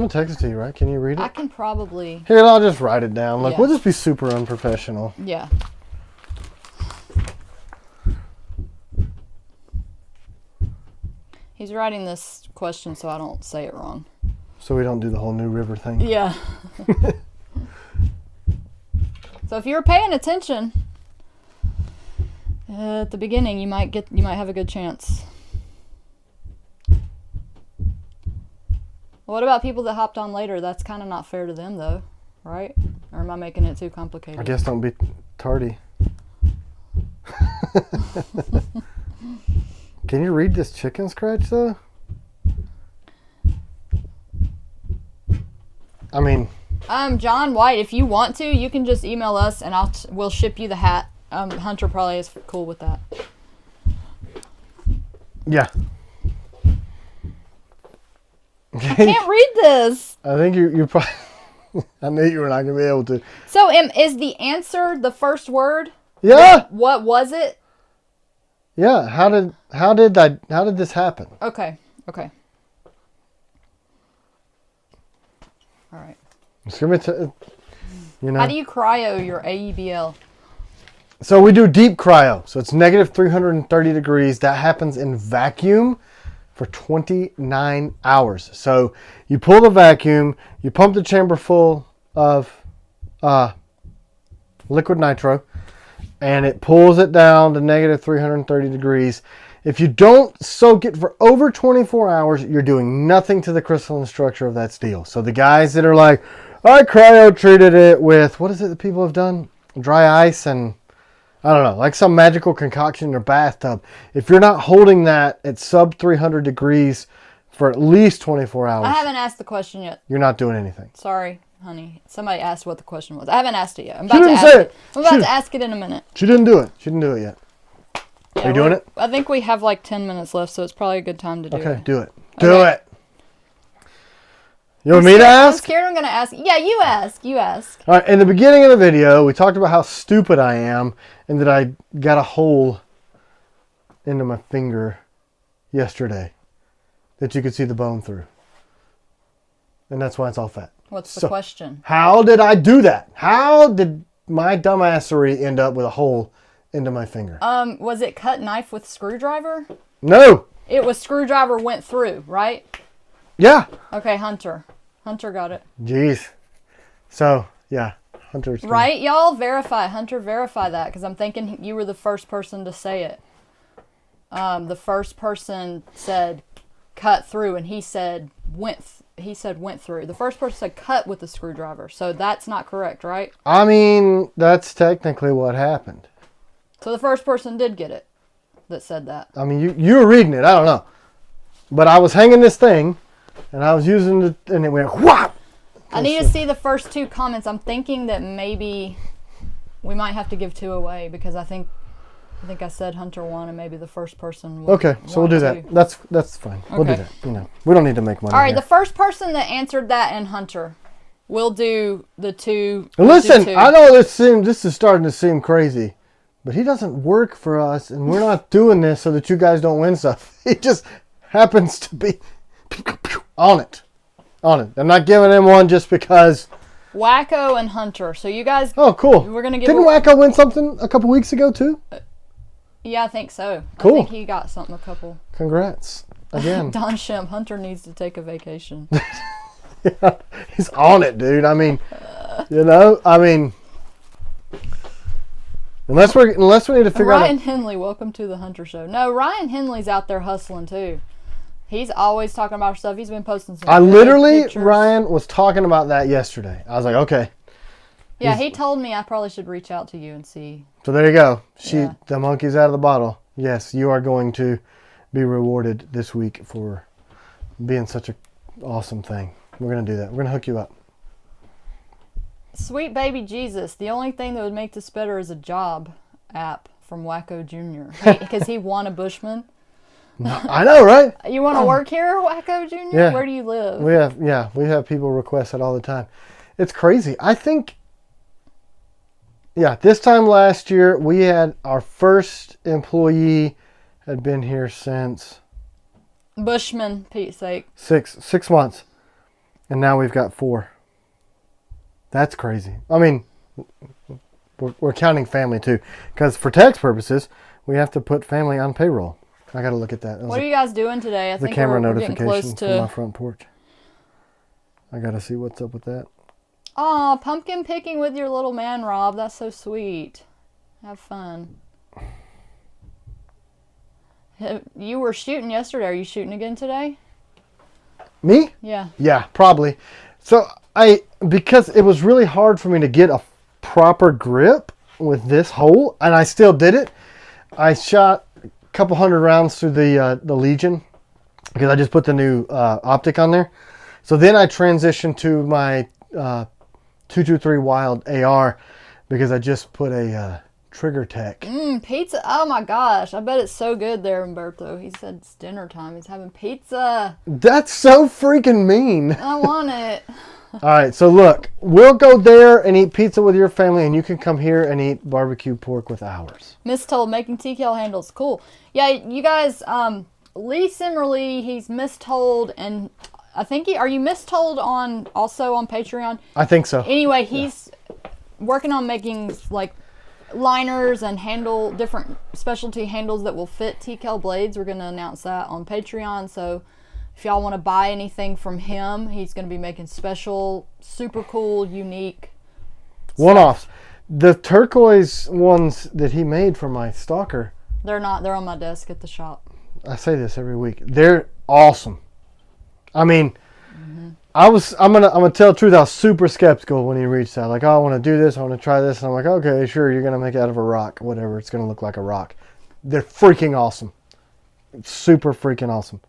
to text it to you, right? Can you read it? I can probably... Here, I'll just write it down. Look, Yeah. we'll just be super unprofessional. Yeah. He's writing this question so I don't say it wrong. So we don't do the whole New River thing. Yeah. So if you're paying attention at the beginning, you might have a good chance. What about people that hopped on later? That's kind of not fair to them, though, right? Or am I making it too complicated? I guess don't be tardy. Can you read this chicken scratch, though? I mean, John White, if you want to, you can just email us and we'll ship you the hat. Hunter probably is cool with that. yeah. I can't read this. I think you're probably. I knew you were not gonna be able to. So, is the answer the first word? Yeah. What was it? Yeah. How did this happen? Okay. All right. It's gonna be you know. How do you cryo your AEBL? So we do deep cryo. So it's negative 330 degrees. That happens in vacuum for 29 hours. So you pull the vacuum, you pump the chamber full of liquid nitro, and it pulls it down to negative 330 degrees. If you don't soak it for over 24 hours, you're doing nothing to the crystalline structure of that steel. So the guys that are like, I cryo treated it with, what is it that people have done? Dry ice and I don't know, like some magical concoction in your bathtub. If you're not holding that at sub 300 degrees for at least 24 hours. I haven't asked the question yet. You're not doing anything. Sorry, honey. Somebody asked what the question was. I haven't asked it yet. I'm She about didn't to say ask it. I'm about to ask it in a minute. She didn't do it. She didn't do it yet. Yeah, Are you doing it? I think we have like 10 minutes left, so it's probably a good time to do it. Okay, do it. Do it. You want I'm me to scared- ask? I'm scared I'm going to ask. Yeah, you ask. You ask. All right, in the beginning of the video, we talked about how stupid I am and that I got a hole into my finger yesterday that you could see the bone through. And that's why it's all fat. What's the question? How did I do that? How did my dumbassery end up with a hole into my finger? Was it cut knife with screwdriver? No. It was screwdriver went through, right? Yeah. Okay, Hunter. Hunter got it. Jeez. So, yeah. Hunter's gonna- Right? Y'all verify. Hunter, verify that, because I'm thinking you were the first person to say it. The first person said cut through, and he said went through. The first person said cut with the screwdriver, so that's not correct, right? I mean, that's technically what happened. So the first person did get it that said that. I mean, you were reading it. I don't know. But I was hanging this thing, and I was using it, and it went whop. I need to see the first two comments. I'm thinking that maybe we might have to give two away, because I think I said Hunter won, and maybe the first person won. Okay, so we'll do that. two. That's fine. We'll do Okay. that. You know, we don't need to make money. All right, here. the first person that answered that and Hunter, we'll do the two. And we'll do listen, two. I know this is starting to seem crazy, but he doesn't work for us, and we're not doing this so that you guys don't win stuff. He just happens to be on it. I'm not giving him one just because. Wacko and Hunter. So you guys. Oh, cool. We're gonna give. Didn't Wacko win something a couple weeks ago too? Yeah, I think so. Cool. I think he got something a couple. Congrats again. Don Shemp, Hunter needs to take a vacation. Yeah, he's on it, dude. I mean, you know, unless we need to figure Ryan out. Henley, welcome to the Hunter Show. No, Ryan Henley's out there hustling too. He's always talking about stuff. He's been posting some. I good literally, pictures. Ryan was talking about that yesterday. I was like, okay. Yeah, he told me I probably should reach out to you and see. So there you go. Yeah. The monkey's out of the bottle. Yes, you are going to be rewarded this week for being such an awesome thing. We're going to do that. We're going to hook you up. Sweet baby Jesus, the only thing that would make this better is a job app from Wacko Jr. Because he won a Bushman. I know, right? You want to work here, Wacko Jr.? Yeah. Where do you live? We have people request that all the time. It's crazy. I think, this time last year, we had our first employee had been here since Bushman, Pete's sake. 6 months. And now we've got 4. That's crazy. I mean, we're counting family too. Because for tax purposes, we have to put family on payroll. I got to look at that. What are you guys doing today? I The think camera we're getting close notification from my to. front porch. I got to see what's up with that. Aw, pumpkin picking with your little man, Rob. That's so sweet. Have fun. You were shooting yesterday. Are you shooting again today? Me? Yeah. Yeah, probably. So because it was really hard for me to get a proper grip with this hole, and I still did it. I shot a couple hundred rounds through the Legion because I just put the new optic on there. So then I transitioned to my 223 Wild AR because I just put a trigger tech. Pizza. Oh my gosh. I bet it's so good there, Umberto. He said it's dinner time. He's having pizza. That's so freaking mean. I want it. All right, so look, we'll go there and eat pizza with your family, and you can come here and eat barbecue pork with ours. Mistold, making TKL handles. Cool. Yeah, you guys, Lee Simmerly, he's mistold, and I think are you mistold also on Patreon? I think so. Anyway, he's working on making like liners and different specialty handles that will fit TKL blades. We're going to announce that on Patreon, so if y'all want to buy anything from him, he's going to be making special, super cool, unique one-offs. The turquoise ones that he made for my Stalker. They're on my desk at the shop. I say this every week. They're awesome. I mean, I'm gonna tell the truth. I was super skeptical when he reached out. Like, oh, I want to do this. I want to try this. And I'm like, okay, sure. You're gonna make it out of a rock, whatever. It's gonna look like a rock. They're freaking awesome. Super freaking awesome.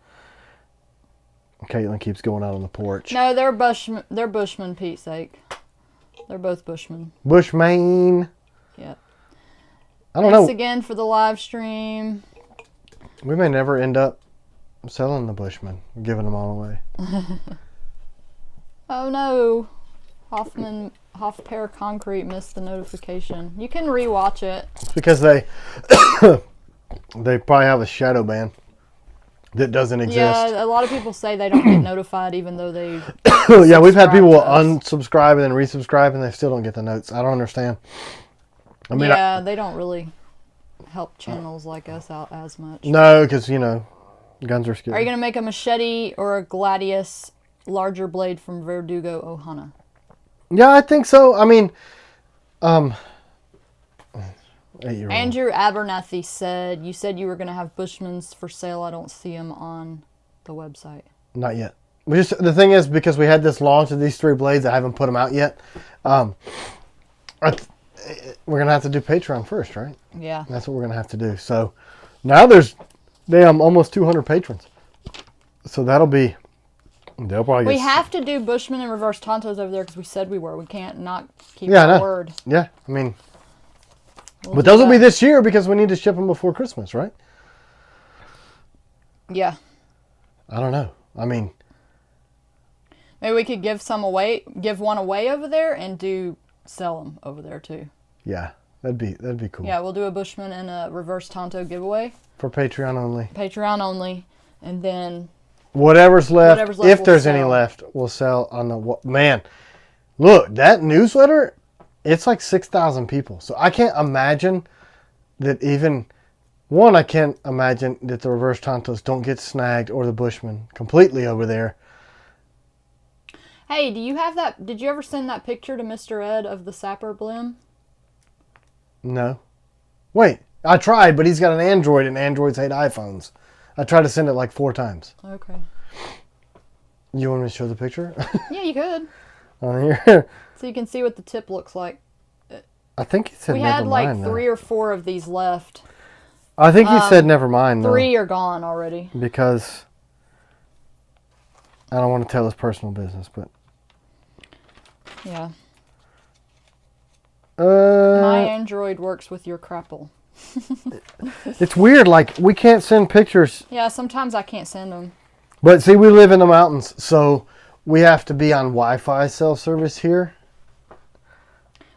Caitlin keeps going out on the porch. No, they're Bushmen. They're Bushmen, Pete's sake. They're both Bushmen. Bushman. Yeah. I don't know. Thanks again for the live stream. We may never end up selling the Bushmen, giving them all away. Oh no. Hoff-Pair Concrete missed the notification. You can rewatch it. It's because they probably have a shadow ban that doesn't exist. Yeah, a lot of people say they don't get notified even though they yeah, we've had people unsubscribe and then resubscribe and they still don't get the notes. I don't understand. I mean, they don't really help channels like us out as much. No, because, guns are scary. Are you going to make a machete or a gladius larger blade from Verdugo Ohana? Yeah, I think so. I mean, 8-year-old. Andrew Abernathy said, you said you were going to have Bushmans for sale. I don't see them on the website. Not yet. The thing is, because we had this launch of these 3 blades, I haven't put them out yet. We're going to have to do Patreon first, right? Yeah. That's what we're going to have to do. So now there's almost 200 patrons. So they'll probably We have to do Bushman and reverse Tontos over there because we said we were. We can't not keep our our word. Yeah, I mean... But those will be this year because we need to ship them before Christmas, right? Yeah. I don't know. I mean... Maybe we could give one away over there and sell them over there too. Yeah, that'd be cool. Yeah, we'll do a Bushman and a reverse Tonto giveaway. For Patreon only. Patreon only. And then... Whatever's left if there's any left, we'll sell on the... Man, look, that newsletter... It's like 6,000 people. So I can't imagine that even... One, I can't imagine that the reverse Tontos don't get snagged or the Bushman completely over there. Hey, do you have that... Did you ever send that picture to Mr. Ed of the Sapper Blim? No. Wait, I tried, but he's got an Android and Androids hate iPhones. I tried to send it like 4 times. Okay. You want me to show the picture? Yeah, you could. On here. So you can see what the tip looks like. I think he said we never had like mind, 3 or 4 of these left. I think he said never mind. 3 are gone already. Because I don't want to tell his personal business, but... Yeah. My Android works with your crapple. It's weird, like, we can't send pictures. Yeah, sometimes I can't send them. But see, we live in the mountains, so we have to be on Wi-Fi cell service here.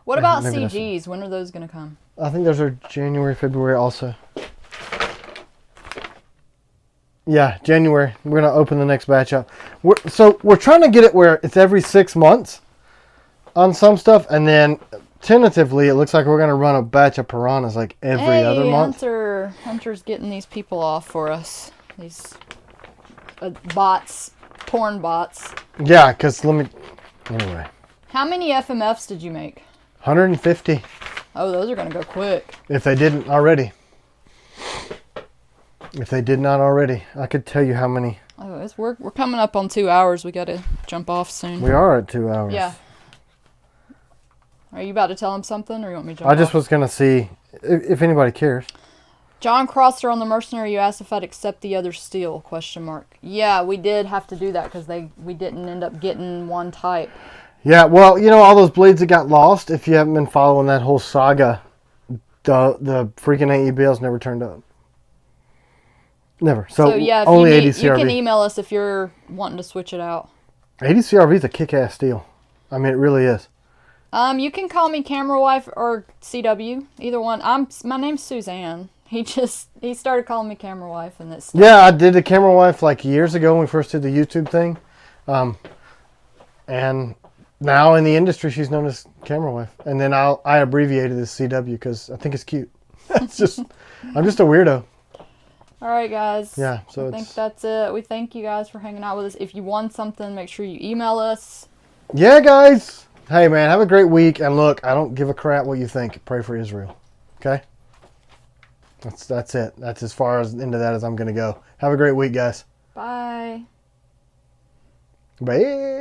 What about CGs? When are those going to come? I think those are January, February also. Yeah, January. We're going to open the next batch up. We're trying to get it where it's every 6 months on some stuff, and then tentatively it looks like we're going to run a batch of piranhas like every other month. Hunter's getting these people off for us. These bots, porn bots. Yeah, because anyway. How many FMFs did you make? 150. Oh, those are going to go quick. If they didn't already. If they did not already. I could tell you how many. Oh, we're coming up on 2 hours. We got to jump off soon. We are at 2 hours. Yeah. Are you about to tell him something, or you want me to jump I just off? was going to see if anybody cares. John Crosser on the Mercenary, you asked if I'd accept the other steel, ? Yeah, we did have to do that because we didn't end up getting one type. Yeah, well, you know, all those blades that got lost, if you haven't been following that whole saga, the freaking AEBLs never turned up. Never. So yeah, if only you 80 need, you CRV. can email us if you're wanting to switch it out. 80 CRV is a kick-ass steel. I mean, it really is. You can call me Camera Wife or CW, either one. My name's Suzanne. He started calling me Camera Wife, and it's Yeah, I did the Camera Wife like years ago when we first did the YouTube thing, and now in the industry she's known as Camera Wife, and then I abbreviated as CW because I think it's cute. It's just I'm just a weirdo. All right, guys. Yeah, so I think that's it. We thank you guys for hanging out with us. If you want something, make sure you email us. Yeah, guys. Hey, man, have a great week. And look, I don't give a crap what you think. Pray for Israel. Okay? That's it. That's as far as into that as I'm going to go. Have a great week, guys. Bye. Bye.